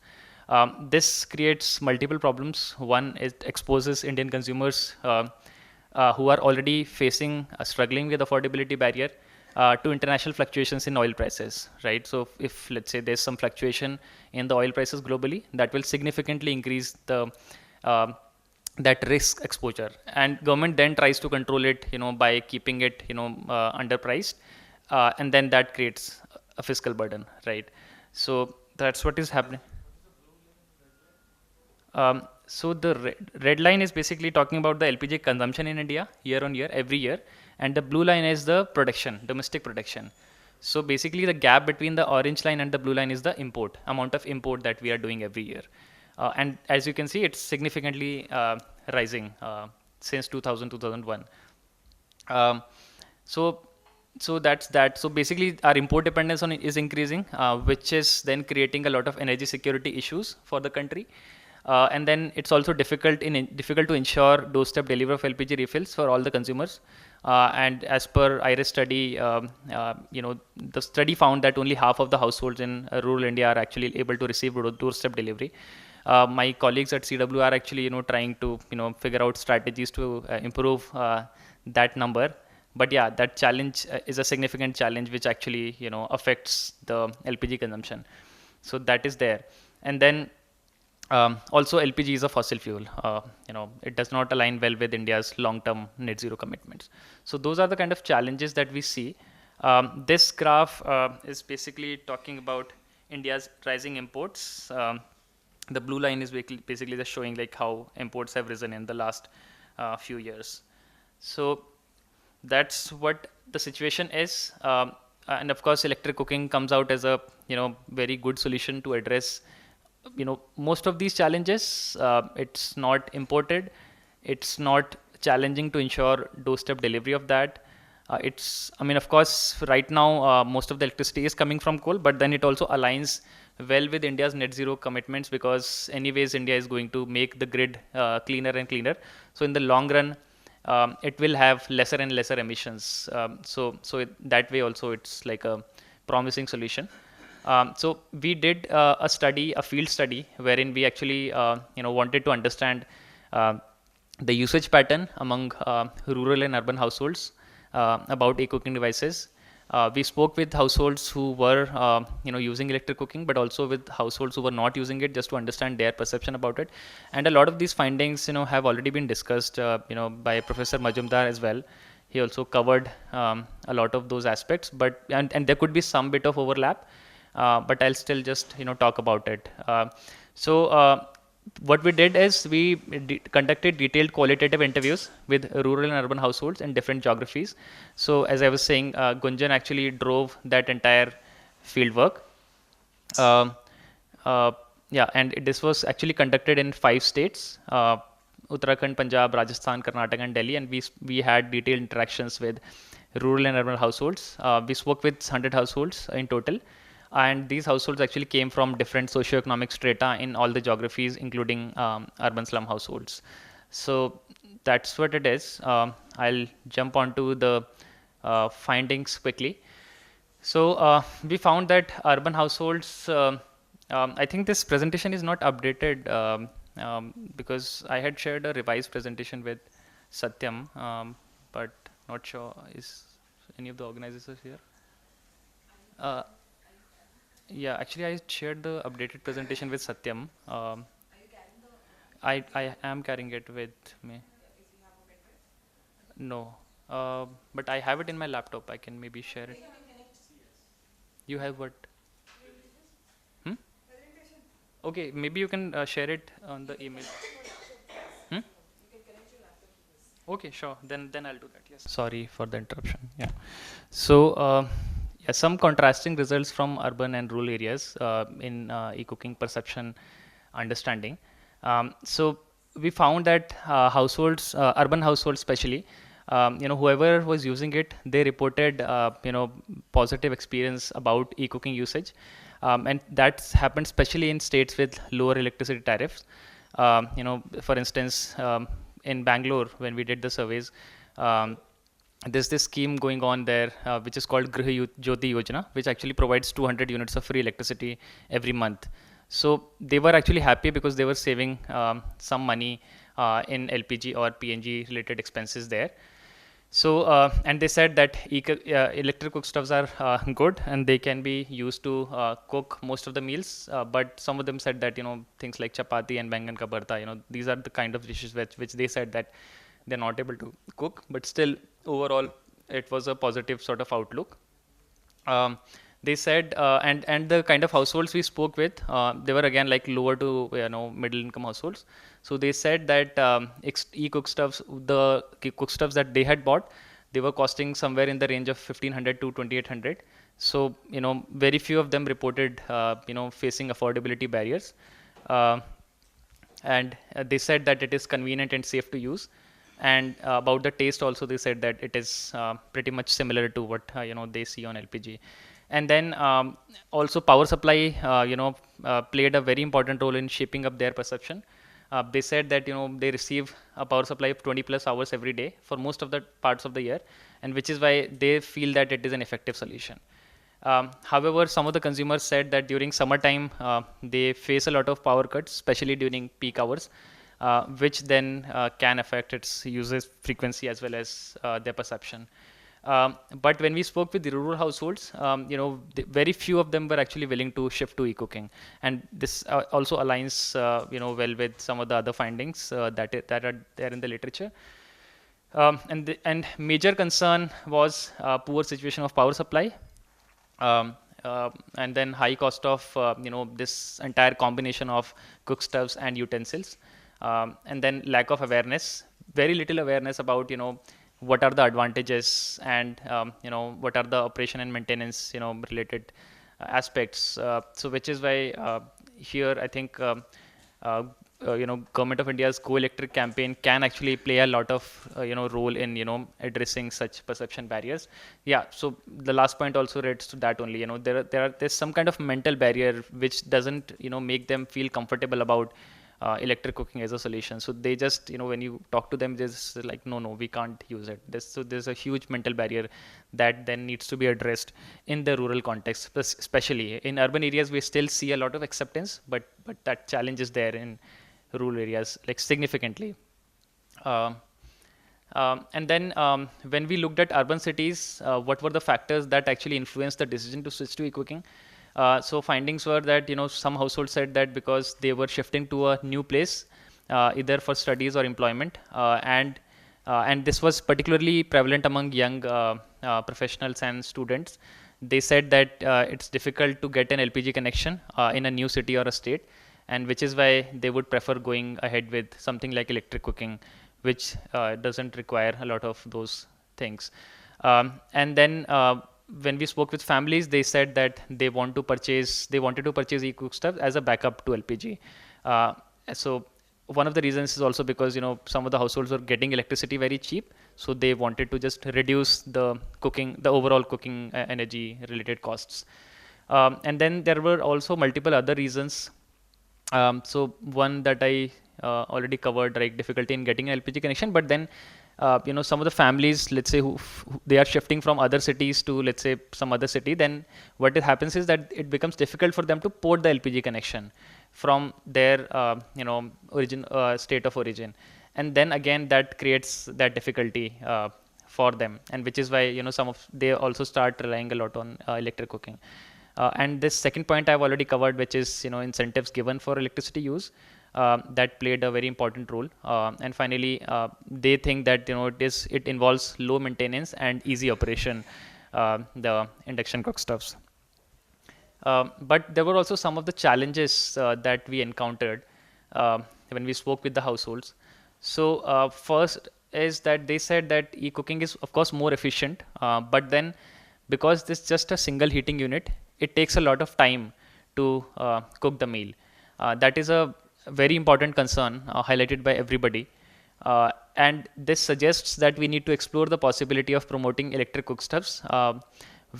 This creates multiple problems. One, it exposes Indian consumers who are already struggling with affordability barrier to international fluctuations in oil prices, right? So if let's say there's some fluctuation in the oil prices globally, that will significantly increase that risk exposure, and government then tries to control it, by keeping it, underpriced, and then that creates a fiscal burden, right? So that's what is happening. So the red line is basically talking about the LPG consumption in India year on year, every year, and the blue line is the production, domestic production. So basically the gap between the orange line and the blue line is the amount of import that we are doing every year. And as you can see, it's significantly rising since 2000, 2001. So that's that. So basically our import dependence on it is increasing, which is then creating a lot of energy security issues for the country. And then it's also difficult to ensure doorstep delivery of LPG refills for all the consumers. And as per IRIS study, the study found that only half of the households in rural India are actually able to receive doorstep delivery. My colleagues at CW are actually trying to figure out strategies to improve that number. But yeah, that challenge is a significant challenge which actually affects the LPG consumption. So that is there. And then also LPG is a fossil fuel. It does not align well with India's long-term net zero commitments. So those are the kind of challenges that we see. This graph is basically talking about India's rising imports. The blue line is basically just showing how imports have risen in the last few years. So that's what the situation is. And of course, electric cooking comes out as a very good solution to address most of these challenges. It's not imported. It's not challenging to ensure doorstep delivery of that. Of course, right now, most of the electricity is coming from coal, but then it also aligns well with India's net zero commitments, because anyways, India is going to make the grid cleaner and cleaner. So in the long run, it will have lesser and lesser emissions. So that way also, it's like a promising solution. So we did a field study, wherein we actually wanted to understand the usage pattern among rural and urban households about e-cooking devices. We spoke with households who were using electric cooking, but also with households who were not using it, just to understand their perception about it. And a lot of these findings have already been discussed by Professor Majumdar as well. He also covered a lot of those aspects, but and there could be some bit of overlap, but I'll still just talk about it. So what we did is we conducted detailed qualitative interviews with rural and urban households in different geographies. So as I was saying, Gunjan actually drove that entire field work. And this was actually conducted in 5 states: Uttarakhand, Punjab, Rajasthan, Karnataka, and Delhi. And we had detailed interactions with rural and urban households. We spoke with 100 households in total. And these households actually came from different socioeconomic strata in all the geographies, including urban slum households. So that's what it is. I'll jump onto the findings quickly. So we found that urban households, I think this presentation is not updated because I had shared a revised presentation with Satyam, but not sure is any of the organizers here. Yeah, actually I shared the updated presentation with Satyam. I am carrying it with me. No, but I have it in my laptop. I can maybe share it. You have what? Okay, maybe you can share it on the email. Okay, sure. Then I'll do that. Yes. Sorry for the interruption. Yeah. So some contrasting results from urban and rural areas in e-cooking perception understanding. So we found that households, urban households especially, whoever was using it, they reported positive experience about e-cooking usage, and that's happened especially in states with lower electricity tariffs. For instance, in Bangalore, when we did the surveys, there's this scheme going on there, which is called Griha Jyoti Yojana, which actually provides 200 units of free electricity every month. So they were actually happy because they were saving some money in LPG or PNG related expenses there. So and they said that electric cookstoves are good and they can be used to cook most of the meals. But some of them said that things like chapati and bangan ka bharta, these are the kind of dishes which they said that they're not able to cook. But still, overall, it was a positive sort of outlook. They said, and the kind of households we spoke with, they were again like lower to middle income households. So they said that e-cookstoves, the cookstoves that they had bought, they were costing somewhere in the range of 1,500 to 2,800. So very few of them reported facing affordability barriers. And they said that it is convenient and safe to use. And about the taste also, they said that it is pretty much similar to what they see on LPG. And then also power supply, played a very important role in shaping up their perception. They said that they receive a power supply of 20 plus hours every day for most of the parts of the year, and which is why they feel that it is an effective solution. However, some of the consumers said that during summertime they face a lot of power cuts, especially during peak hours, which then can affect its usage frequency as well as their perception. But when we spoke with the rural households, very few of them were actually willing to shift to e-cooking, and this also aligns, well with some of the other findings that are there in the literature. And major concern was poor situation of power supply, and then high cost of this entire combination of cookstoves and utensils, and then lack of awareness, very little awareness about what are the advantages and what are the operation and maintenance related aspects. So which is why here I think Government of India's Go Electric campaign can actually play a lot of role in addressing such perception barriers. Yeah. So the last point also relates to that only. There's some kind of mental barrier which doesn't make them feel comfortable about electric cooking as a solution. So they just, when you talk to them, they're just like, no, we can't use it. So there's a huge mental barrier that then needs to be addressed in the rural context, especially in urban areas. We still see a lot of acceptance, but that challenge is there in rural areas, like significantly. And then when we looked at urban cities, what were the factors that actually influenced the decision to switch to e-cooking? So findings were that some households said that because they were shifting to a new place, either for studies or employment, and this was particularly prevalent among young professionals and students. They said that it's difficult to get an LPG connection in a new city or a state, and which is why they would prefer going ahead with something like electric cooking, which doesn't require a lot of those things. And then when we spoke with families, they said that they wanted to purchase e-cook stuff as a backup to LPG. So one of the reasons is also because some of the households were getting electricity very cheap, so they wanted to just reduce the overall cooking energy related costs. And then there were also multiple other reasons. So one that I already covered, like difficulty in getting an LPG connection, but then some of the families, let's say, who they are shifting from other cities to, let's say, some other city, then what happens is that it becomes difficult for them to port the LPG connection from their state of origin, and then again that creates that difficulty for them, and which is why they also start relying a lot on electric cooking. And this second point I've already covered, which is incentives given for electricity use. That played a very important role. And finally, they think that it involves low maintenance and easy operation, the induction cook stuffs. But there were also some of the challenges that we encountered when we spoke with the households. So first is that they said that e-cooking is of course more efficient, but then because this is just a single heating unit, it takes a lot of time to cook the meal. That is a very important concern highlighted by everybody. And this suggests that we need to explore the possibility of promoting electric cookstoves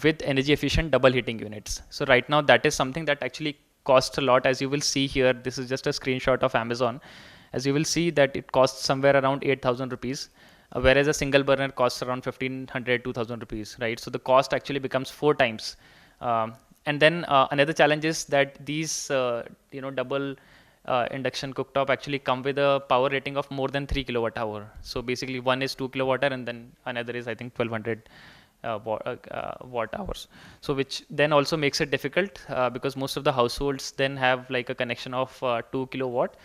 with energy efficient double heating units. So right now that is something that actually costs a lot. As you will see here, this is just a screenshot of Amazon. As you will see that it costs somewhere around 8,000 rupees, whereas a single burner costs around 1,500, 2,000 rupees, right? So the cost actually becomes 4 times. And then another challenge is that these double induction cooktop actually come with a power rating of more than 3 kilowatt hour. So basically one is 2 kilowatt hour and then another is I think 1200 watt hours. So which then also makes it difficult because most of the households then have like a connection of 2 kilowatt,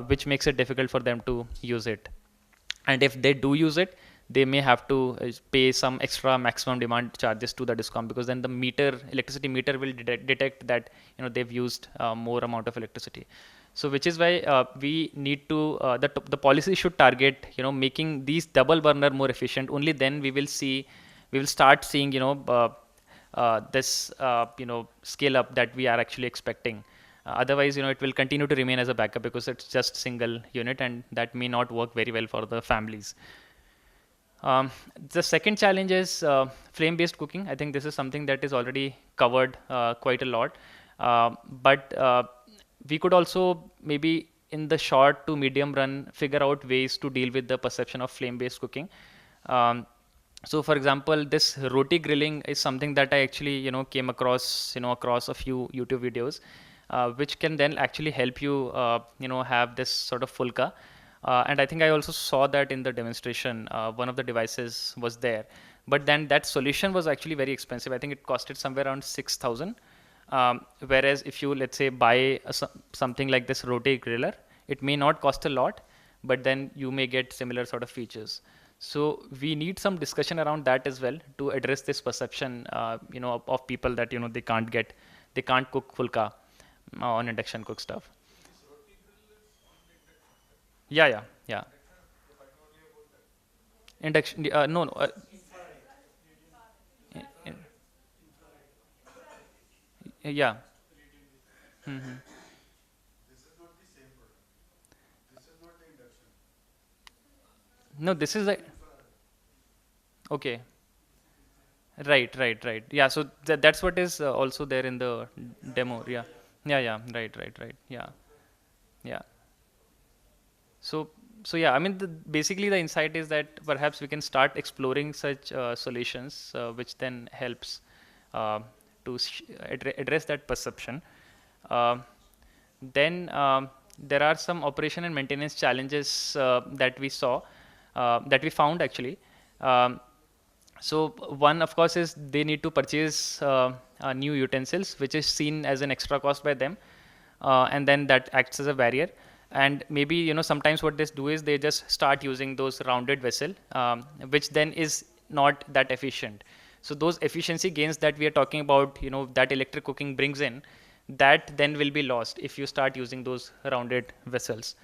which makes it difficult for them to use it. And if they do use it, they may have to pay some extra maximum demand charges to the DISCOM, because then the electricity meter will detect that they've used more amount of electricity. So which is why we need to the policy should target making these double burner more efficient. Only then we will start seeing this scale up that we are actually expecting. Otherwise it will continue to remain as a backup because it's just single unit, and that may not work very well for the families. The second challenge is flame-based cooking. I think this is something that is already covered quite a lot. But we could also maybe in the short to medium run figure out ways to deal with the perception of flame-based cooking. So for example, this roti grilling is something that I actually came across across a few YouTube videos, which can then actually help you have this sort of fulka. And I think I also saw that in the demonstration, one of the devices was there. But then that solution was actually very expensive. I think it costed somewhere around 6,000. Whereas if you, let's say, buy something like this roti griller, it may not cost a lot, but then you may get similar sort of features. So we need some discussion around that as well to address this perception, of people that they can't cook fulka on induction cook stuff. Yeah. Induction, no. Yeah. Mm-hmm. No, this is okay. Right. Yeah, so that's what is also there in the demo. Yeah. Right. Yeah. So yeah, I mean, basically the insight is that perhaps we can start exploring such solutions, which then helps to address that perception. Then there are some operation and maintenance challenges that we saw, that we found actually. So one, of course, is they need to purchase new utensils, which is seen as an extra cost by them, and then that acts as a barrier. And maybe, you know, sometimes what they do is they just start using those rounded vessel, which then is not that efficient. So those efficiency gains that we are talking about, you know, that electric cooking brings in, that then will be lost if you start using those rounded vessels.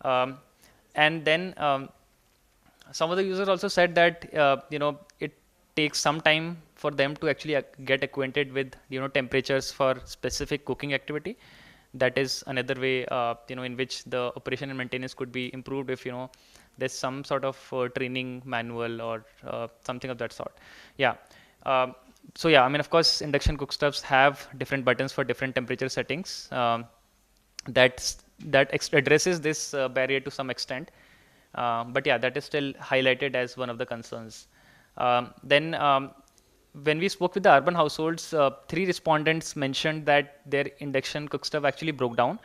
And then some of the users also said that you know, it takes some time for them to actually get acquainted with, you know, temperatures for specific cooking activity. That is another way you know, in which the operation and maintenance could be improved if, you know, there's some sort of training manual or something of that sort. Yeah. So yeah, I mean, of course, induction cookstoves have different buttons for different temperature settings. That addresses this barrier to some extent. But yeah, that is still highlighted as one of the concerns. Then when we spoke with the urban households, 3 respondents mentioned that their induction cookstove actually broke down,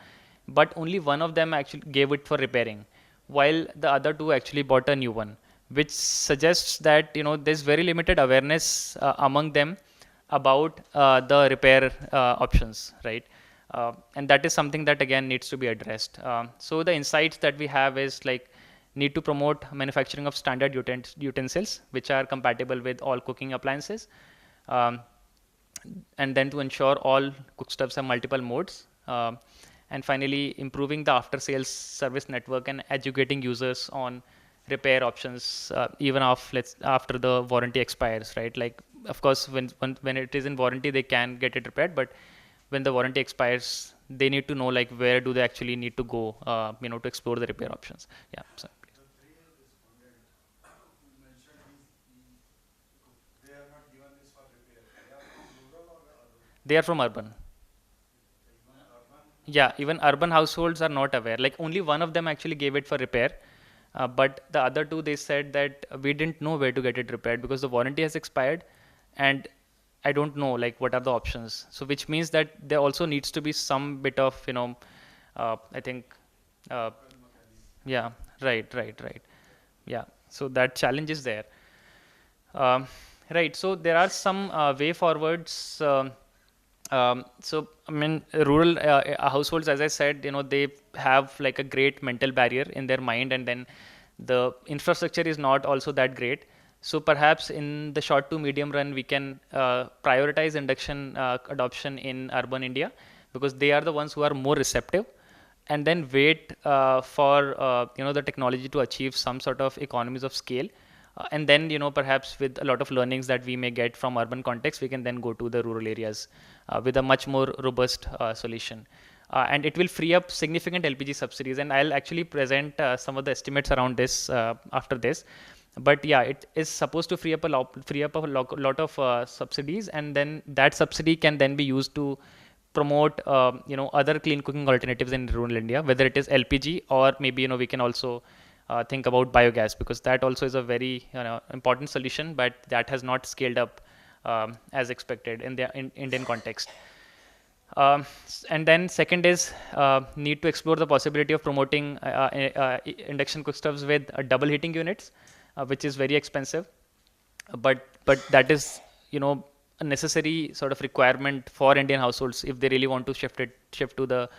but only one of them actually gave it for repairing, while the other 2 actually bought a new one, which suggests that, you know, there's very limited awareness among them about the repair options, right? And that is something that again needs to be addressed. So the insights that we have is like, need to promote manufacturing of standard utensils which are compatible with all cooking appliances, and then to ensure all cookstoves have multiple modes, and finally improving the after sales service network and educating users on repair options even after the warranty expires, right? Like, of course, when it is in warranty they can get it repaired, but when the warranty expires they need to know like where do they actually need to go, you know, to explore the repair options. Yeah. So they are from urban. Yeah, even urban households are not aware. Like, only one of them actually gave it for repair, but the other 2, they said that we didn't know where to get it repaired because the warranty has expired, and I don't know like what are the options. So which means that there also needs to be some bit of, you know, I think, yeah, right. Yeah, so that challenge is there. Right. So there are some way forwards. So I mean, rural households, as I said, you know, they have like a great mental barrier in their mind, and then the infrastructure is not also that great. So perhaps in the short to medium run, we can prioritize induction adoption in urban India, because they are the ones who are more receptive, and then wait for you know, the technology to achieve some sort of economies of scale. And then, you know, perhaps with a lot of learnings that we may get from urban context, we can then go to the rural areas with a much more robust solution. And it will free up significant LPG subsidies. And I'll actually present some of the estimates around this after this. But yeah, it is supposed to free up a lot of subsidies, and then that subsidy can then be used to promote you know, other clean cooking alternatives in rural India, whether it is LPG or maybe, you know, we can also think about biogas, because that also is a very, you know, important solution, but that has not scaled up as expected in the Indian context. And then second is need to explore the possibility of promoting induction cookstoves with double heating units, which is very expensive, but that is, you know, a necessary sort of requirement for Indian households if they really want to shift to the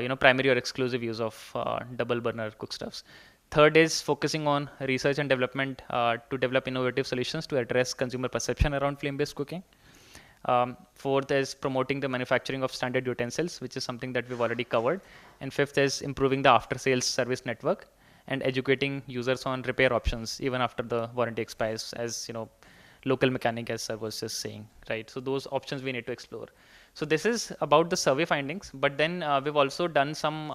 you know, primary or exclusive use of double burner cookstoves. Third is focusing on research and development to develop innovative solutions to address consumer perception around flame-based cooking. Fourth is promoting the manufacturing of standard utensils, which is something that we've already covered. And fifth is improving the after-sales service network and educating users on repair options even after the warranty expires, as, you know, local mechanic, as sir was just saying, right? So those options we need to explore. So this is about the survey findings, but then we've also done some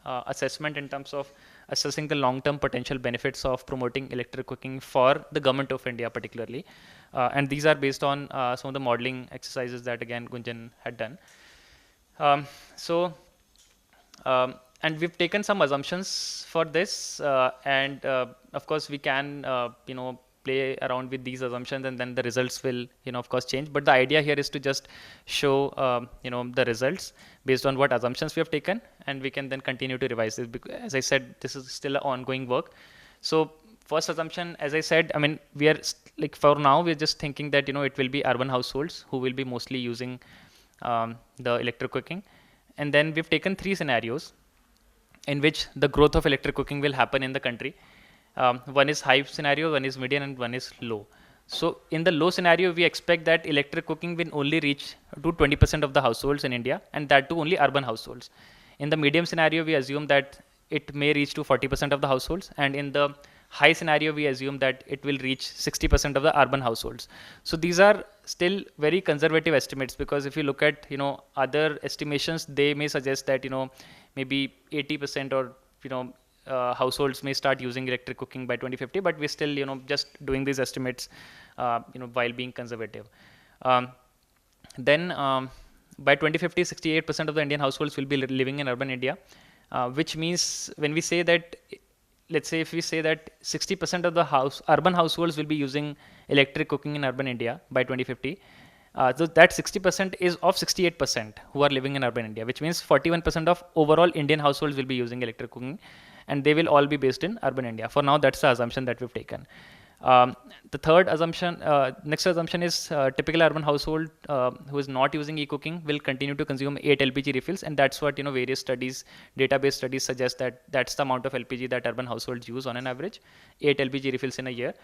assessment in terms of assessing the long-term potential benefits of promoting electric cooking for the government of India particularly. And these are based on some of the modeling exercises that again Gunjan had done. And we've taken some assumptions for this, and of course we can you know, play around with these assumptions, and then the results will, you know, of course change. But the idea here is to just show you know, the results based on what assumptions we have taken, and we can then continue to revise this. Because, as I said, this is still an ongoing work. So first assumption, as I said, I mean, we are like for now we're just thinking that it will be urban households who will be mostly using the electric cooking, and then we've taken 3 scenarios in which the growth of electric cooking will happen in the country. One is high scenario, one is medium, and one is low. So in the low scenario, we expect that electric cooking will only reach to 20% of the households in India, and that too only urban households. In the medium scenario, we assume that it may reach to 40% of the households, and in the high scenario, we assume that it will reach 60% of the urban households. So these are still very conservative estimates, because if you look at other estimations, they may suggest that maybe 80% or households may start using electric cooking by 2050, but we're still just doing these estimates while being conservative. Then by 2050, 68% of the Indian households will be living in urban India, which means when we say that, let's say if we say that 60% of the urban households will be using electric cooking in urban India by 2050, so that 60% is of 68% who are living in urban India, which means 41% of overall Indian households will be using electric cooking, and they will all be based in urban India. For now, that's the assumption that we've taken. The third assumption, next assumption is typical urban household who is not using eCooking will continue to consume 8 LPG refills, and that's what various studies, database studies suggest that that's the amount of LPG that urban households use on an average, 8 LPG refills in a year.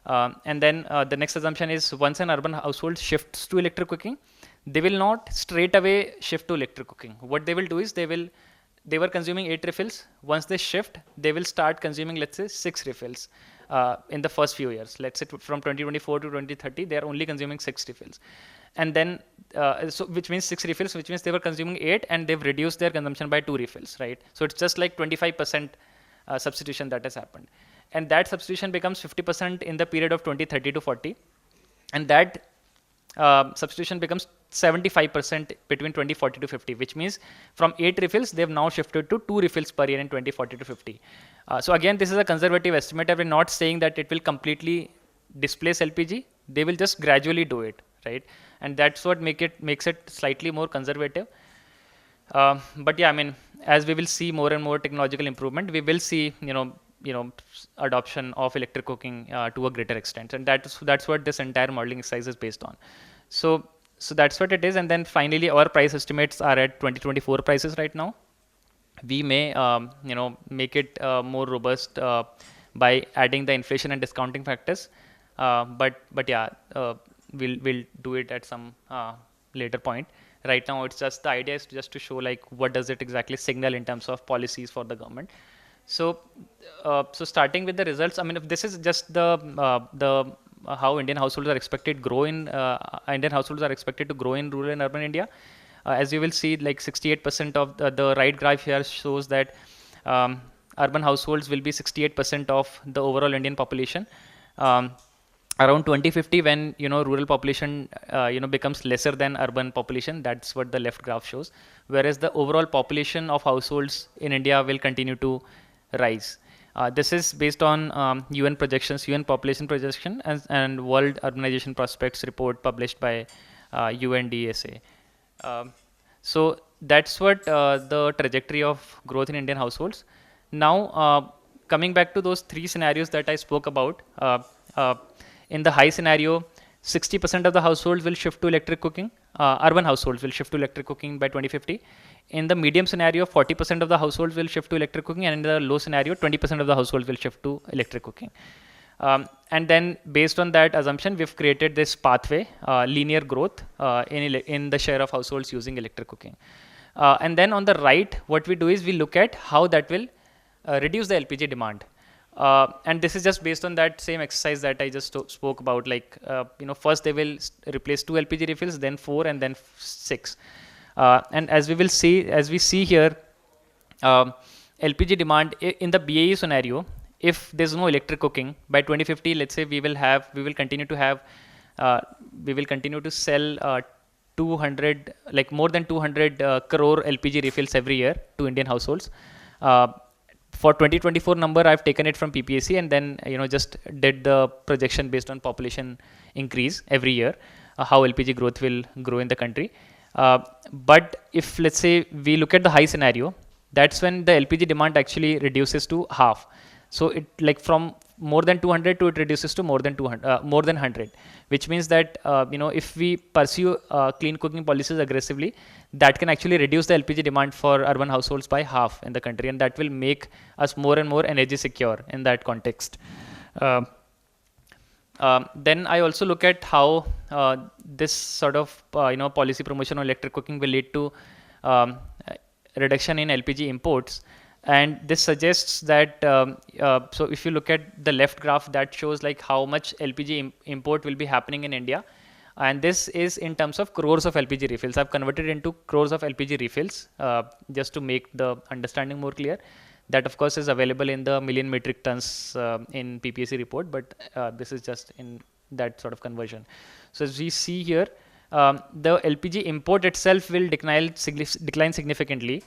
And then the next assumption is once an urban household shifts to electric cooking, they will not straight away shift to electric cooking. What they will do is they were consuming 8 refills. Once they shift, they will start consuming, let's say, 6 refills. In the first few years, let's say from 2024 to 2030, they are only consuming 6 refills, and then so which means 6 refills, which means they were consuming 8, and they've reduced their consumption by 2 refills, right? So it's just like 25% substitution that has happened, and that substitution becomes 50% in the period of 2030 to 40, and that substitution becomes 75% between 2040 to 50, which means from 8 refills, they've now shifted to 2 refills per year in 2040 to 50. So again, this is a conservative estimate. We're not saying that it will completely displace LPG. They will just gradually do it, right? And that's what makes it slightly more conservative. But yeah, I mean, as we will see more and more technological improvement, we will see, adoption of electric cooking to a greater extent, and that's what this entire modeling exercise is based on. So that's what it is, and then finally, our price estimates are at 2024 prices right now. We may, make it more robust by adding the inflation and discounting factors, but yeah, we'll do it at some later point. Right now, it's just the idea is just to show like what does it exactly signal in terms of policies for the government. So starting with the results, I mean, if this is just the how Indian households are expected to grow in rural and urban India. As you will see, like 68% of the right graph here shows that urban households will be 68% of the overall Indian population. Around 2050, when rural population becomes lesser than urban population, that's what the left graph shows. Whereas the overall population of households in India will continue to rise. This is based on UN projections, UN population projection, and World Urbanization Prospects report published by UNDSA. So that's what the trajectory of growth in Indian households. Now, coming back to those 3 scenarios that I spoke about, in the high scenario, 60% of the households will shift to electric cooking. Urban households will shift to electric cooking by 2050. In the medium scenario, 40% of the households will shift to electric cooking, and in the low scenario, 20% of the households will shift to electric cooking. And then based on that assumption, we've created this pathway, linear growth in the share of households using electric cooking. And then on the right, what we do is we look at how that will reduce the LPG demand. And this is just based on that same exercise that I just spoke about. Like, first they will replace 2 LPG refills, then 4, and then 6. And as we see here, LPG demand in the BAE scenario, if there's no electric cooking, by 2050, let's say we will continue to sell 200, like more than 200 crore LPG refills every year to Indian households. For 2024 number, I've taken it from PPAC and then just did the projection based on population increase every year, how LPG growth will grow in the country. But if let's say we look at the high scenario, that's when the LPG demand actually reduces to half. So it like from more than 200 to it reduces to more than 200, more than 100, which means that if we pursue clean cooking policies aggressively, that can actually reduce the LPG demand for urban households by half in the country, and that will make us more and more energy secure in that context. Then I also look at how this sort of policy promotion on electric cooking will lead to reduction in LPG imports. And this suggests that, so if you look at the left graph, that shows like how much LPG import will be happening in India. And this is in terms of crores of LPG refills. I've converted into crores of LPG refills just to make the understanding more clear. That of course is available in the million metric tons in PPAC report, but this is just in that sort of conversion. So as we see here, the LPG import itself will decline significantly.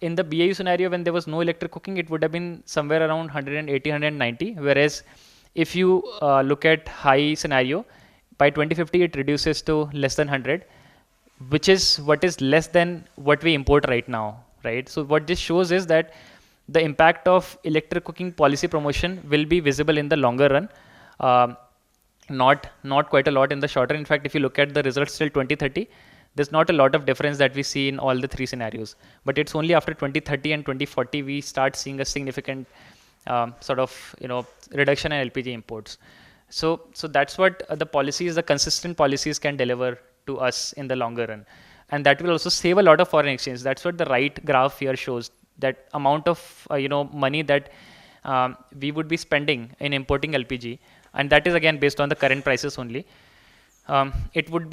In the BAU scenario, when there was no electric cooking, it would have been somewhere around 180, 190. Whereas if you look at high scenario, by 2050 it reduces to less than 100, which is what is less than what we import right now, right? So what this shows is that the impact of electric cooking policy promotion will be visible in the longer run, not quite a lot in the shorter. In fact, if you look at the results till 2030, there's not a lot of difference that we see in all the three scenarios. But it's only after 2030 and 2040 we start seeing a significant sort of reduction in LPG imports. So that's what the policies, the consistent policies, can deliver to us in the longer run, and that will also save a lot of foreign exchange. That's what the right graph here shows. That amount of money that we would be spending in importing LPG, and that is again based on the current prices only. It would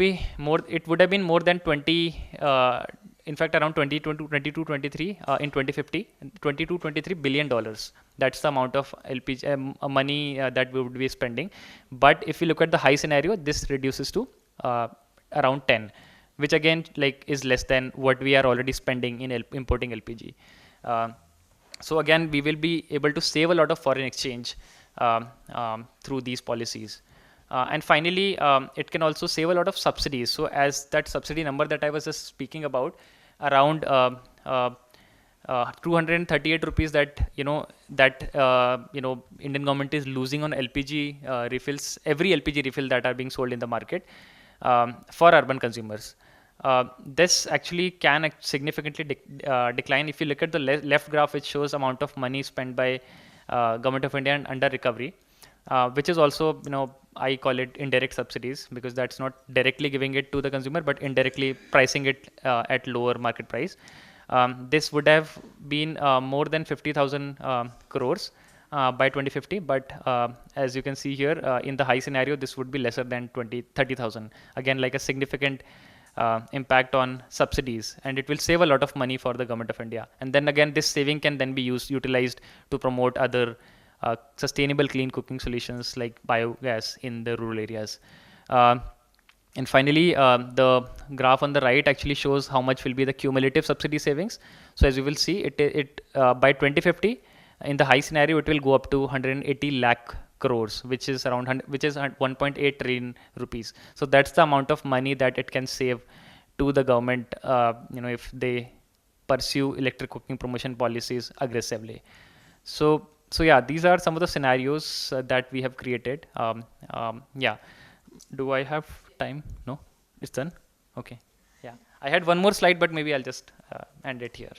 have been more than 20, in fact around 22, 23 in 2050, $22-23 billion. That's the amount of LPG money that we would be spending. But if you look at the high scenario, this reduces to around 10, which again is less than what we are already spending in importing LPG. So again, we will be able to save a lot of foreign exchange through these policies. And finally, it can also save a lot of subsidies. So as that subsidy number that I was just speaking about, around 238 rupees that Indian government is losing on LPG refills, every LPG refill that are being sold in the market for urban consumers. This actually can significantly decline. If you look at the left graph, which shows amount of money spent by Government of India and under recovery, which is also, I call it indirect subsidies, because that's not directly giving it to the consumer, but indirectly pricing it at lower market price. This would have been more than 50,000 crores by 2050, but as you can see here, in the high scenario, this would be lesser than 30,000. Again, like a significant impact on subsidies, and it will save a lot of money for the Government of India. And then again, this saving can then be utilized to promote other sustainable clean cooking solutions like biogas in the rural areas. And finally, the graph on the right actually shows how much will be the cumulative subsidy savings. So as you will see, it by 2050, in the high scenario, it will go up to 180 lakh crores, which is around 1.8 trillion rupees. So that's the amount of money that it can save to the government, if they pursue electric cooking promotion policies aggressively. So yeah, these are some of the scenarios that we have created. Yeah. Do I have time? No? It's done? Okay. Yeah. I had one more slide, but maybe I'll just end it here.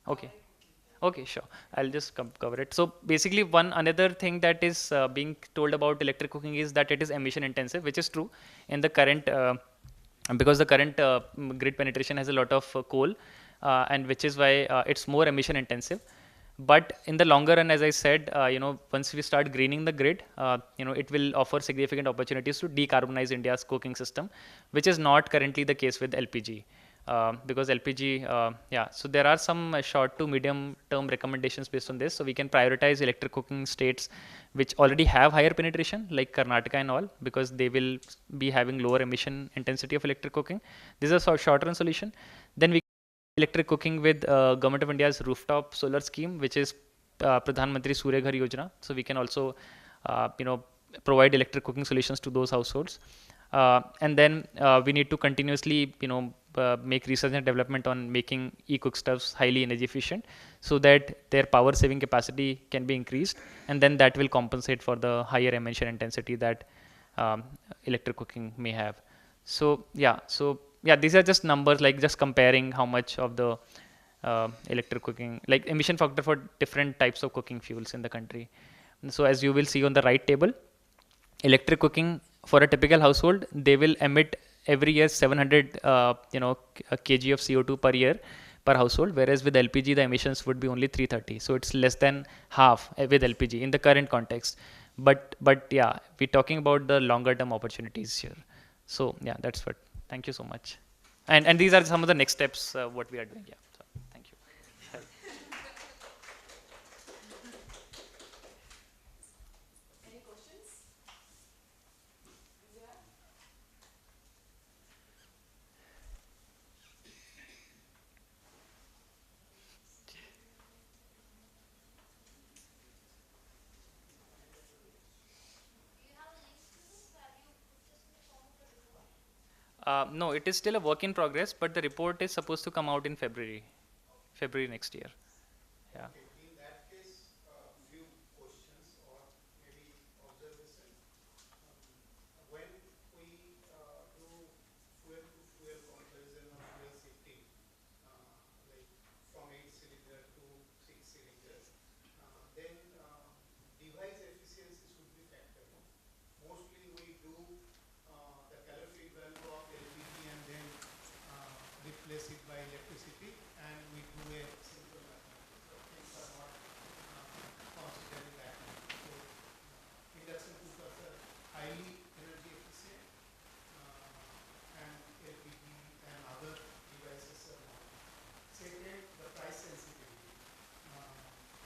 Okay. Okay, sure. I'll just cover it. So basically, another thing that is being told about electric cooking is that it is emission intensive, which is true in the current, because the current grid penetration has a lot of coal, and which is why it's more emission intensive. But in the longer run, as I said, once we start greening the grid, it will offer significant opportunities to decarbonize India's cooking system, which is not currently the case with LPG. Because LPG, so there are some short to medium term recommendations based on this. So we can prioritize electric cooking states which already have higher penetration, like Karnataka and all, because they will be having lower emission intensity of electric cooking. This is a short run solution. Then we electric cooking with Government of India's rooftop solar scheme, which is Pradhan Mantri Surya Ghar Yojana. So we can also, provide electric cooking solutions to those households. And then we need to continuously, make research and development on making e-cook stuffs highly energy efficient, so that their power saving capacity can be increased, and then that will compensate for the higher emission intensity that electric cooking may have. So yeah, these are just numbers, like just comparing how much of the electric cooking, like emission factor for different types of cooking fuels in the country. And so as you will see on the right table, electric cooking for a typical household, they will emit every year 700 kg of CO2 per year per household, whereas with LPG the emissions would be only 330. So it's less than half with LPG in the current context. But yeah, we're talking about the longer term opportunities here. So yeah, that's what. Thank you so much. And these are some of the next steps what we are doing. Yeah. So, thank you. Any questions? No, it is still a work in progress, but the report is supposed to come out in February next year. Yeah. In that case, few questions or maybe observation. When we do fuel to fuel comparison or fuel shifting, like from 8 cylinder to 6 cylinder, then device efficiency should be factored. Mostly we do the calorific value of LPG and then replace it by electricity, and we do a simple mathematics. So things are not considering that. So induction cookers are highly energy efficient, and LPG and other devices are not. Second, the price sensitivity,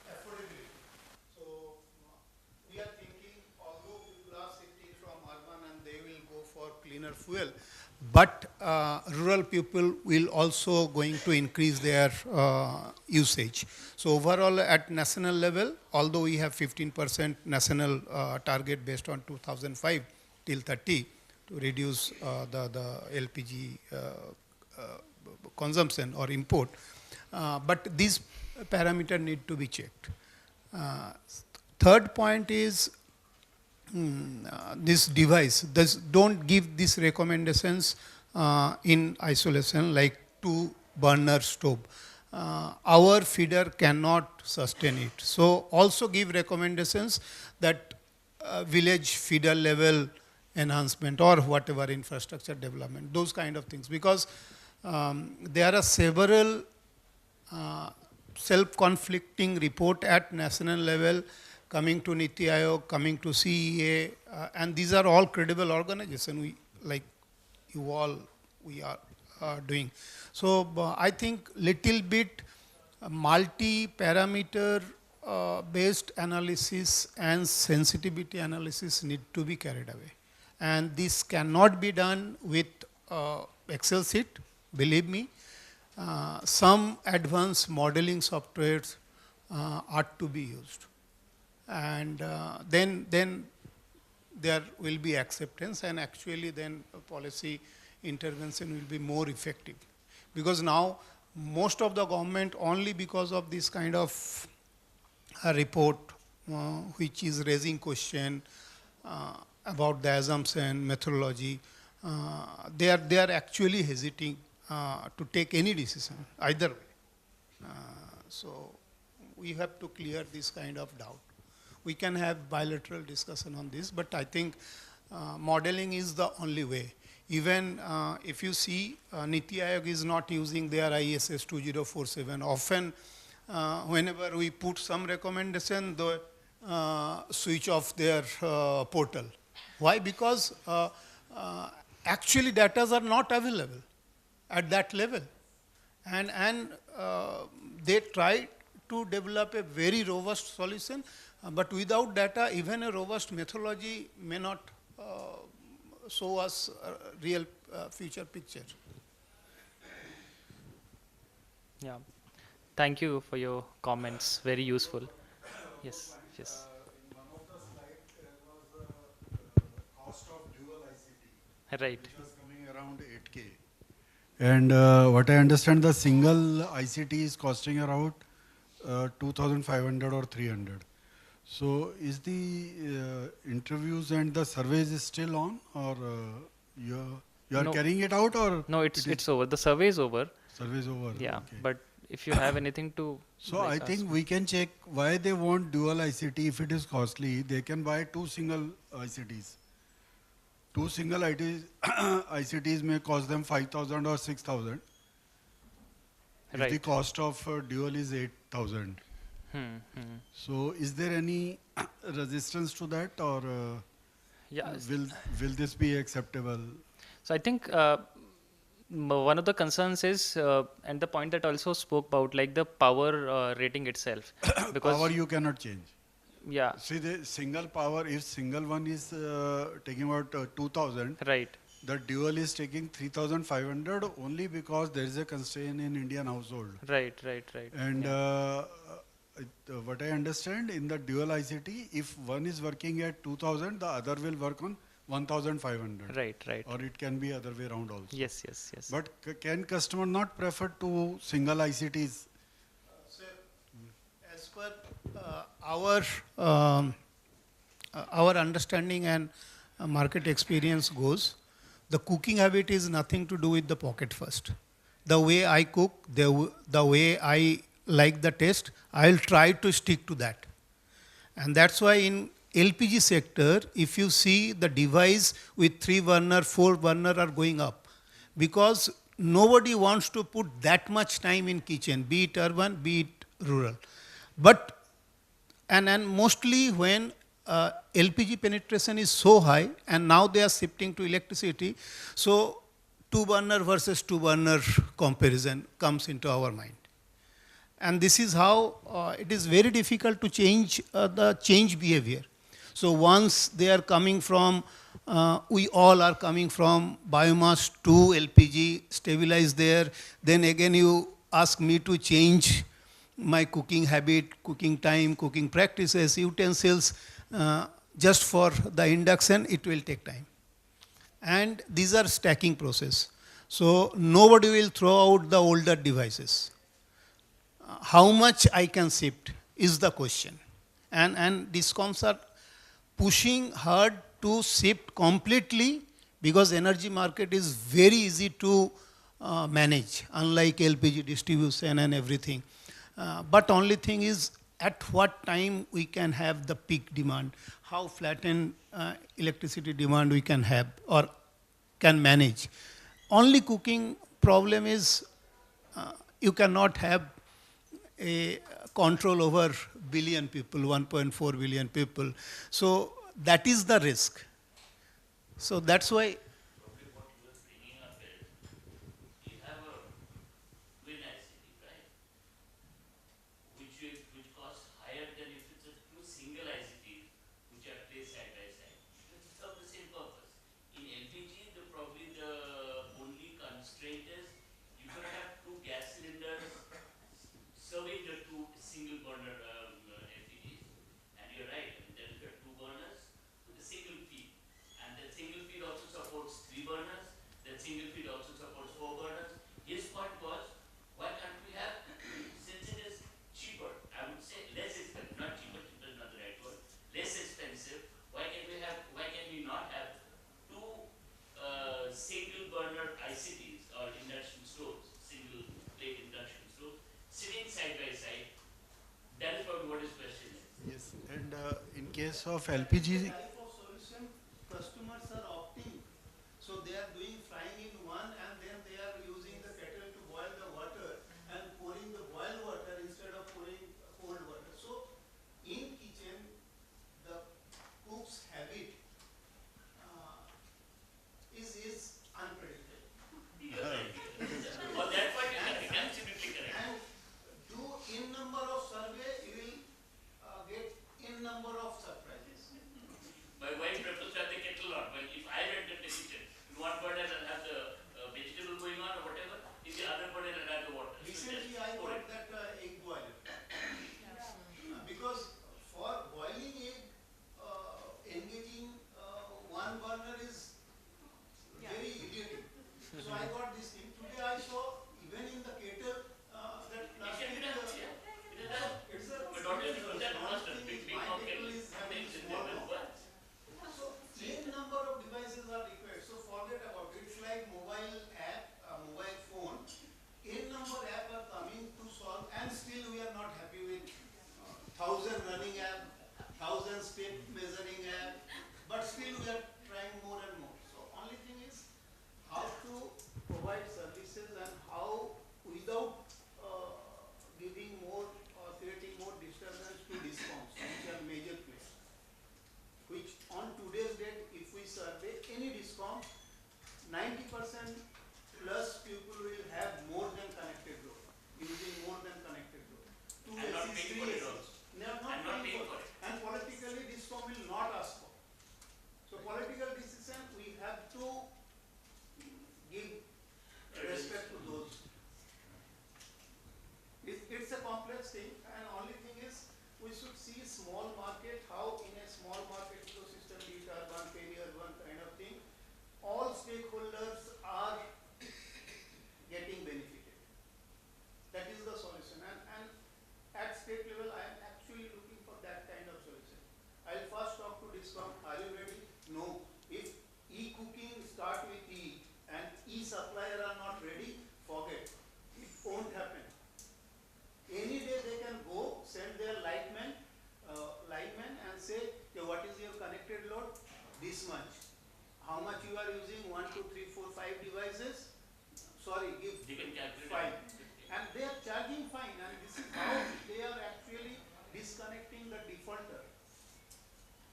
affordability. So we are thinking, although people are shifting from urban and they will go for cleaner fuel, but rural people will also going to increase their usage. So overall at national level, although we have 15% national target based on 2005 till 30 to reduce the LPG consumption or import, but these parameters need to be checked. Third point is this device. Don't give these recommendations in isolation like 2-burner stove. Our feeder cannot sustain it. So also give recommendations that village feeder level enhancement or whatever infrastructure development, those kind of things, because there are several self-conflicting report at national level coming to Niti Aayog, coming to CEA, and these are all credible organizations. We, like you all, we are doing. So I think little bit multi-parameter based analysis and sensitivity analysis need to be carried away. And this cannot be done with Excel sheet, believe me. Some advanced modeling softwares are to be used. And then there will be acceptance, and actually then policy intervention will be more effective. Because now most of the government, only because of this kind of report which is raising question about the assumption, methodology, they are actually hesitating to take any decision either way. So we have to clear this kind of doubt. We can have bilateral discussion on this, but I think modeling is the only way. Even if you see, Niti Aayog is not using their ISS 2047. Often, whenever we put some recommendation, they switch off their portal. Why? Because actually data are not available at that level. And they try to develop a very robust solution, but without data, even a robust methodology may not show us a real future picture. Yeah. Thank you for your comments. Very useful. Yes. Yes. In one of the slides, there was the cost of dual ICT. Right. Which was coming around 8K. And what I understand, the single ICT is costing around 2,500 or 300. So is the interviews and the surveys is still on, or you are No. carrying it out, or No, it's over. The survey is over. survey is over? Yeah, Okay. but if you have anything to So like, I ask think me. we can check why they want dual ICT. If it is costly, they can buy two single ICTs. Two single ICTs may cost them 5,000 or 6,000. If the Right. cost of dual is 8,000. So is there any resistance to that, or Yeah. will this be acceptable? So I think one of the concerns is, and the point that also spoke about, like the power rating itself, because Power you cannot change. yeah, See, the single power, if single one is taking about 2,000, right, the dual is taking 3,500 only because there is a constraint in Indian household. right. And yeah. what I understand, in the dual ICT, if one is working at 2,000, the other will work on 1,500. Right. Or it can be other way around also. Yes. But can customer not prefer to single ICTs? Sir, as per our our understanding and market experience goes, the cooking habit is nothing to do with the pocket first. The way I cook, the way I like the taste, I'll try to stick to that. And that's why in LPG sector, if you see the device with 3 burner, 4 burner are going up, because nobody wants to put that much time in kitchen, be it urban, be it rural. But and mostly when LPG penetration is so high, and now they are shifting to electricity, so 2 burner versus 2 burner comparison comes into our mind. And this is how it is very difficult to change the change behavior. So once they are coming from, we all are coming from biomass to LPG, stabilize there, then again you ask me to change my cooking habit, cooking time, cooking practices, utensils, just for the induction, it will take time. And these are stacking process. So nobody will throw out the older devices. How much I can shift is the question. And discoms are pushing hard to shift completely, because energy market is very easy to manage, unlike LPG distribution and everything. But only thing is, at what time we can have the peak demand, how flattened electricity demand we can have or can manage. Only cooking problem is you cannot have a control over billion people, 1.4 billion people. So that is the risk. So that's why. Probably what you are bringing up is, you have a twin ICT, right? Which costs higher than if it's a two single ICTs which are placed side by side. It serve the same purpose. In LPG, probably the only constraint is you can have two gas cylinders serving the two single burner LPGs. And you're right, I mean, there are two burners with a single feed. And that single feed also supports 3 burners. That single feed also supports 4 burners. His point was, why can't we have, since it is cheaper, I would say less expensive, not cheaper, cheaper is not the right word, less expensive, why can we not have two single burner ICTs or induction stoves, single plate induction stoves, sitting side by side? That is probably what his question is. Yes, and in case of LPG, Type of solution customers are opting. So they are doing frying in one, and then they are using the kettle to boil the water and pouring the boiled water instead of pouring cold water. So in kitchen, the cook's habit is unpredictable. On that point, you are absolutely correct. And do in number of survey, you will get in number of surprises. 1,000 running app, 1,000 step measuring app, but still we are trying more and more. So only thing is how to provide services and how without giving more or creating more disturbance to discounts, which are major players. Which on today's date, if we survey any discount, 90% plus people will have more than connected load, using more than connected load. And not paying for it also. They are not paying for it. And politically, discom will not ask for. So political decision, we have to give respect to those. It's a complex thing, and only thing is we should see small market, how in a small market ecosystem, be it urban, peri-urban kind of thing, all stakeholders are getting benefited. That is the solution. And at state level, I am actually looking for that kind of solution. I'll first talk to DISCOM. Are you ready? No. If e-cooking start with E and e-supplier are not ready, forget. It won't happen. Any day they can go, send their lineman and say, okay, what is your connected load? This much. How much you are using? 1, 2, 3, 4, 5 devices? Sorry, give They can calculate 5. And they are charging fine, and this is how they are actually disconnecting the defaulter.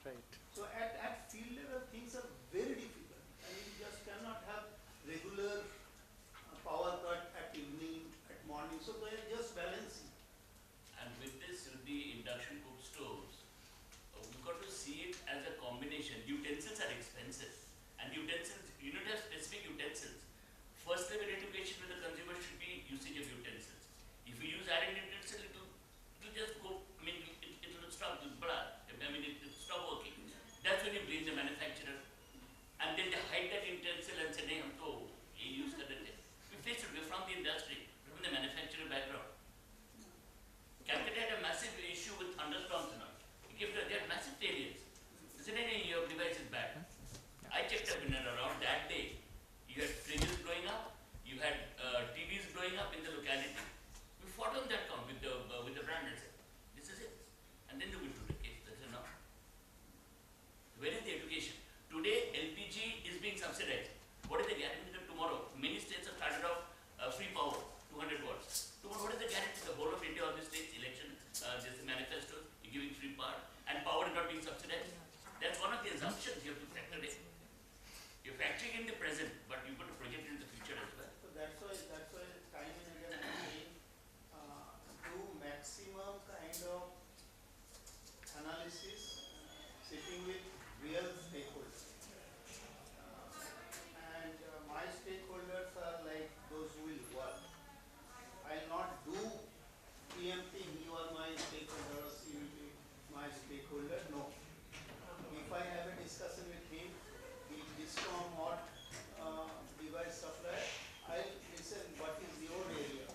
Right. So at field level, things are very difficult, and you just cannot have regular power cut at evening, at morning. So they are just balancing. And with this, with the induction cook stoves, we've got to see it as a combination. Utensils are expensive, and utensils, you don't have specific utensils. First level education with the consumer should be usage of utensils. If you use iron utensil, it will just go, I mean, it will stop the blood. I mean, it will stop working. That's when you blame the manufacturer. And then they hide that utensil and say, nahi, hum to ye use kar rete. We face it, we're from the industry, from the manufacturer background. Calcutta had a massive issue with thunderstorms and all. They had massive failures. They said, nahi, your device is bad. I checked up in and around that day. You had fridges blowing up, you had TVs blowing up in the locality. We fought on that count with the brand and said, this is it. And then we took the case. That's enough. Where is the education? Today, LPG is being subsidized. What is the guarantee that tomorrow? Many states have started off free power, 200 watts. Tomorrow, what is the guarantee? The whole of India, all the states, election, this manifesto, you're giving free power, and power is not being subsidized. That's one of the assumptions you have to factor in. You're factoring in the present, but you've got to project it in the future as well. So that's why time and again I'm saying, do maximum kind of analysis, sitting with real stakeholders. And my stakeholders are like those who will work. I'll not do preempting, you are my stakeholder, you will be my stakeholder. No. If I have a discussion with him, DISCOM or device supplier, I'll listen what is your area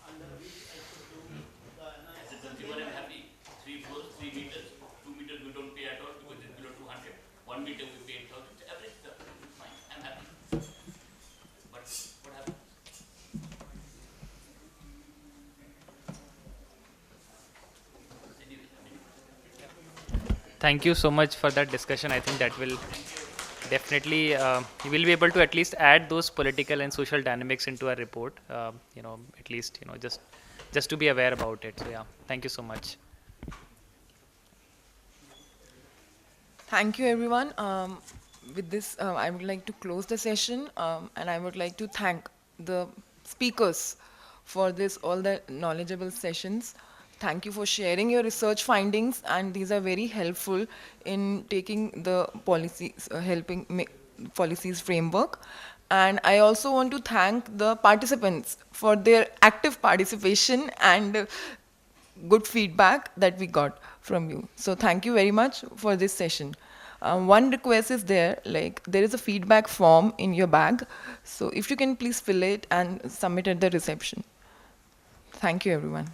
under which I should do the analysis. As a consumer, I'm happy. 3 floors, 3 meters, 2 meters we don't pay at all because it's below 200. 1 meter we pay 8,000. It's average stuff. It's fine. I'm happy. But what happens? Anyway, I mean, Thank you so much for that discussion. I think that will definitely, you will be able to at least add those political and social dynamics into our report, at least, just to be aware about it. So yeah, thank you so much. Thank you, everyone. With this, I would like to close the session, and I would like to thank the speakers for all the knowledgeable sessions. Thank you for sharing your research findings, and these are very helpful in taking the policies, helping make policies framework. And I also want to thank the participants for their active participation and good feedback that we got from you. So thank you very much for this session. One request is there is a feedback form in your bag. So if you can please fill it and submit at the reception. Thank you, everyone.